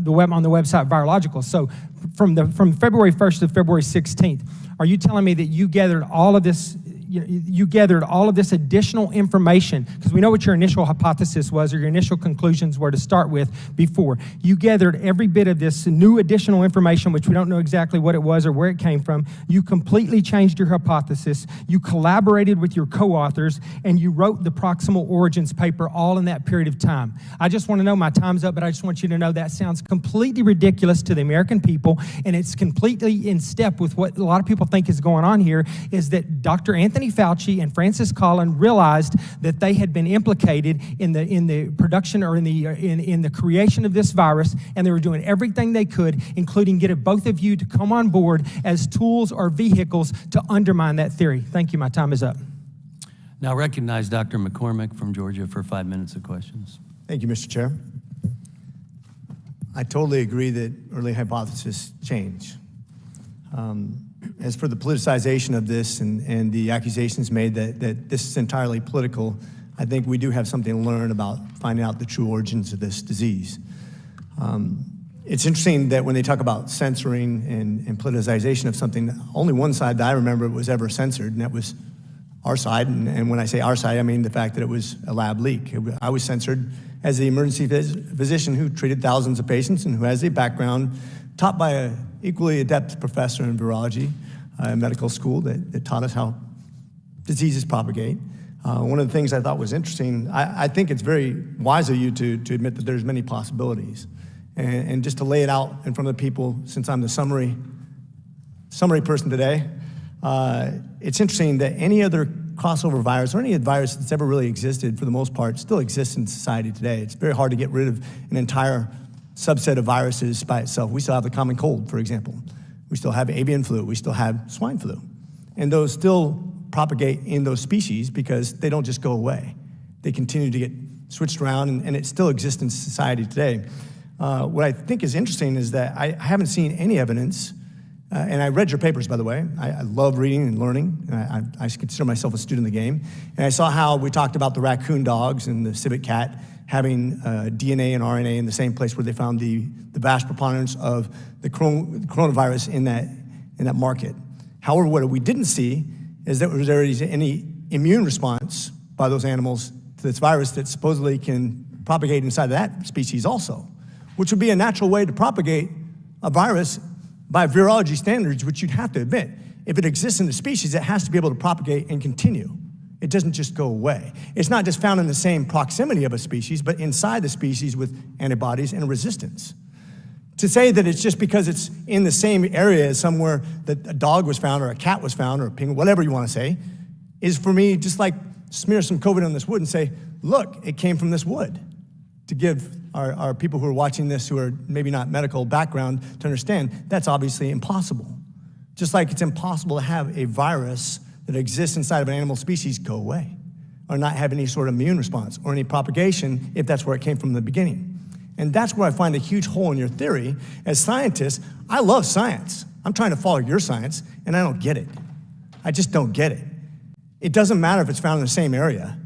the website Virological. So from February 1st to February 16th, are you telling me that you gathered all of this? You gathered all of this additional information, because we know what your initial hypothesis was, or your initial conclusions were to start with before. You gathered every bit of this new additional information, which we don't know exactly what it was or where it came from. You completely changed your hypothesis. You collaborated with your co-authors, and you wrote the Proximal Origins paper all in that period of time. I just want to know, my time's up, but I just want you to know that sounds completely ridiculous to the American people, and it's completely in step with what a lot of people think is going on here, is that Dr. Anthony Fauci and Francis Collins realized that they had been implicated in the production or in the creation of this virus, and they were doing everything they could, including getting both of you to come on board as tools or vehicles to undermine that theory. Thank you. My time is up.
Now recognize Dr. McCormick from Georgia for 5 minutes of questions.
Thank you, Mr. Chair. I totally agree that early hypotheses change. As for the politicization of this and the accusations made that this is entirely political, I think we do have something to learn about finding out the true origins of this disease. It's interesting that when they talk about censoring and politicization of something, only one side that I remember was ever censored, and that was our side. And when I say our side, I mean the fact that it was a lab leak. I was censored as the emergency physician who treated thousands of patients and who has a background taught by an equally adept professor in virology at medical school that taught us how diseases propagate. One of the things I thought was interesting, I think it's very wise of you to admit that there's many possibilities. And just to lay it out in front of the people, since I'm the summary person today, it's interesting that any other crossover virus or any virus that's ever really existed, for the most part, still exists in society today. It's very hard to get rid of an entire subset of viruses by itself. We still have the common cold, for example. We still have avian flu. We still have swine flu. And those still propagate in those species because they don't just go away. They continue to get switched around, and it still exists in society today. What I think is interesting is that I haven't seen any evidence, and I read your papers, by the way. I love reading and learning. I consider myself a student of the game. And I saw how we talked about the raccoon dogs and the civet cat having DNA and RNA in the same place where they found the vast preponderance of the coronavirus in that market. However, what we didn't see is that there was any immune response by those animals to this virus that supposedly can propagate inside of that species also, which would be a natural way to propagate a virus by virology standards, which you'd have to admit. If it exists in the species, it has to be able to propagate and continue. It doesn't just go away. It's not just found in the same proximity of a species, but inside the species with antibodies and resistance. To say that it's just because it's in the same area as somewhere that a dog was found or a cat was found or a penguin, whatever you want to say, is for me just like smear some COVID on this wood and say, look, it came from this wood. To give our people who are watching this who are maybe not medical background to understand, that's obviously impossible. Just like it's impossible to have a virus that exists inside of an animal species go away or not have any sort of immune response or any propagation if that's where it came from in the beginning. And that's where I find a huge hole in your theory. As scientists, I love science. I'm trying to follow your science, and I don't get it. I just don't get it. It doesn't matter if it's found in the same area.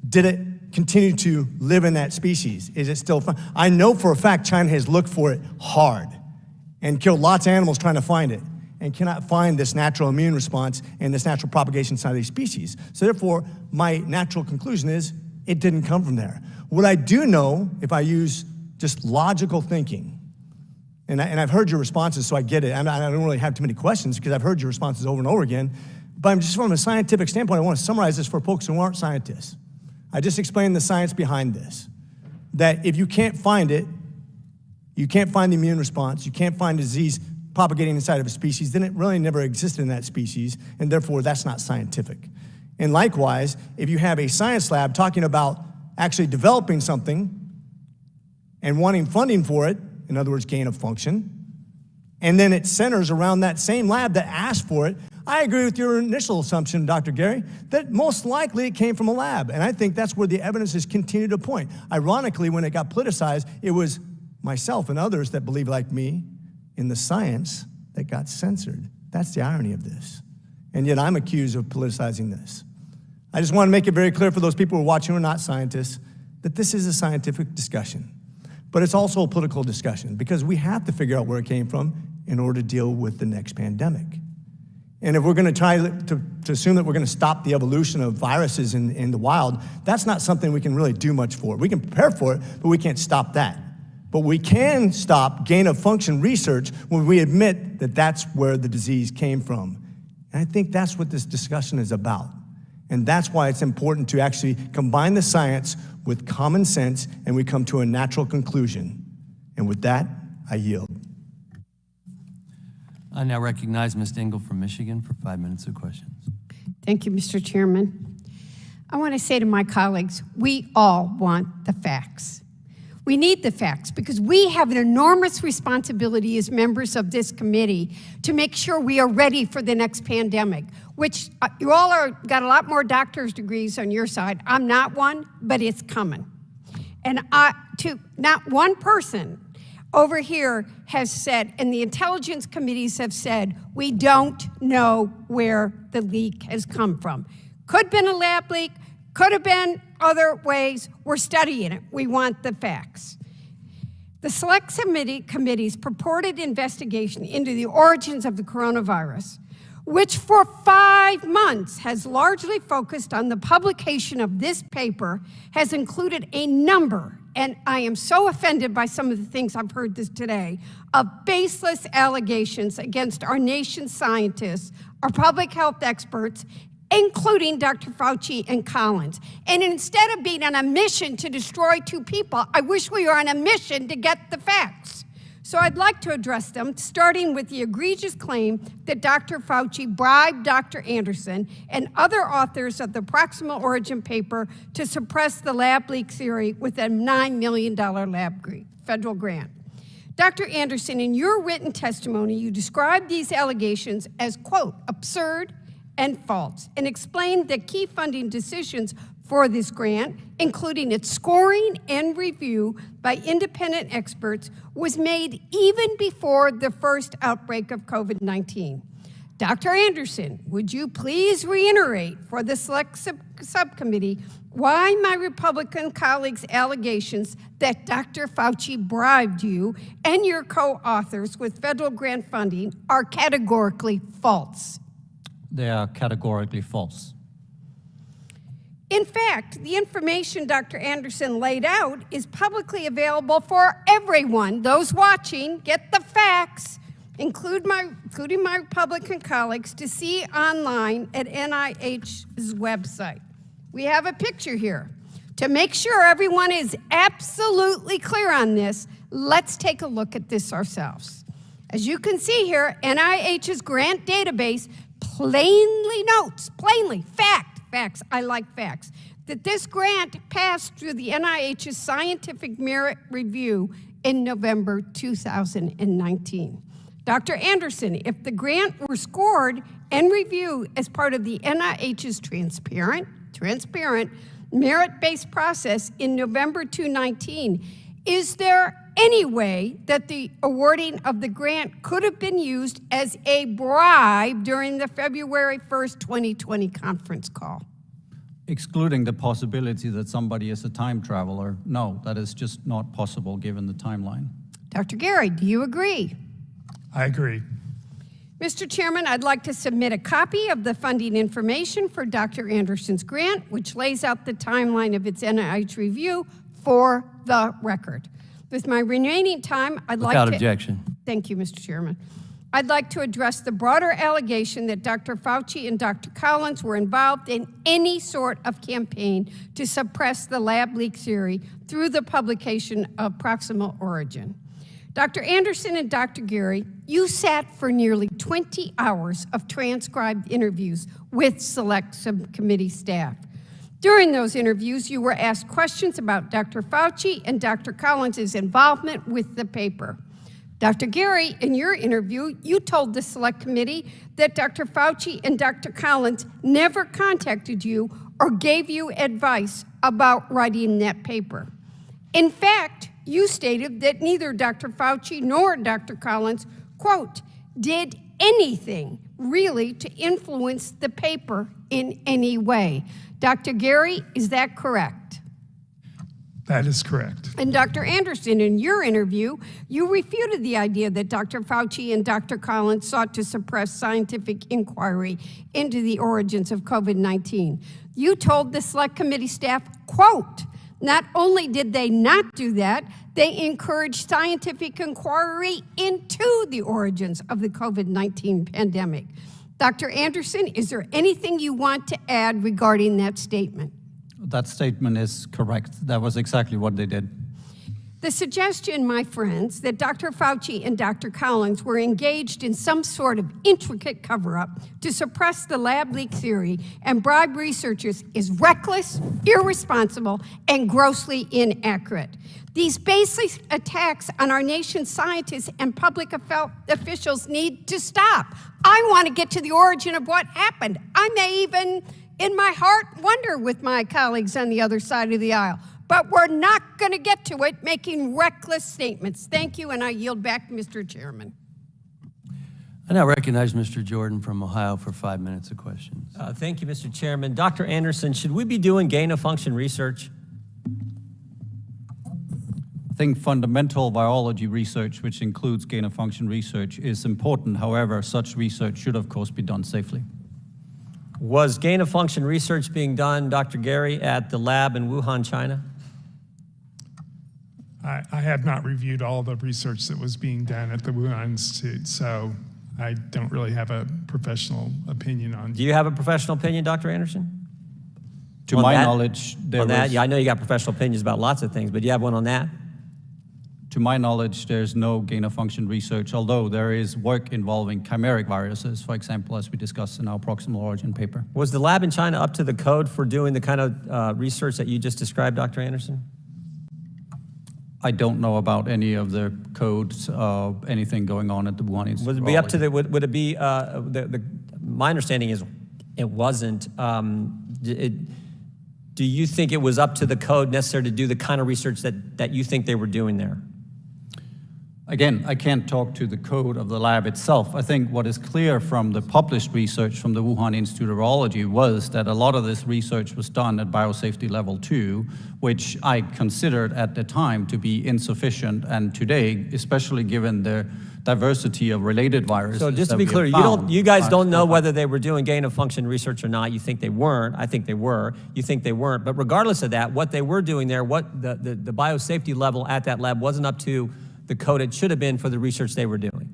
Did it continue to live in that species? Is it still found? I know for a fact China has looked for it hard and killed lots of animals trying to find it and cannot find this natural immune response and this natural propagation inside of these species. So therefore, my natural conclusion is it didn't come from there. What I do know, if I use just logical thinking, and I've heard your responses, so I get it. I don't really have too many questions because I've heard your responses over and over again, but I'm just from a scientific standpoint, I want to summarize this for folks who aren't scientists. I just explained the science behind this, that if you can't find it, you can't find the immune response, you can't find disease propagating inside of a species, then it really never existed in that species, and therefore that's not scientific. And likewise, if you have a science lab talking about actually developing something and wanting funding for it, in other words, gain of function, and then it centers around that same lab that asked for it, I agree with your initial assumption, Dr. Gary, that most likely it came from a lab. And I think that's where the evidence has continued to point. Ironically, when it got politicized, it was myself and others that believe like me in the science that got censored. That's the irony of this. And yet I'm accused of politicizing this. I just want to make it very clear for those people who are watching who are not scientists that this is a scientific discussion. But it's also a political discussion because we have to figure out where it came from in order to deal with the next pandemic. And if we're going to try to assume that we're going to stop the evolution of viruses in the wild, that's not something we can really do much for. We can prepare for it, but we can't stop that. But we can stop gain-of-function research when we admit that that's where the disease came from. And I think that's what this discussion is about. And that's why it's important to actually combine the science with common sense, and we come to a natural conclusion. And with that, I yield.
I now recognize Ms. Dingle from Michigan for 5 minutes of questions.
Thank you, Mr. Chairman. I want to say to my colleagues, we all want the facts. We need the facts because we have an enormous responsibility as members of this committee to make sure we are ready for the next pandemic, which you all got a lot more doctor's degrees on your side. I'm not one, but it's coming. And not one person over here has said, and the intelligence committees have said, we don't know where the leak has come from. Could have been a lab leak, could have been other ways. We're studying it. We want the facts. The Select Committee's purported investigation into the origins of the coronavirus, which for 5 months has largely focused on the publication of this paper, has included a number, and I am so offended by some of the things I've heard this today, of baseless allegations against our nation's scientists, our public health experts, including Dr. Fauci and Collins. And instead of being on a mission to destroy 2 people, I wish we were on a mission to get the facts. So I'd like to address them, starting with the egregious claim that Dr. Fauci bribed Dr. Anderson and other authors of the Proximal Origin paper to suppress the lab leak theory with a $9 million federal grant. Dr. Anderson, in your written testimony, you described these allegations as, quote, absurd and false, and explained the key funding decisions for this grant, including its scoring and review by independent experts, was made even before the first outbreak of COVID-19. Dr. Anderson, would you please reiterate for the Select Subcommittee why my Republican colleagues' allegations that Dr. Fauci bribed you and your co-authors with federal grant funding are categorically false?
They are categorically false.
In fact, the information Dr. Anderson laid out is publicly available for everyone. Those watching get the facts, including my Republican colleagues, to see online at NIH's website. We have a picture here. To make sure everyone is absolutely clear on this, let's take a look at this ourselves. As you can see here, NIH's grant database plainly notes, facts, I like facts, that this grant passed through the NIH's Scientific Merit Review in November 2019. Dr. Anderson, if the grant were scored and reviewed as part of the NIH's transparent merit-based process in November 2019, is there any way that the awarding of the grant could have been used as a bribe during the February 1st, 2020 conference call?
Excluding the possibility that somebody is a time traveler, no, that is just not possible given the timeline.
Dr. Gary, do you agree?
I agree.
Mr. Chairman, I'd like to submit a copy of the funding information for Dr. Anderson's grant, which lays out the timeline of its NIH review for the record. With my remaining time, I'd like to—
Without objection.
Thank you, Mr. Chairman. I'd like to address the broader allegation that Dr. Fauci and Dr. Collins were involved in any sort of campaign to suppress the lab leak theory through the publication of Proximal Origin. Dr. Anderson and Dr. Gary, you sat for nearly 20 hours of transcribed interviews with Select Subcommittee staff. During those interviews, you were asked questions about Dr. Fauci and Dr. Collins' involvement with the paper. Dr. Gary, in your interview, you told the Select Committee that Dr. Fauci and Dr. Collins never contacted you or gave you advice about writing that paper. In fact, you stated that neither Dr. Fauci nor Dr. Collins, quote, did anything really to influence the paper in any way. Dr. Gary, is that correct?
That is correct.
And Dr. Anderson, in your interview, you refuted the idea that Dr. Fauci and Dr. Collins sought to suppress scientific inquiry into the origins of COVID-19. You told the Select Committee staff, quote, not only did they not do that, they encouraged scientific inquiry into the origins of the COVID-19 pandemic. Dr. Anderson, is there anything you want to add regarding that statement?
That statement is correct. That was exactly what they did.
The suggestion, my friends, that Dr. Fauci and Dr. Collins were engaged in some sort of intricate cover-up to suppress the lab leak theory and bribe researchers is reckless, irresponsible, and grossly inaccurate. These basic attacks on our nation's scientists and public officials need to stop. I want to get to the origin of what happened. I may even, in my heart, wonder with my colleagues on the other side of the aisle. But we're not going to get to it making reckless statements. Thank you, and I yield back, Mr. Chairman.
I now recognize Mr. Jordan from Ohio for 5 minutes of questions.
Thank you, Mr. Chairman. Dr. Anderson, should we be doing gain-of-function research?
think fundamental virology research, which includes gain-of-function research, is important. However, such research should, of course, be done safely.
Was gain-of-function research being done, Dr. Gary, at the lab in Wuhan, China?
I have not reviewed all the research that was being done at the Wuhan Institute, so I don't really have a professional opinion on.
Do you have a professional opinion, Dr. Anderson?
To my knowledge, there was...
Yeah, I know you got professional opinions about lots of things, but do you have one on that?
To my knowledge, there's no gain-of-function research, although there is work involving chimeric viruses, for example, as we discussed in our proximal origin paper.
Was the lab in China up to the code for doing the kind of research that you just described, Dr. Anderson?
I don't know about any of the codes, anything going on at the Wuhan Institute.
Would it be up to the, would it be, my understanding is it wasn't. Do you think it was up to the code necessary to do the kind of research that you think they were doing there?
Again, I can't talk to the code of the lab itself. I think what is clear from the published research from the Wuhan Institute of Virology was that a lot of this research was done at biosafety level 2, which I considered at the time to be insufficient, and today, especially given the diversity of related viruses.
So just to be clear, you guys don't know whether they were doing gain-of-function research or not. You think they weren't. I think they were. You think they weren't. But regardless of that, what they were doing there, what the biosafety level at that lab wasn't up to the code it should have been for the research they were doing.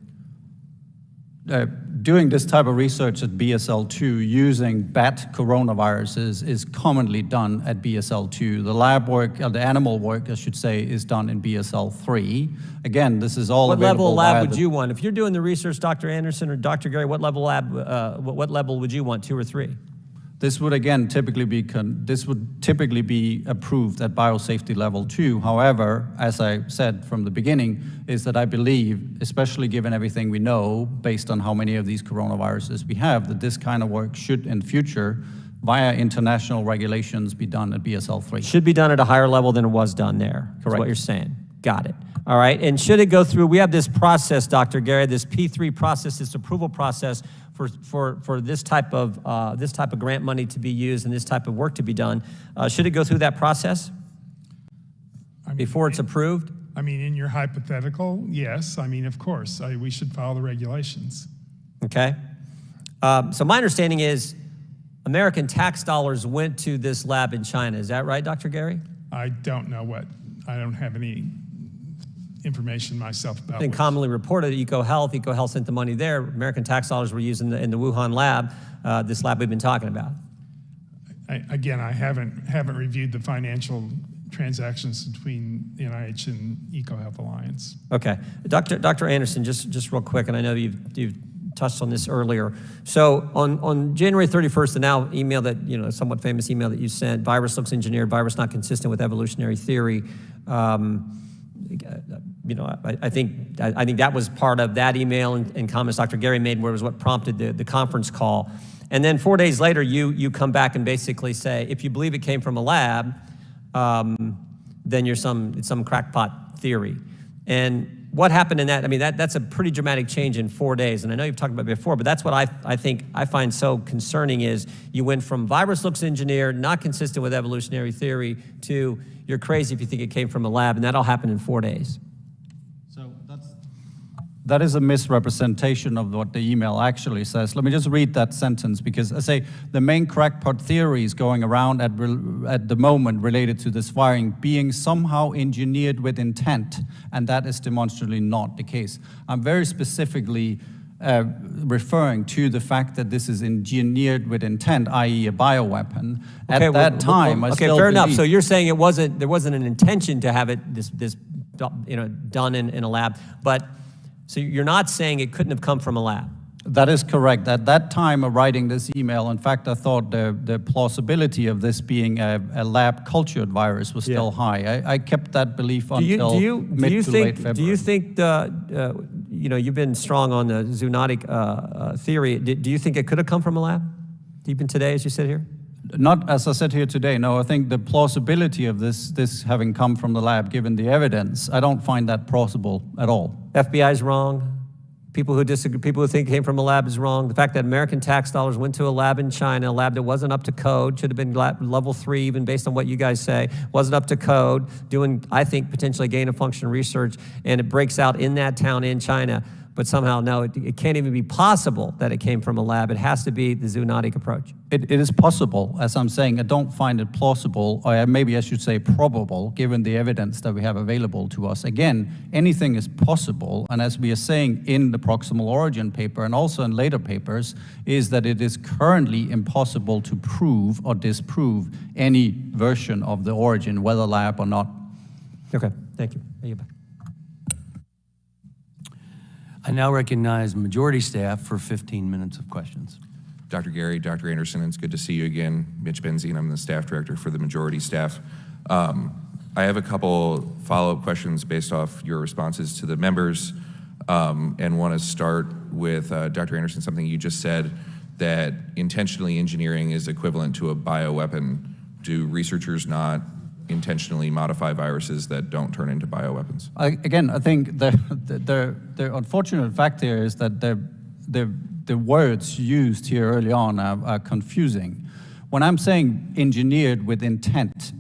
Doing this type of research at BSL-2 using bat coronaviruses is commonly done at BSL-2. The lab work, the animal work, I should say, is done in BSL-3. Again, this is all available.
What level lab would you want? If you're doing the research, Dr. Anderson or Dr. Gary, what level lab, what level would you want, 2 or 3?
This would again typically be approved at biosafety level 2. However, as I said from the beginning, is that I believe, especially given everything we know, based on how many of these coronaviruses we have, that this kind of work should in future, via international regulations, be done at BSL-3.
Should be done at a higher level than it was done there. Correct. That's what you're saying. Got it. All right. And should it go through? We have this process, Dr. Gary, this P3 process, this approval process for this type of grant money to be used and this type of work to be done. Should it go through that process before it's approved?
I mean, in your hypothetical, yes. I mean, of course, we should follow the regulations.
Okay. So my understanding is American tax dollars went to this lab in China. Is that right, Dr. Gary?
I don't know I don't have any information myself about.
I think commonly reported EcoHealth sent the money there. American tax dollars were used in the Wuhan lab, this lab we've been talking about.
I haven't reviewed the financial transactions between the NIH and EcoHealth Alliance.
Okay, Dr. Anderson, just real quick, and I know you've touched on this earlier. So on January 31st, the now email that, somewhat famous email that you sent, virus looks engineered, virus not consistent with evolutionary theory. I think that was part of that email and comments Dr. Gary made, where it was what prompted the conference call. And then 4 days later, you come back and basically say, if you believe it came from a lab, then it's some crackpot theory. And what happened in that? I mean, that's a pretty dramatic change in 4 days. And I know you've talked about it before, but that's what I find so concerning is you went from virus looks engineered, not consistent with evolutionary theory, to you're crazy if you think it came from a lab, and that all happened in 4 days.
So that is a misrepresentation of what the email actually says. Let me just read that sentence, because I say the main crackpot theories going around at the moment related to this firing being somehow engineered with intent, and that is demonstrably not the case. I'm very specifically referring to the fact that this is engineered with intent, i.e. a bioweapon. At that time, I still
fair enough. So you're saying there wasn't an intention to have it done in a lab, but so you're not saying it couldn't have come from a lab?
That is correct. At that time of writing this email, in fact, I thought the plausibility of this being a lab-cultured virus was still high. I kept that belief until mid to late February.
Do you think you've been strong on the zoonotic theory. Do you think it could have come from a lab, even today as you sit here?
Not as I sit here today, no. I think the plausibility of this having come from the lab, given the evidence, I don't find that plausible at all.
FBI's wrong. People who disagree, people who think it came from a lab is wrong. The fact that American tax dollars went to a lab in China, a lab that wasn't up to code, should have been level 3, even based on what you guys say, wasn't up to code, doing, I think, potentially gain-of-function research, and it breaks out in that town in China. But somehow, no, it can't even be possible that it came from a lab. It has to be the zoonotic approach.
It is possible, as I'm saying. I don't find it plausible, or maybe I should say probable, given the evidence that we have available to us. Again, anything is possible, and as we are saying in the proximal origin paper and also in later papers, is that it is currently impossible to prove or disprove any version of the origin, whether lab or not.
Okay, thank you. Are you back?
I now recognize majority staff for 15 minutes of questions.
Dr. Gary, Dr. Anderson, it's good to see you again. Mitch Benzine, I'm the staff director for the majority staff. I have a couple follow-up questions based off your responses to the members, and want to start with Dr. Anderson, something you just said, that intentionally engineering is equivalent to a bioweapon. Do researchers not intentionally modify viruses that don't turn into bioweapons?
Again, I think the unfortunate fact here is that the words used here early on are confusing. When I'm saying engineered with intent,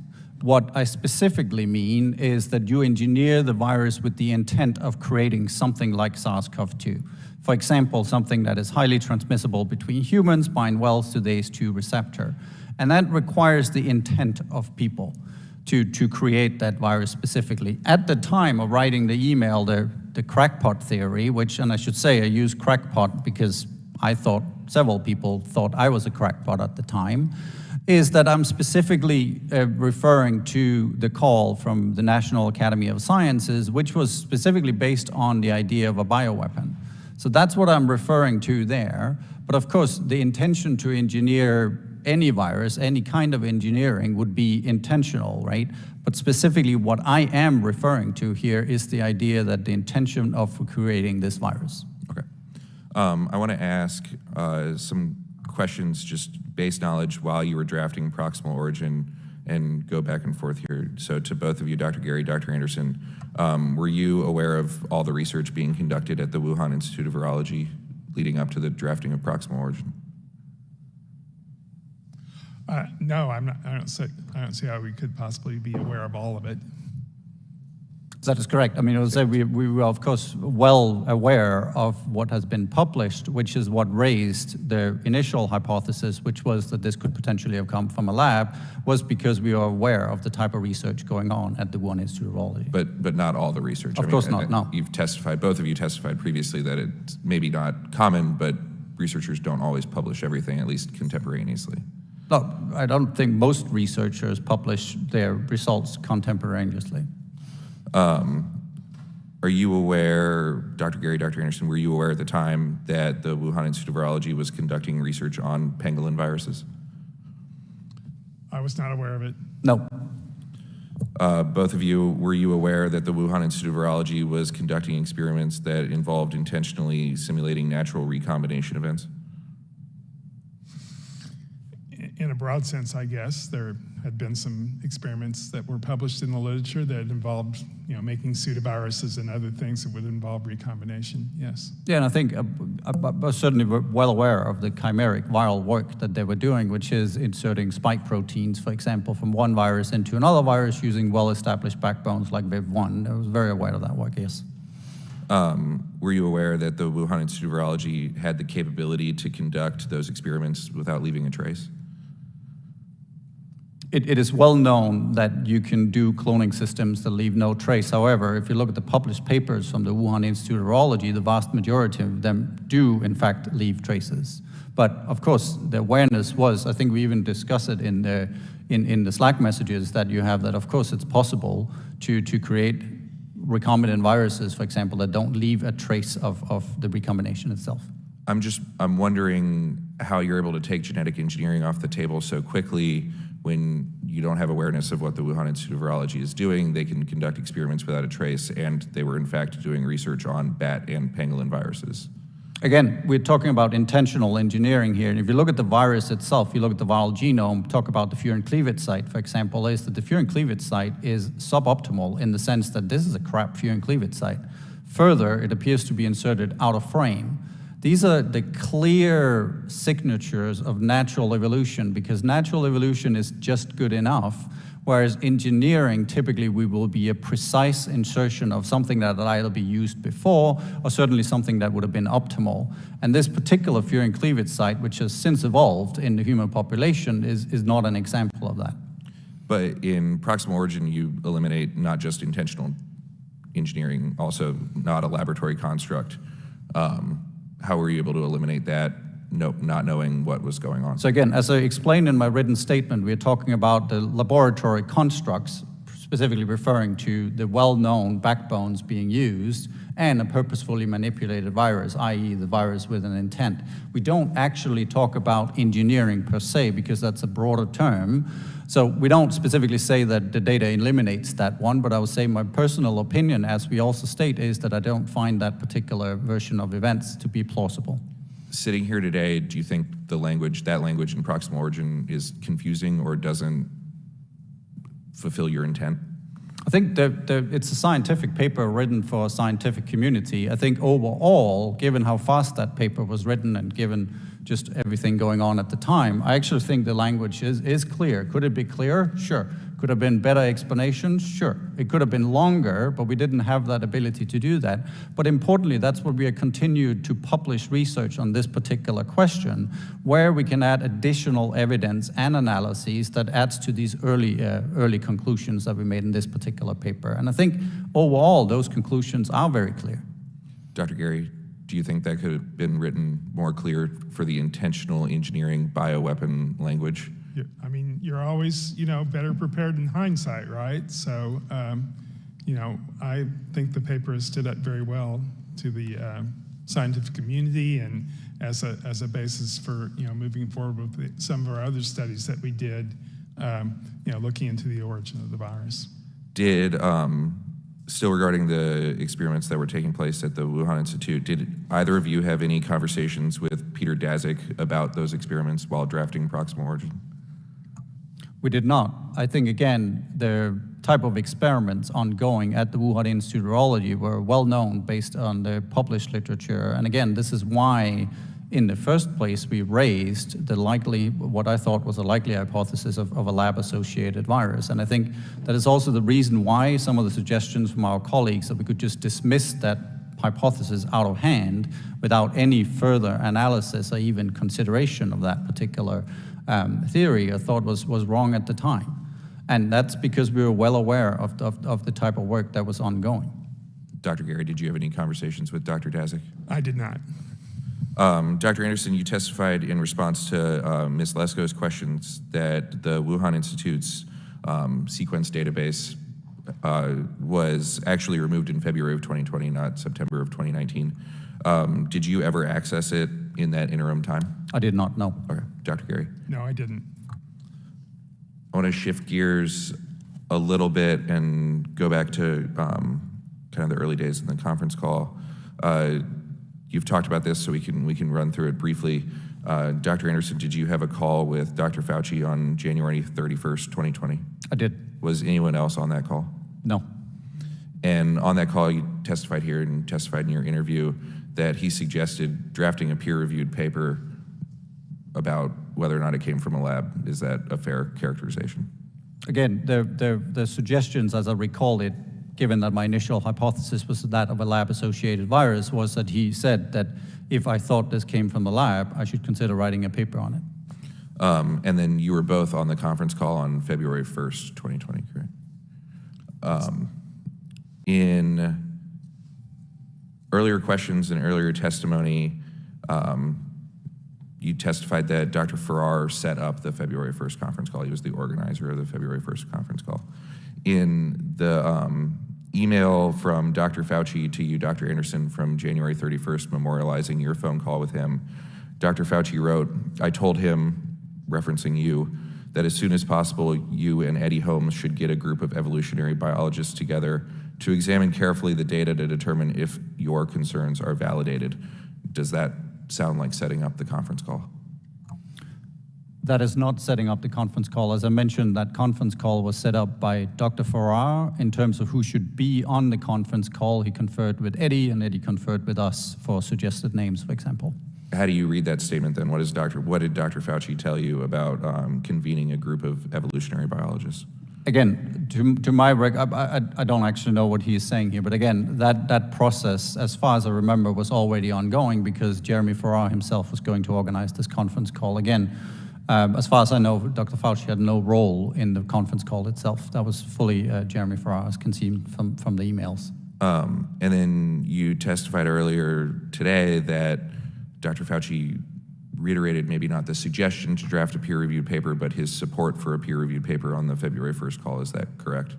what I specifically mean is that you engineer the virus with the intent of creating something like SARS-CoV-2. For example, something that is highly transmissible between humans, bind well to the ACE2 receptor. And that requires the intent of people to create that virus specifically. At the time of writing the email, the crackpot theory, which, and I should say I use crackpot because I thought several people thought I was a crackpot at the time, is that I'm specifically referring to the call from the National Academy of Sciences, which was specifically based on the idea of a bioweapon. So that's what I'm referring to there. But of course, the intention to engineer any virus, any kind of engineering would be intentional, right? But specifically what I am referring to here is the idea that the intention of creating this virus.
Okay. I want to ask some questions, just base knowledge while you were drafting Proximal Origin, and go back and forth here. So to both of you, Dr. Gary, Dr. Anderson, were you aware of all the research being conducted at the Wuhan Institute of Virology leading up to the drafting of Proximal Origin?
No, I'm not. I don't see how we could possibly be aware of all of it.
That is correct. I mean, I would say we were, of course, well aware of what has been published, which is what raised the initial hypothesis, which was that this could potentially have come from a lab, was because we are aware of the type of research going on at the Wuhan Institute of Virology.
But not all the research.
Of course not, no.
You've testified, both of you testified previously that it's maybe not common, but researchers don't always publish everything, at least contemporaneously.
No, I don't think most researchers publish their results contemporaneously.
Are you aware, Dr. Gary, Dr. Anderson, were you aware at the time that the Wuhan Institute of Virology was conducting research on pangolin viruses?
I was not aware of it.
No.
Both of you, were you aware that the Wuhan Institute of Virology was conducting experiments that involved intentionally simulating natural recombination events?
In a broad sense, I guess, there had been some experiments that were published in the literature that involved, making pseudoviruses and other things that would involve recombination, yes.
Yeah, and I think I was certainly well aware of the chimeric viral work that they were doing, which is inserting spike proteins, for example, from one virus into another virus using well-established backbones like VIV1. I was very aware of that work, yes.
Were you aware that the Wuhan Institute of Virology had the capability to conduct those experiments without leaving a trace?
It is well known that you can do cloning systems that leave no trace. However, if you look at the published papers from the Wuhan Institute of Virology, the vast majority of them do, in fact, leave traces. But of course, the awareness was, I think we even discussed it in the Slack messages that you have, that of course it's possible to create recombinant viruses, for example, that don't leave a trace of the recombination itself.
I'm wondering how you're able to take genetic engineering off the table so quickly when you don't have awareness of what the Wuhan Institute of Virology is doing. They can conduct experiments without a trace, and they were in fact doing research on bat and pangolin viruses.
Again, we're talking about intentional engineering here. And if you look at the virus itself, you look at the viral genome, talk about the furin cleavage site, for example, is that the furin cleavage site is suboptimal in the sense that this is a crap furin cleavage site. Further, it appears to be inserted out of frame. These are the clear signatures of natural evolution, because natural evolution is just good enough, whereas engineering, typically we will be a precise insertion of something that had either been used before or certainly something that would have been optimal. And this particular furin cleavage site, which has since evolved in the human population, is not an example of that.
But in proximal origin, you eliminate not just intentional engineering, also not a laboratory construct. How were you able to eliminate that, not knowing what was going on?
So again, as I explained in my written statement, we're talking about the laboratory constructs, specifically referring to the well-known backbones being used and a purposefully manipulated virus, i.e. the virus with an intent. We don't actually talk about engineering per se, because that's a broader term. So we don't specifically say that the data eliminates that one, but I would say my personal opinion, as we also state, is that I don't find that particular version of events to be plausible.
Sitting here today, do you think that language in proximal origin is confusing or doesn't fulfill your intent?
I think it's a scientific paper written for a scientific community. I think overall, given how fast that paper was written and given just everything going on at the time, I actually think the language is clear. Could it be clearer? Sure. Could have been better explanations? Sure. It could have been longer, but we didn't have that ability to do that. But importantly, that's what we are continued to publish research on this particular question, where we can add additional evidence and analyses that adds to these early conclusions that we made in this particular paper. And I think overall, those conclusions are very clear.
Dr. Gary, do you think that could have been written more clear for the intentional engineering bioweapon language?
I mean, you're always, better prepared in hindsight, right? So, I think the paper has stood up very well to the scientific community and as a basis for, moving forward with some of our other studies that we did, looking into the origin of the virus.
Still regarding the experiments that were taking place at the Wuhan Institute, did either of you have any conversations with Peter Daszak about those experiments while drafting Proximal Origin?
We did not. I think, again, the type of experiments ongoing at the Wuhan Institute of Virology were well known based on the published literature. And again, this is why, in the first place, we raised what I thought was a likely hypothesis of a lab-associated virus. And I think that is also the reason why some of the suggestions from our colleagues that we could just dismiss that hypothesis out of hand without any further analysis or even consideration of that particular theory, I thought was wrong at the time. And that's because we were well aware of the type of work that was ongoing.
Dr. Gary, did you have any conversations with Dr. Daszak?
I did not.
Dr. Anderson, you testified in response to Ms. Lesko's questions that the Wuhan Institute's sequence database was actually removed in February of 2020, not September of 2019. Did you ever access it in that interim time?
I did not, no.
Okay. Dr. Gary?
No, I didn't.
I want to shift gears a little bit and go back to kind of the early days in the conference call. You've talked about this, so we can run through it briefly. Dr. Anderson, did you have a call with Dr. Fauci on January 31st, 2020?
I did.
Was anyone else on that call?
No.
And on that call, you testified here and testified in your interview that he suggested drafting a peer-reviewed paper about whether or not it came from a lab. Is that a fair characterization?
Again, the suggestions, as I recall it, given that my initial hypothesis was that of a lab-associated virus, was that he said that if I thought this came from the lab, I should consider writing a paper on it.
And then you were both on the conference call on February 1st, 2020, correct? In earlier questions and earlier testimony, you testified that Dr. Farrar set up the February 1st conference call. He was the organizer of the February 1st conference call. In the email from Dr. Fauci to you, Dr. Anderson, from January 31st, memorializing your phone call with him, Dr. Fauci wrote, "I told him," referencing you, "that as soon as possible, you and Eddie Holmes should get a group of evolutionary biologists together to examine carefully the data to determine if your concerns are validated." Does that sound like setting up the conference call?
That is not setting up the conference call. As I mentioned, that conference call was set up by Dr. Farrar in terms of who should be on the conference call. He conferred with Eddie, and Eddie conferred with us for suggested names, for example.
How do you read that statement then? What did Dr. Fauci tell you about convening a group of evolutionary biologists?
Again, to my I don't actually know what he is saying here, but again, that process, as far as I remember, was already ongoing because Jeremy Farrar himself was going to organize this conference call. Again, as far as I know, Dr. Fauci had no role in the conference call itself. That was fully Jeremy Farrar, as can see from the emails.
And then you testified earlier today that Dr. Fauci reiterated maybe not the suggestion to draft a peer-reviewed paper, but his support for a peer-reviewed paper on the February 1st call. Is that correct?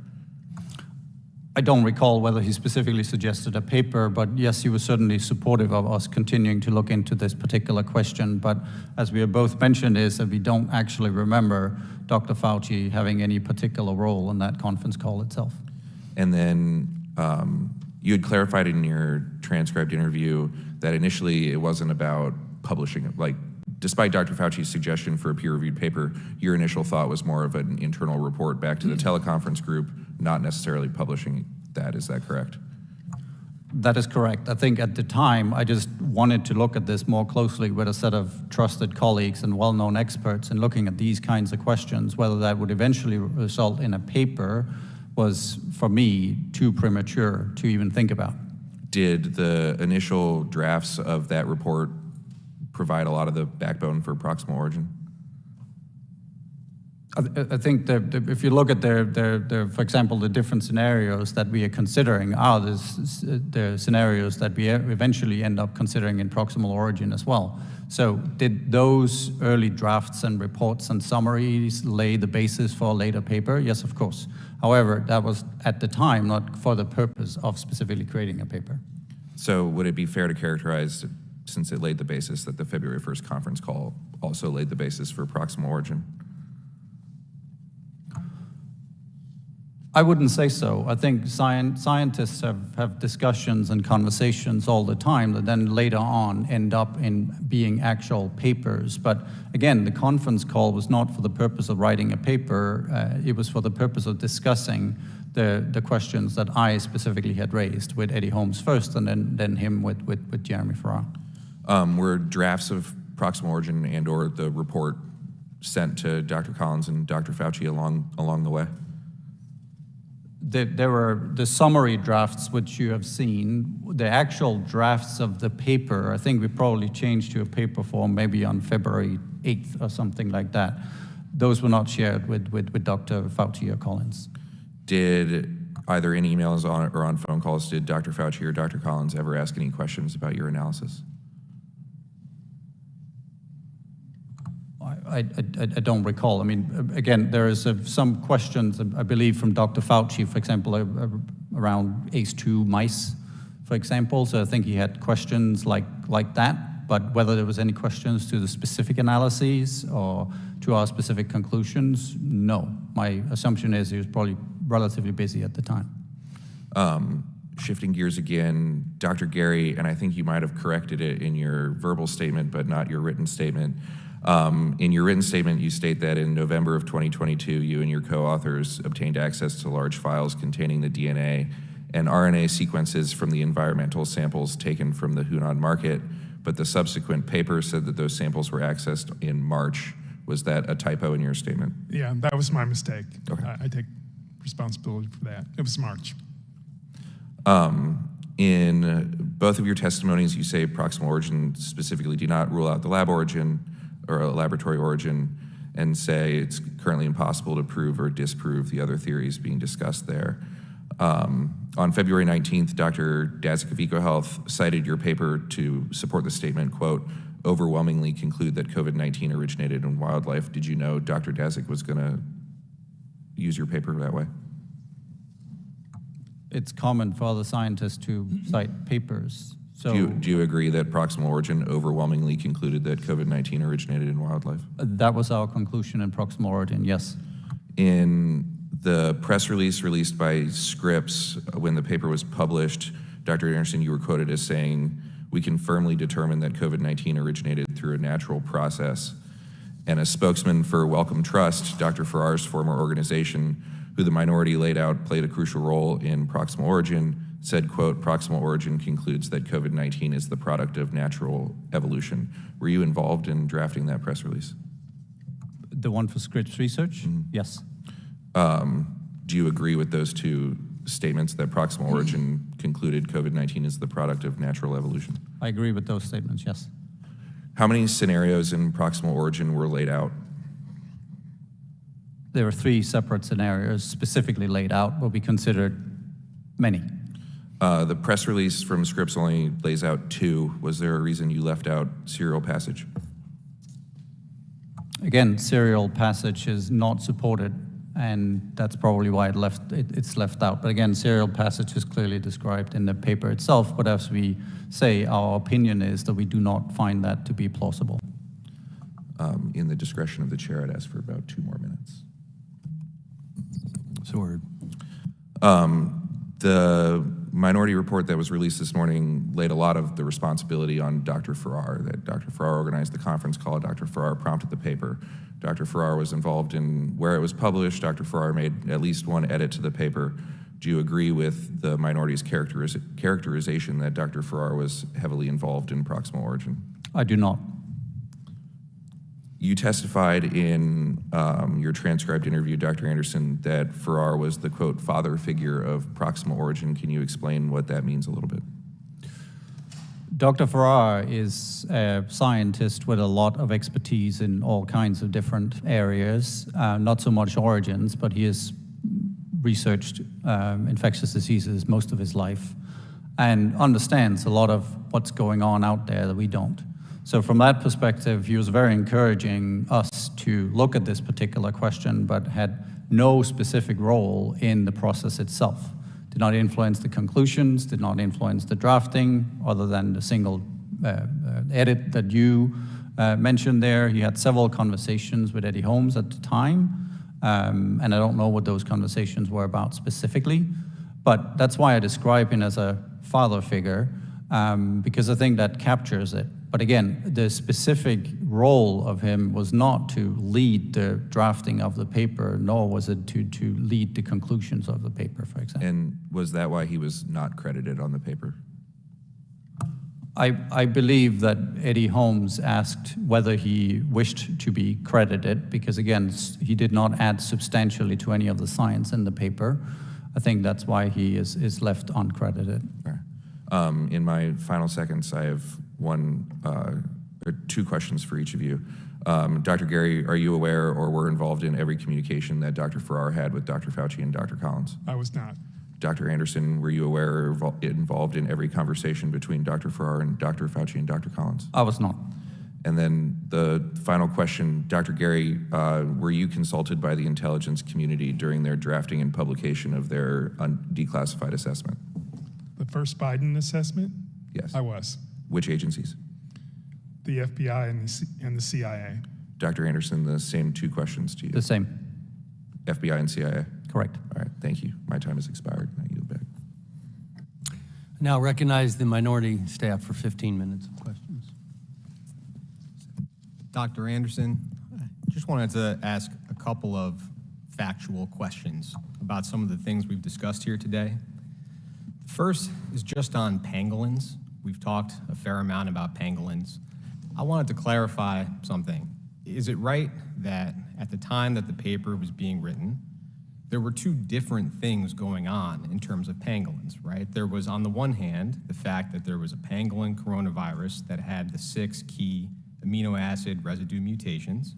I don't recall whether he specifically suggested a paper, but yes, he was certainly supportive of us continuing to look into this particular question. But as we have both mentioned, is that we don't actually remember Dr. Fauci having any particular role in that conference call itself.
And then you had clarified in your transcribed interview that initially it wasn't about publishing it. Like, despite Dr. Fauci's suggestion for a peer-reviewed paper, your initial thought was more of an internal report back to the teleconference group, not necessarily publishing that. Is that correct?
That is correct. I think at the time, I just wanted to look at this more closely with a set of trusted colleagues and well-known experts and looking at these kinds of questions. Whether that would eventually result in a paper was, for me, too premature to even think about.
Did the initial drafts of that report provide a lot of the backbone for Proximal Origin?
I think that if you look at for example, the different scenarios that we are considering are the scenarios that we eventually end up considering in Proximal Origin as well. So did those early drafts and reports and summaries lay the basis for a later paper? Yes, of course. However, that was at the time not for the purpose of specifically creating a paper.
So would it be fair to characterize, since it laid the basis, that the February 1st conference call also laid the basis for Proximal Origin?
I wouldn't say so. I think scientists have discussions and conversations all the time that then later on end up in being actual papers. But again, the conference call was not for the purpose of writing a paper. It was for the purpose of discussing the questions that I specifically had raised with Eddie Holmes first, and then him with Jeremy Farrar.
Were drafts of Proximal Origin and or the report sent to Dr. Collins and Dr. Fauci along the way?
There were the summary drafts, which you have seen. The actual drafts of the paper, I think we probably changed to a paper form maybe on February 8th or something like that. Those were not shared with Dr. Fauci or Collins.
Did either in emails or on phone calls, did Dr. Fauci or Dr. Collins ever ask any questions about your analysis?
I don't recall. I mean, again, there is some questions, I believe, from Dr. Fauci, for example, around ACE2 mice, for example. So I think he had questions like that. But whether there was any questions to the specific analyses or to our specific conclusions, no. My assumption is he was probably relatively busy at the time.
Shifting gears again, Dr. Gary, and I think you might have corrected it in your verbal statement, but not your written statement. In your written statement, you state that in November of 2022, you and your co-authors obtained access to large files containing the DNA and RNA sequences from the environmental samples taken from the Hunan market, but the subsequent paper said that those samples were accessed in March. Was that a typo in your statement?
Yeah, that was my mistake.
Okay.
I take responsibility for that. It was March.
In both of your testimonies, you say Proximal Origin specifically do not rule out the lab origin or a laboratory origin, and say it's currently impossible to prove or disprove the other theories being discussed there. On February 19th, Dr. Dazik of EcoHealth cited your paper to support the statement, quote, overwhelmingly conclude that COVID-19 originated in wildlife. Did you know Dr. Dazik was going to use your paper that way?
It's common for other scientists to cite papers. So
do you agree that Proximal Origin overwhelmingly concluded that COVID-19 originated in wildlife?
That was our conclusion in Proximal Origin, yes.
In the press release released by Scripps when the paper was published, Dr. Anderson, you were quoted as saying, we can firmly determine that COVID-19 originated through a natural process. And a spokesman for Wellcome Trust, Dr. Farrar's former organization, who the minority laid out played a crucial role in Proximal Origin, said, quote, "Proximal Origin concludes that COVID-19 is the product of natural evolution." Were you involved in drafting that press release?
The one for Scripps Research? Yes.
Do you agree with those two statements that Proximal Origin concluded COVID-19 is the product of natural evolution?
I agree with those statements, yes.
How many scenarios in Proximal Origin were laid out?
There are 3 separate scenarios specifically laid out, but we considered many.
The press release from Scripps only lays out 2. Was there a reason you left out serial passage?
Again, serial passage is not supported, and that's probably why it's left out. But again, serial passage is clearly described in the paper itself, but as we say, our opinion is that we do not find that to be plausible.
In the discretion of the chair, I'd ask for about 2 more minutes.
So ordered.
The minority report that was released this morning laid a lot of the responsibility on Dr. Farrar, that Dr. Farrar organized the conference call, Dr. Farrar prompted the paper, Dr. Farrar was involved in where it was published, Dr. Farrar made at least 1 edit to the paper. Do you agree with the minority's characterization that Dr. Farrar was heavily involved in Proximal Origin?
I do not.
You testified in your transcribed interview, Dr. Anderson, that Farrar was the, quote, father figure of Proximal Origin. Can you explain what that means a little bit?
Dr. Farrar is a scientist with a lot of expertise in all kinds of different areas, not so much origins, but he has researched infectious diseases most of his life and understands a lot of what's going on out there that we don't. So from that perspective, he was very encouraging us to look at this particular question, but had no specific role in the process itself. Did not influence the conclusions, did not influence the drafting, other than the single edit that you mentioned there. He had several conversations with Eddie Holmes at the time, and I don't know what those conversations were about specifically, but that's why I describe him as a father figure, because I think that captures it. But again, the specific role of him was not to lead the drafting of the paper, nor was it to lead the conclusions of the paper, for example.
And was that why he was not credited on the paper?
I believe that Eddie Holmes asked whether he wished to be credited, because again, he did not add substantially to any of the science in the paper. I think that's why he is left uncredited.
In my final seconds, I have 2 questions for each of you. Dr. Gary, are you aware or were involved in every communication that Dr. Farrar had with Dr. Fauci and Dr. Collins?
I was not.
Dr. Anderson, were you aware or involved in every conversation between Dr. Farrar and Dr. Fauci and Dr. Collins?
I was not.
And then the final question, Dr. Gary, were you consulted by the intelligence community during their drafting and publication of their declassified assessment?
The first Biden assessment?
Yes.
I was.
Which agencies?
The FBI and the CIA.
Dr. Anderson, the same 2 questions to you.
The same.
FBI and CIA?
Correct.
All right, thank you. My time has expired. I yield back.
Now recognize the minority staff for 15 minutes of questions.
Dr. Anderson, I just wanted to ask a couple of factual questions about some of the things we've discussed here today. The first is just on pangolins. We've talked a fair amount about pangolins. I wanted to clarify something. Is it right that at the time that the paper was being written, there were 2 different things going on in terms of pangolins, right? There was, on the one hand, the fact that there was a pangolin coronavirus that had the 6 key amino acid residue mutations.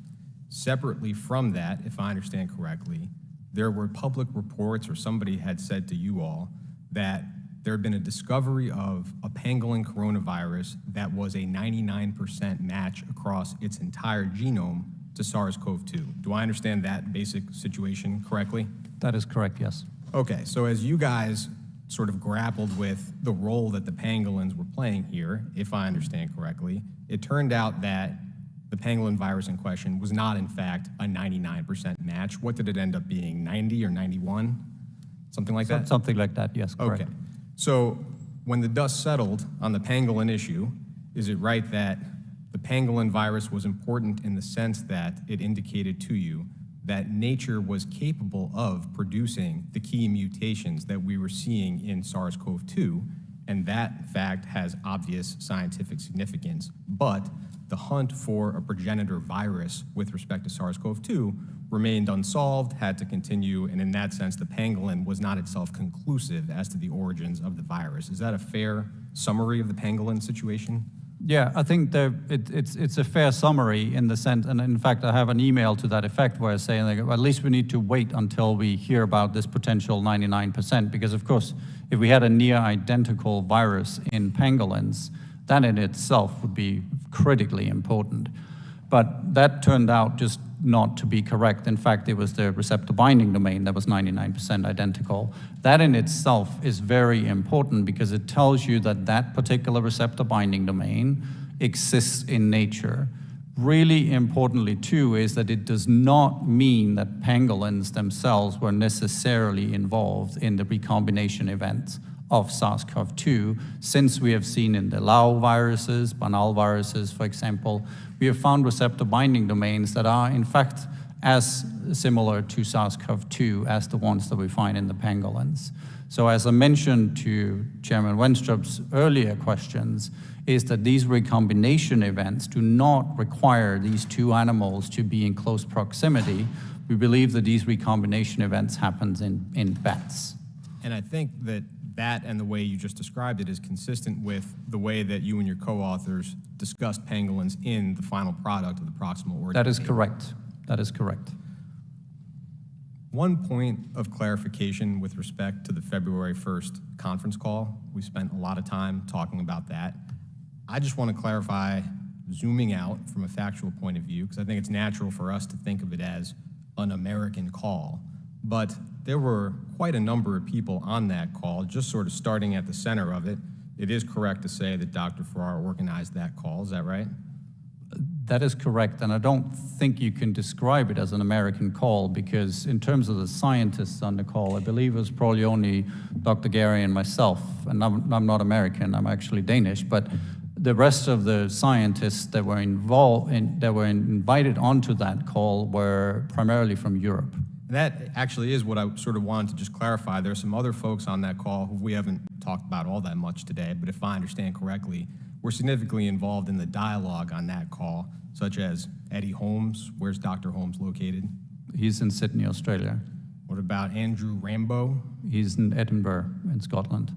Separately from that, if I understand correctly, there were public reports, or somebody had said to you all, that there had been a discovery of a pangolin coronavirus that was a 99% match across its entire genome to SARS-CoV-2. Do I understand that basic situation correctly?
That is correct, yes.
Okay, so as you guys sort of grappled with the role that the pangolins were playing here, if I understand correctly, it turned out that the pangolin virus in question was not, in fact, a 99% match. What did it end up being, 90 or 91? Something like that?
Something like that, yes, correct.
Okay. So when the dust settled on the pangolin issue, is it right that The pangolin virus was important in the sense that it indicated to you that nature was capable of producing the key mutations that we were seeing in SARS-CoV-2, and that fact has obvious scientific significance. But the hunt for a progenitor virus with respect to SARS-CoV-2 remained unsolved, had to continue, and in that sense, the pangolin was not itself conclusive as to the origins of the virus. Is that a fair summary of the pangolin situation?
Yeah, I think it's a fair summary in the sense, and in fact, I have an email to that effect where I say, like, well, at least we need to wait until we hear about this potential 99%, because of course, if we had a near identical virus in pangolins, that in itself would be critically important. But that turned out just not to be correct. In fact, it was the receptor binding domain that was 99% identical. That in itself is very important because it tells you that that particular receptor binding domain exists in nature. Really importantly, too, is that it does not mean that pangolins themselves were necessarily involved in the recombination events of SARS-CoV-2, since we have seen in the Lao viruses, banal viruses, for example, we have found receptor binding domains that are, in fact, as similar to SARS-CoV-2 as the ones that we find in the pangolins. So as I mentioned to Chairman Wenstrup's earlier questions, is that these recombination events do not require these two animals to be in close proximity. We believe that these recombination events happen in bats.
And I think that and the way you just described it is consistent with the way that you and your co-authors discussed pangolins in the final product of the Proximal origin.
That is correct. That is correct.
One point of clarification with respect to the February 1st conference call. We spent a lot of time talking about that. I just want to clarify, zooming out from a factual point of view, because I think it's natural for us to think of it as an American call. But there were quite a number of people on that call, just sort of starting at the center of it. It is correct to say that Dr. Farrar organized that call, is that right?
That is correct, and I don't think you can describe it as an American call because in terms of the scientists on the call, I believe it was probably only Dr. Gary and myself, and I'm not American, I'm actually Danish, but the rest of the scientists that were invited onto that call were primarily from Europe.
That actually is what I sort of wanted to just clarify. There are some other folks on that call who we haven't talked about all that much today, but if I understand correctly, were significantly involved in the dialogue on that call, such as Eddie Holmes. Where's Dr. Holmes located?
He's in Sydney, Australia.
What about Andrew Rambo?
He's in Edinburgh, in Scotland.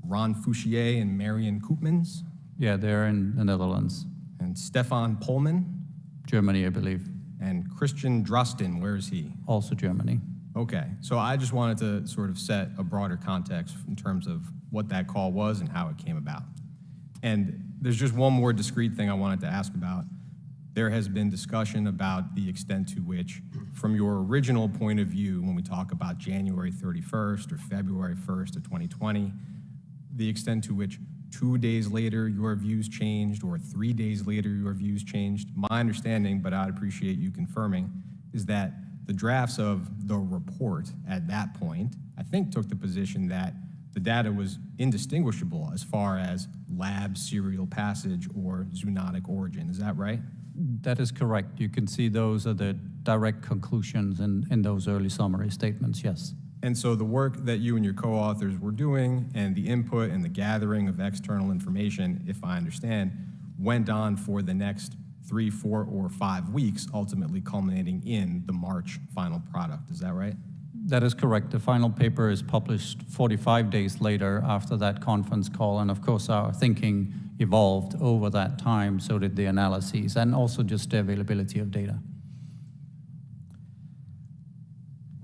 Ron Fouchier and Marion Koopmans?
Yeah, they're in the Netherlands.
And Stefan Pullman?
Germany, I believe.
And Christian Drosten, where is he?
Also Germany.
Okay, so I just wanted to sort of set a broader context in terms of what that call was and how it came about. And there's just one more discrete thing I wanted to ask about. There has been discussion about the extent to which, from your original point of view, when we talk about January 31st or February 1st of 2020, the extent to which 2 days later your views changed or 3 days later your views changed. My understanding, but I'd appreciate you confirming, is that the drafts of the report at that point, I think, took the position that the data was indistinguishable as far as lab serial passage or zoonotic origin. Is that right?
That is correct. You can see those are the direct conclusions in those early summary statements, yes.
And so the work that you and your co-authors were doing and the input and the gathering of external information, if I understand, went on for the next 3, 4, or 5 weeks, ultimately culminating in the March final product. Is that right?
That is correct. The final paper is published 45 days later after that conference call, and of course our thinking evolved over that time, so did the analyses, and also just the availability of data.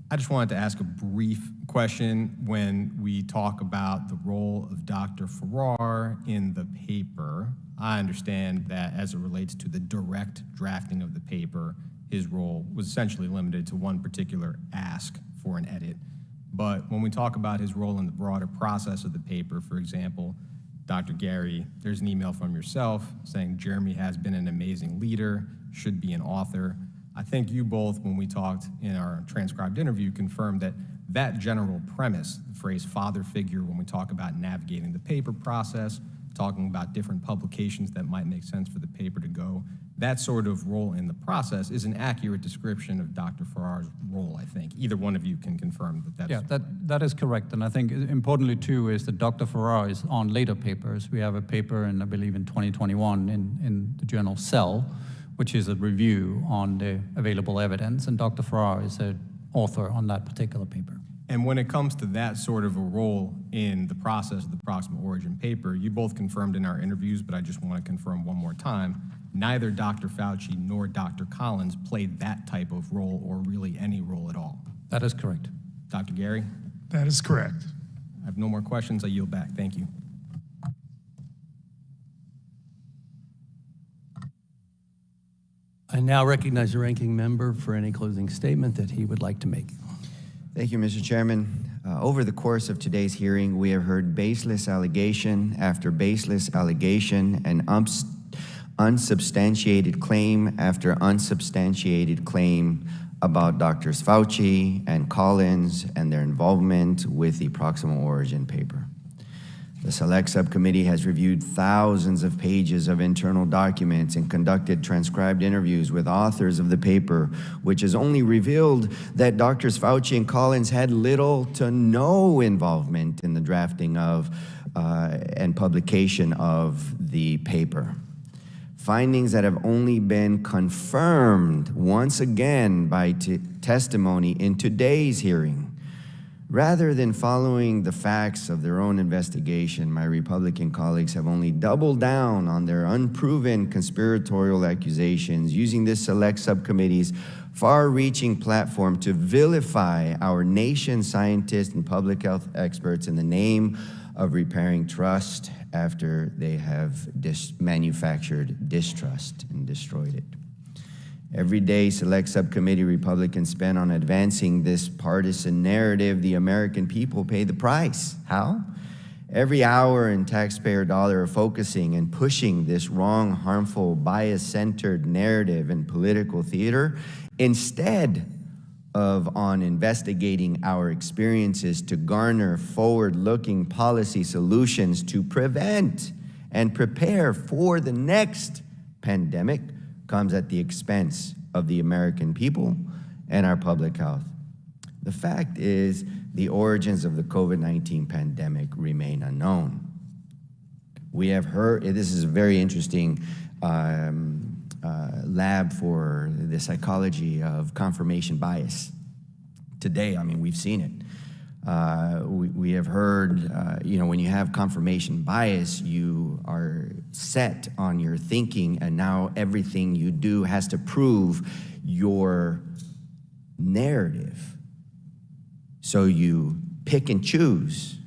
I just wanted to ask a brief question when we talk about the role of Dr. Farrar in the paper. I understand that as it relates to the direct drafting of the paper, his role was essentially limited to one particular ask for an edit. But when we talk about his role in the broader process of the paper, for example, Dr. Gary, there's an email from yourself saying Jeremy has been an amazing leader, should be an author. I think you both, when we talked in our transcribed interview, confirmed that that general premise, the phrase father figure, when we talk about navigating the paper process, talking about different publications that might make sense for the paper to go. That sort of role in the process is an accurate description of Dr. Farrar's role, I think. Either one of you can confirm that that's...
Yeah, that is correct. And I think importantly, too, is that Dr. Farrar is on later papers. We have a paper, I believe, in 2021 in the journal Cell, which is a review on the available evidence. And Dr. Farrar is an author on that particular paper.
And when it comes to that sort of a role in the process of the Proximal Origin paper, you both confirmed in our interviews, but I just want to confirm one more time, neither Dr. Fauci nor Dr. Collins played that type of role or really any role at all.
That is correct.
Dr. Gary?
That is correct.
I have no more questions. I yield back. Thank you.
I now recognize the ranking member for any closing statement that he would like to make.
Thank you, Mr. Chairman. Over the course of today's hearing, we have heard baseless allegation after baseless allegation and unsubstantiated claim after unsubstantiated claim about Drs. Fauci and Collins and their involvement with the Proximal Origin paper. The Select Subcommittee has reviewed thousands of pages of internal documents and conducted transcribed interviews with authors of the paper, which has only revealed that Drs. Fauci and Collins had little to no involvement in the drafting of and publication of the paper. Findings that have only been confirmed once again by testimony in today's hearing. Rather than following the facts of their own investigation, my Republican colleagues have only doubled down on their unproven conspiratorial accusations, using this Select Subcommittee's far-reaching platform to vilify our nation's scientists and public health experts in the name of repairing trust after they have manufactured distrust and destroyed it. Every day, Select Subcommittee Republicans spend on advancing this partisan narrative. The American people pay the price. How? Every hour and taxpayer dollar are focusing and pushing this wrong, harmful, bias-centered narrative and political theater instead of on investigating our experiences to garner forward-looking policy solutions to prevent and prepare for the next pandemic comes at the expense of the American people and our public health. The fact is, the origins of the COVID-19 pandemic remain unknown. We have heard, this is a very interesting lab for the psychology of confirmation bias. Today, I mean, we've seen it. We have heard, when you have confirmation bias, you are set on your thinking, and now everything you do has to prove your narrative. So you pick and choose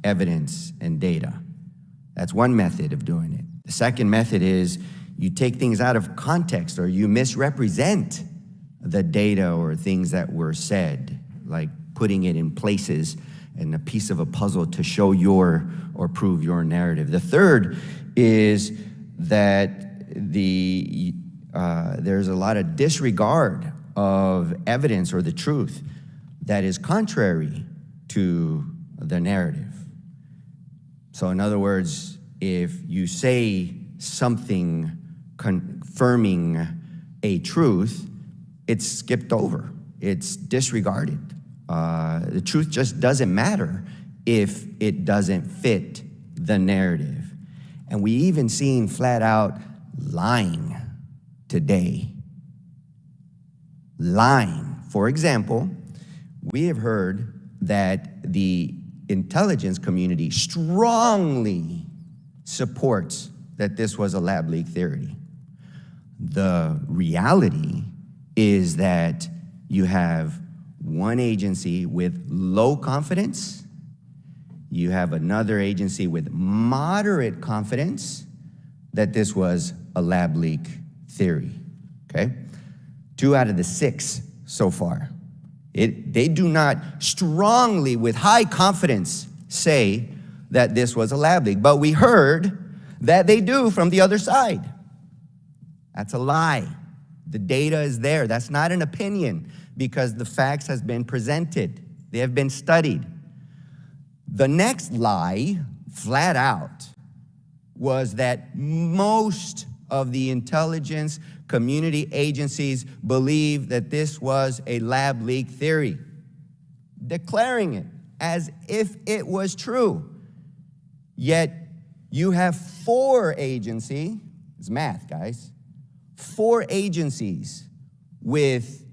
evidence and data. That's one method of doing it. The second method is you take things out of context or you misrepresent the data or things that were said, like putting it in places and a piece of a puzzle to show your or prove your narrative. The third is that there's a lot of disregard of evidence or the truth that is contrary to the narrative. So in other words, if you say something confirming a truth, it's skipped over, it's disregarded. The truth just doesn't matter if it doesn't fit the narrative. And we even seen flat out lying today. Lying. For example, we have heard that the intelligence community strongly supports that this was a lab leak theory. The reality is that you have one agency with low confidence, you have another agency with moderate confidence that this was a lab leak theory, okay? 2 out of the 6 so far. They do not strongly, with high confidence, say that this was a lab leak, but we heard that they do from the other side. That's a lie. The data is there. That's not an opinion because the facts has been presented. They have been studied. The next lie, flat out, was that most of the intelligence community agencies believed that this was a lab leak theory, declaring it as if it was true. Yet you have 4 agencies, it's math, guys, 4 agencies with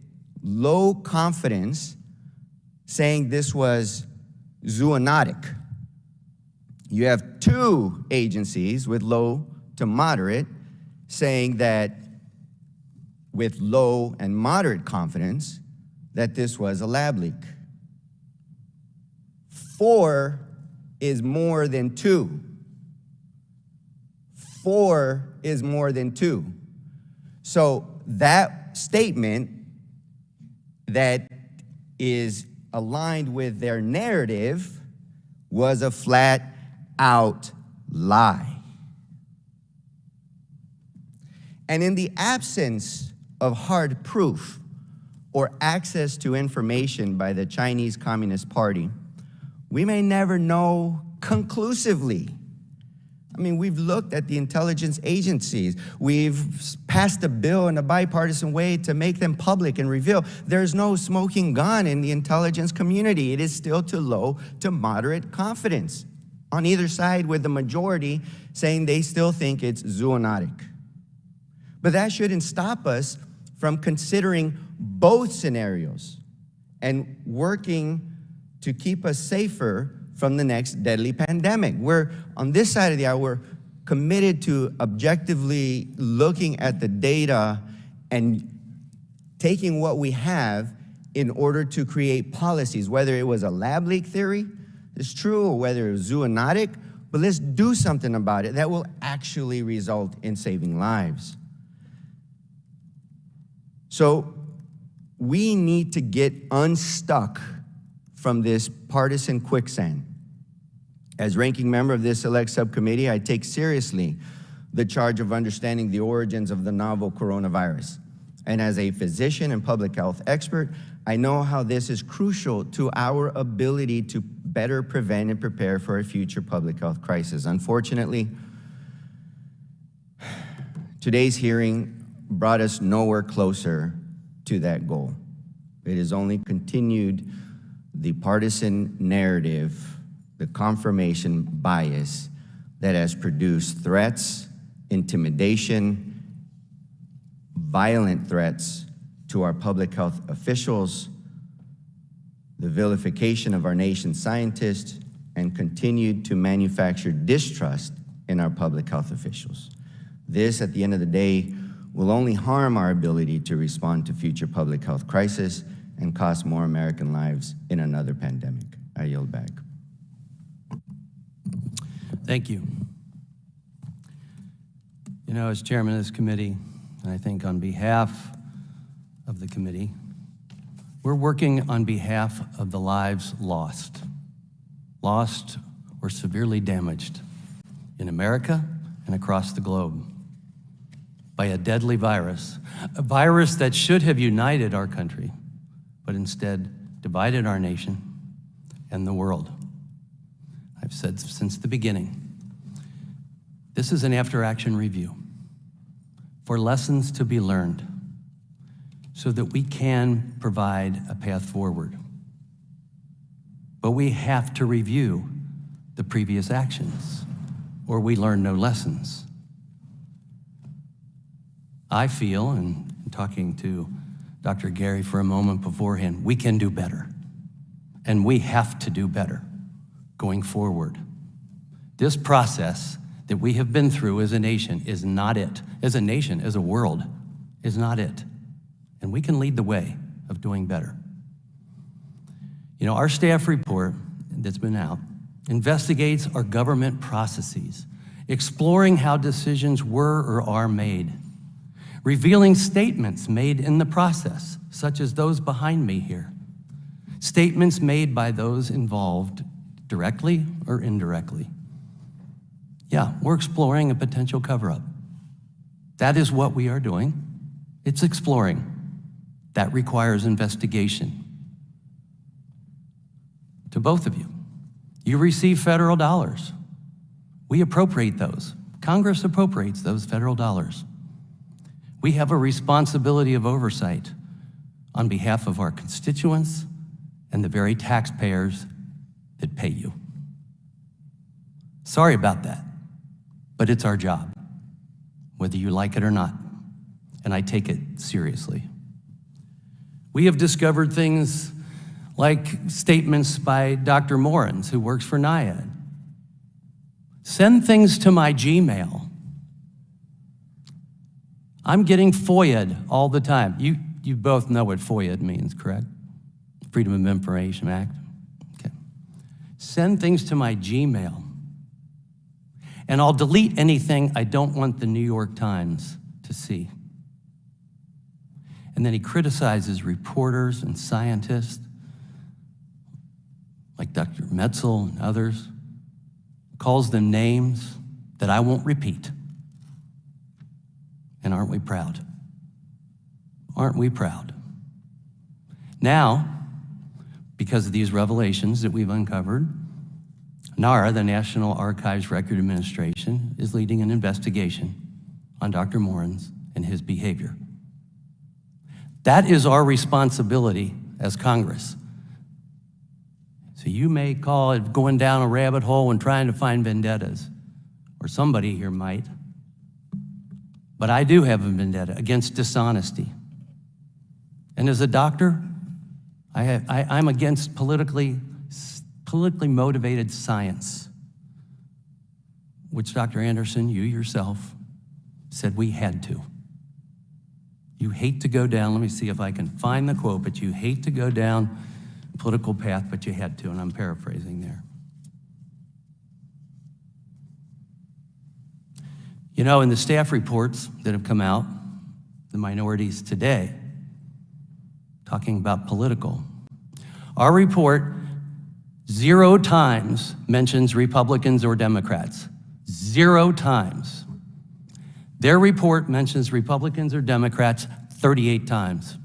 low confidence saying this was zoonotic. You have 2 agencies with low to moderate saying that with low and moderate confidence that this was a lab leak. 4 is more than 2. 4 is more than 2. So that statement that is aligned with their narrative was a flat out lie. And in the absence of hard proof or access to information by the Chinese Communist Party, we may never know conclusively. I mean, we've looked at the intelligence agencies. We've passed a bill in a bipartisan way to make them public and reveal. There's no smoking gun in the intelligence community. It is still to low to moderate confidence on either side, with the majority saying they still think it's zoonotic. But that shouldn't stop us from considering both scenarios and working to keep us safer from the next deadly pandemic. We're, on this side of the aisle, we're committed to objectively looking at the data and taking what we have in order to create policies, whether it was a lab leak theory, it's true, or whether it was zoonotic, but let's do something about it that will actually result in saving lives. So we need to get unstuck from this partisan quicksand. As ranking member of this select subcommittee, I take seriously the charge of understanding the origins of the novel coronavirus. And as a physician and public health expert, I know how this is crucial to our ability to better prevent and prepare for a future public health crisis. Unfortunately, today's hearing brought us nowhere closer to that goal. It has only continued the partisan narrative, the confirmation bias that has produced threats, intimidation, violent threats to our public health officials, the vilification of our nation's scientists, and continued to manufacture distrust in our public health officials. This, at the end of the day, will only harm our ability to respond to future public health crises and cost more American lives in another pandemic. I yield back.
Thank you. You know, as chairman of this committee, and I think on behalf of the committee, we're working on behalf of the lives lost or severely damaged in America and across the globe by a deadly virus, a virus that should have united our country, but instead divided our nation and the world. I've said since the beginning, this is an after-action review for lessons to be learned so that we can provide a path forward. But we have to review the previous actions or we learn no lessons. I feel, and talking to Dr. Gary for a moment beforehand, we can do better. And we have to do better going forward. This process that we have been through as a nation is not it. As a nation, as a world, is not it. And we can lead the way of doing better. You know, our staff report that's been out investigates our government processes, exploring how decisions were or are made, revealing statements made in the process, such as those behind me here, statements made by those involved directly or indirectly. Yeah, we're exploring a potential cover-up. That is what we are doing. It's exploring. That requires investigation. To both of you, you receive federal dollars. We appropriate those Congress appropriates those federal dollars. We have a responsibility of oversight on behalf of our constituents and the very taxpayers that pay you. Sorry about that, but it's our job, whether you like it or not, and I take it seriously. We have discovered things like statements by Dr. Morens, who works for NIAID. Send things to my Gmail. I'm getting FOIA'd all the time. You both know what FOIA'd means, correct? Freedom of Information Act. Okay. Send things to my Gmail. And I'll delete anything I don't want the New York Times to see. And then he criticizes reporters and scientists like Dr. Metzel and others, calls them names that I won't repeat. And aren't we proud? Aren't we proud? Now, because of these revelations that we've uncovered, NARA, the National Archives Record Administration, is leading an investigation on Dr. Morens and his behavior. That is our responsibility as Congress. So you may call it going down a rabbit hole and trying to find vendettas, or somebody here might. But I do have a vendetta against dishonesty. And as a doctor, I'm against politically motivated science, which Dr. Anderson, you yourself, said we had to. You hate to go down, let me see if I can find the quote, but you hate to go down a political path, but you had to, and I'm paraphrasing there. You know, in the staff reports that have come out, the minorities today, talking about political, our report 0 times mentions Republicans or Democrats. 0 times. Their report mentions Republicans or Democrats 38 times.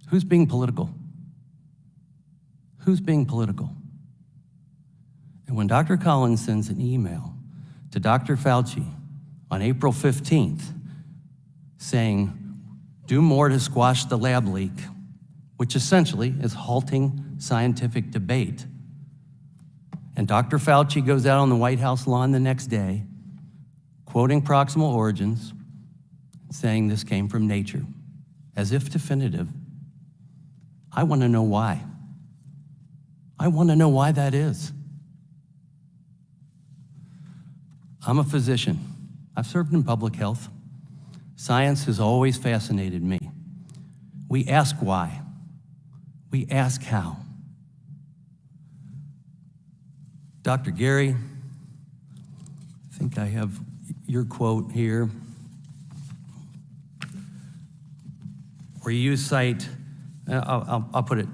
Who's being political? Who's being political? And when Dr. Collins sends an email to Dr. Fauci on April 15th saying, do more to squash the lab leak, which essentially is halting scientific debate. And Dr. Fauci goes out on the White House lawn the next day, quoting proximal origins, saying this came from nature, as if definitive. I want to know why. I want to know why that is. I'm a physician. I've served in public health. Science has always fascinated me. We ask why. We ask how. Dr. Gary, I think I have your quote here, where you cite, I'll put it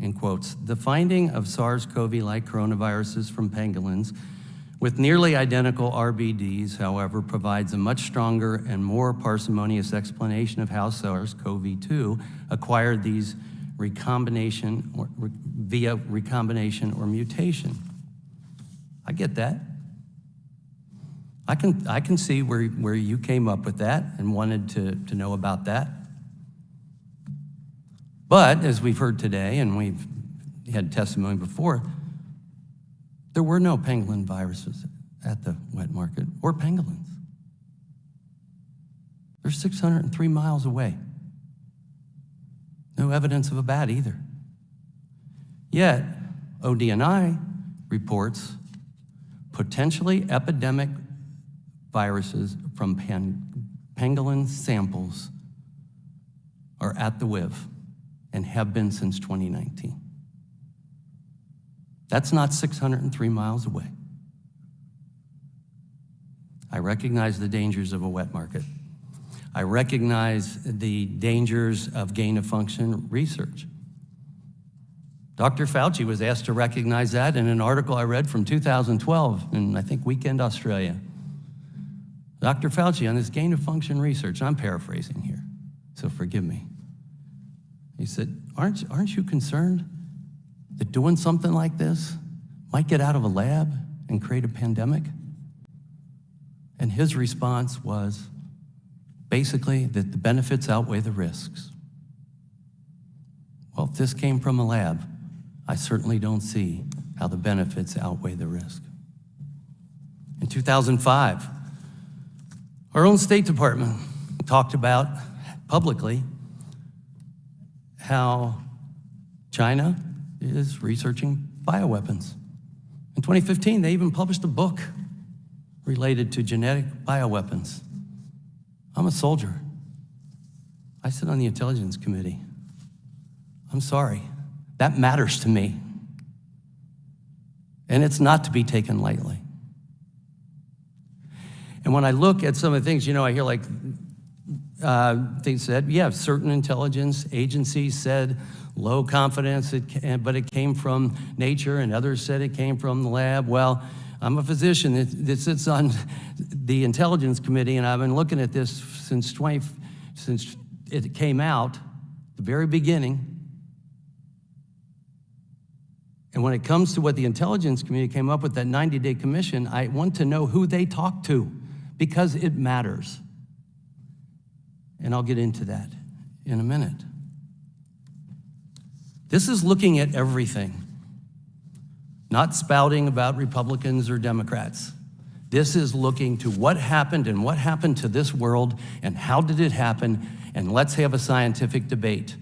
in quotes, the finding of SARS-CoV-like coronaviruses from pangolins with nearly identical RBDs, however, provides a much stronger and more parsimonious explanation of how SARS-CoV-2 acquired these via recombination or mutation. I get that. I can see where you came up with that and wanted to know about that. But as we've heard today, and we've had testimony before, there were no pangolin viruses at the wet market or pangolins. They're 603 miles away. No evidence of a bat either. Yet, ODNI reports potentially epidemic viruses from pangolin samples are at the WIV and have been since 2019. That's not 603 miles away. I recognize the dangers of a wet market. I recognize the dangers of gain-of-function research. Dr. Fauci was asked to recognize that in an article I read from 2012 in, I think, Weekend Australia. Dr. Fauci on this gain-of-function research, I'm paraphrasing here, so forgive me. He said, aren't you concerned that doing something like this might get out of a lab and create a pandemic? And his response was basically that the benefits outweigh the risks. Well, if this came from a lab, I certainly don't see how the benefits outweigh the risk. In 2005, our own State Department talked about publicly how China is researching bioweapons. In 2015, they even published a book related to genetic bioweapons. I'm a soldier. I sit on the Intelligence Committee. I'm sorry. That matters to me. And it's not to be taken lightly. And when I look at some of the things, I hear like things said, yeah, certain intelligence agencies said low confidence, but it came from nature, and others said it came from the lab. Well, I'm a physician that sits on the Intelligence Committee, and I've been looking at this since it came out, the very beginning. And when it comes to what the Intelligence Committee came up with, that 90-day commission, I want to know who they talked to, because it matters. And I'll get into that in a minute. This is looking at everything, not spouting about Republicans or Democrats. This is looking to what happened and what happened to this world and how did it happen, and let's have a scientific debate.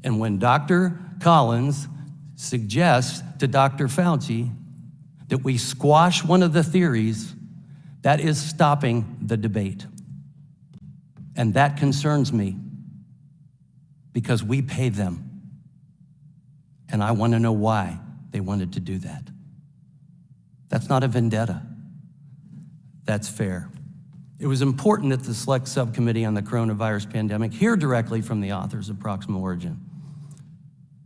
And when Dr. Collins suggests to Dr. Fauci that we squash one of the theories, that is stopping the debate. And that concerns me because we pay them. And I want to know why they wanted to do that. That's not a vendetta. That's fair. It was important that the Select Subcommittee on the Coronavirus Pandemic hear directly from the authors of Proximal Origin.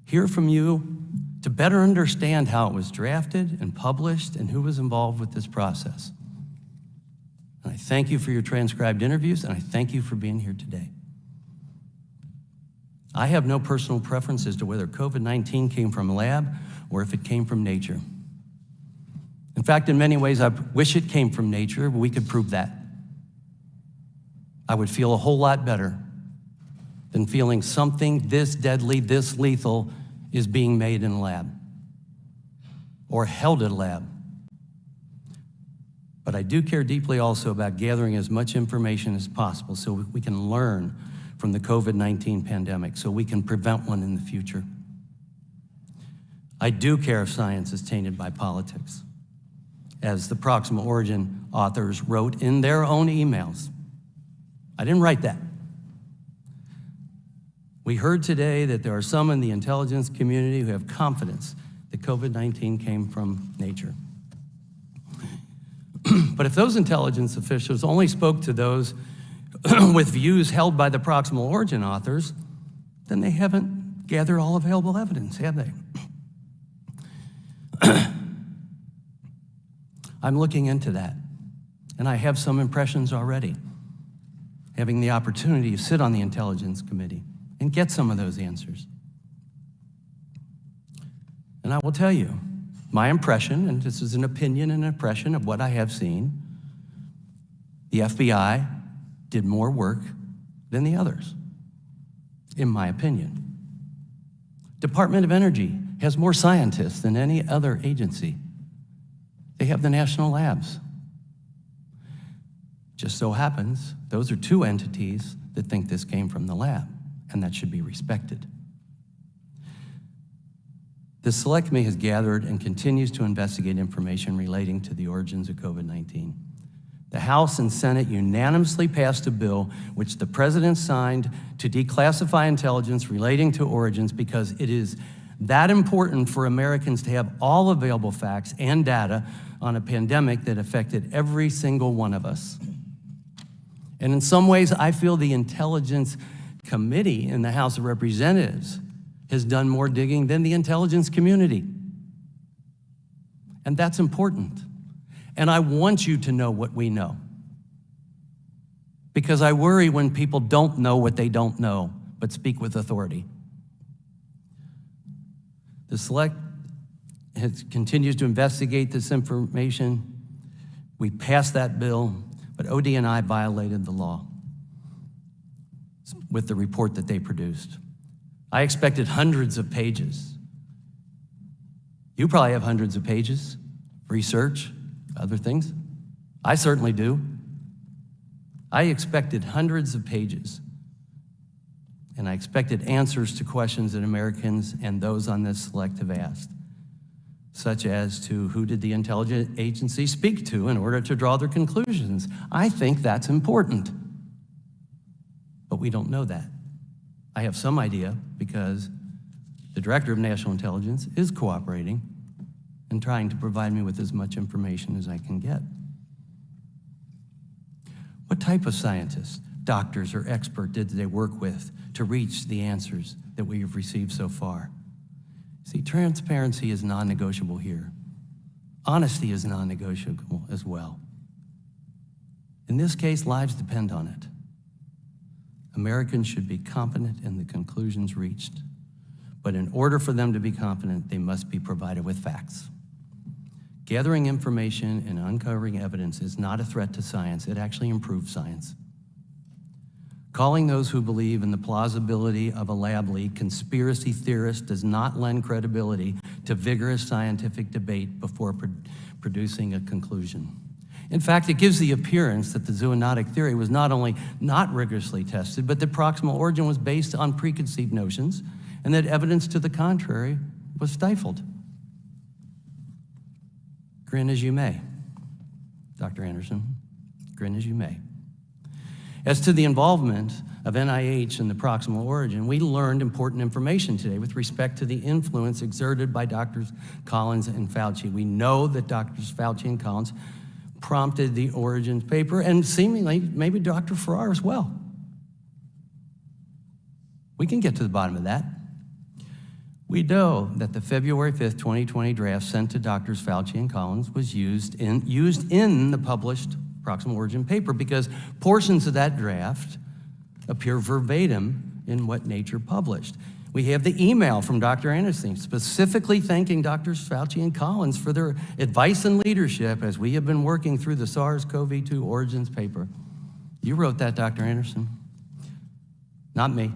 Hear from you to better understand how it was drafted and published and who was involved with this process. And I thank you for your transcribed interviews, and I thank you for being here today. I have no personal preference as to whether COVID-19 came from a lab or if it came from nature. In fact, in many ways, I wish it came from nature, but we could prove that. I would feel a whole lot better than feeling something this deadly, this lethal is being made in a lab or held at a lab. But I do care deeply also about gathering as much information as possible so we can learn from the COVID-19 pandemic, so we can prevent one in the future. I do care if science is tainted by politics, as the Proximal Origin authors wrote in their own emails. I didn't write that. We heard today that there are some in the intelligence community who have confidence that COVID-19 came from nature. But if those intelligence officials only spoke to those with views held by the Proximal Origin authors, then they haven't gathered all available evidence, have they? I'm looking into that, and I have some impressions already, having the opportunity to sit on the Intelligence Committee and get some of those answers. And I will tell you, my impression, and this is an opinion and impression of what I have seen, the FBI did more work than the others, in my opinion. Department of Energy has more scientists than any other agency. They have the national labs. Just so happens, those are two entities that think this came from the lab, and that should be respected. The Select Committee has gathered and continues to investigate information relating to the origins of COVID-19. The House and Senate unanimously passed a bill which the President signed to declassify intelligence relating to origins because it is that important for Americans to have all available facts and data on a pandemic that affected every single one of us. And in some ways, I feel the Intelligence Committee in the House of Representatives has done more digging than the intelligence community. And that's important. And I want you to know what we know. Because I worry when people don't know what they don't know, but speak with authority. The Select continues to investigate this information. We passed that bill. But ODNI violated the law with the report that they produced. I expected hundreds of pages. You probably have hundreds of pages, research, other things. I certainly do. I expected hundreds of pages, and I expected answers to questions that Americans and those on this select have asked, such as to who did the intelligence agency speak to in order to draw their conclusions. I think that's important, but we don't know that. I have some idea because the Director of National Intelligence is cooperating and trying to provide me with as much information as I can get. What type of scientists, doctors, or expert did they work with to reach the answers that we have received so far? See, transparency is non-negotiable here. Honesty is non-negotiable as well. In this case, lives depend on it. Americans should be confident in the conclusions reached, but in order for them to be confident, they must be provided with facts. Gathering information and uncovering evidence is not a threat to science, it actually improves science. Calling those who believe in the plausibility of a lab leak conspiracy theorists does not lend credibility to vigorous scientific debate before producing a conclusion. In fact, it gives the appearance that the zoonotic theory was not only not rigorously tested, but that proximal origin was based on preconceived notions and that evidence to the contrary was stifled. Grin as you may, Dr. Anderson, grin as you may. As to the involvement of NIH in the proximal origin, we learned important information today with respect to the influence exerted by Drs. Collins and Fauci. We know that Drs. Fauci and Collins prompted the origins paper, and seemingly maybe Dr. Farrar as well. We can get to the bottom of that. We know that the February 5th, 2020 draft sent to Drs. Fauci and Collins was used in the published proximal origin paper because portions of that draft appear verbatim in what Nature published. We have the email from Dr. Anderson specifically thanking Drs. Fauci and Collins for their advice and leadership as we have been working through the SARS-CoV-2 origins paper. You wrote that, Dr. Anderson, not me.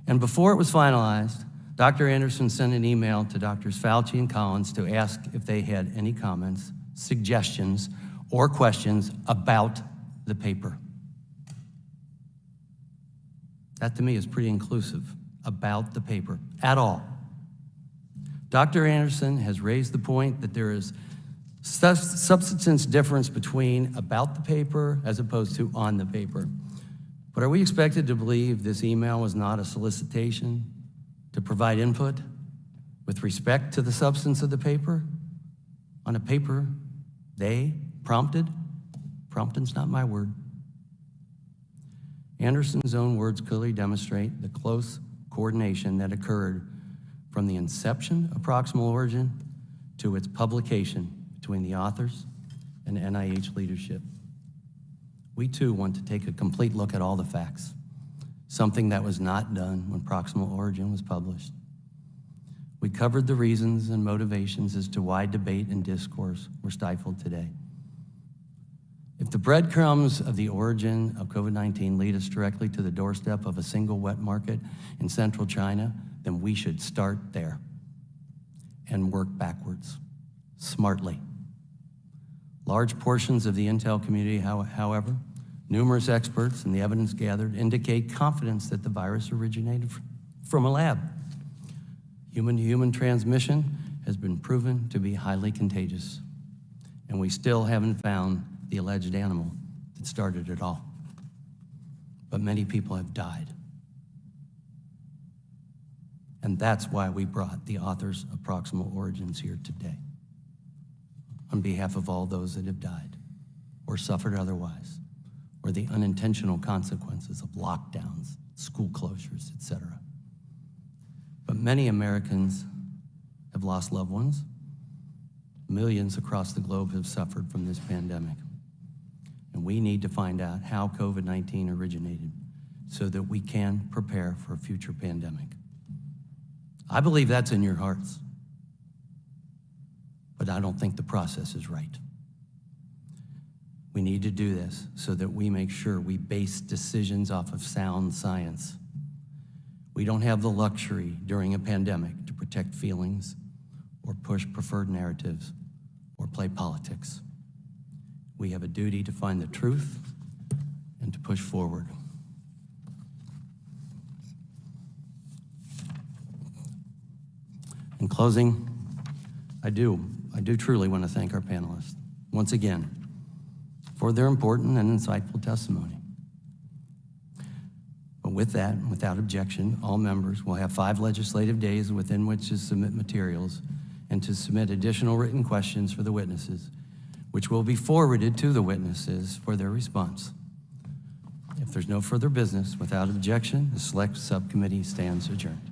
And before it was finalized, Dr. Anderson sent an email to Drs. Fauci and Collins to ask if they had any comments, suggestions, or questions about the paper. That to me is pretty inclusive, about the paper, at all. Dr. Anderson has raised the point that there is substance difference between about the paper as opposed to on the paper. But are we expected to believe this email was not a solicitation to provide input with respect to the substance of the paper on a paper they prompted? Prompting's not my word. Anderson's own words clearly demonstrate the close coordination that occurred from the inception of proximal origin to its publication between the authors and NIH leadership. We too want to take a complete look at all the facts, something that was not done when proximal origin was published. We covered the reasons and motivations as to why debate and discourse were stifled today. If the breadcrumbs of the origin of COVID-19 lead us directly to the doorstep of a single wet market in central China, then we should start there and work backwards, smartly. Large portions of the intel community, however, numerous experts and the evidence gathered indicate confidence that the virus originated from a lab. Human-to-human transmission has been proven to be highly contagious, and we still haven't found the alleged animal that started it all. But many people have died. And that's why we brought the authors of Proximal Origins here today, on behalf of all those that have died or suffered otherwise, or the unintentional consequences of lockdowns, school closures, etc. But many Americans have lost loved ones. Millions across the globe have suffered from this pandemic. And we need to find out how COVID-19 originated so that we can prepare for a future pandemic. I believe that's in your hearts, but I don't think the process is right. We need to do this so that we make sure we base decisions off of sound science. We don't have the luxury during a pandemic to protect feelings or push preferred narratives or play politics. We have a duty to find the truth and to push forward. In closing, I do truly want to thank our panelists once again for their important and insightful testimony. But with that, without objection, all members will have 5 legislative days within which to submit materials and to submit additional written questions for the witnesses, which will be forwarded to the witnesses for their response. If there's no further business, without objection, the Select Subcommittee stands adjourned.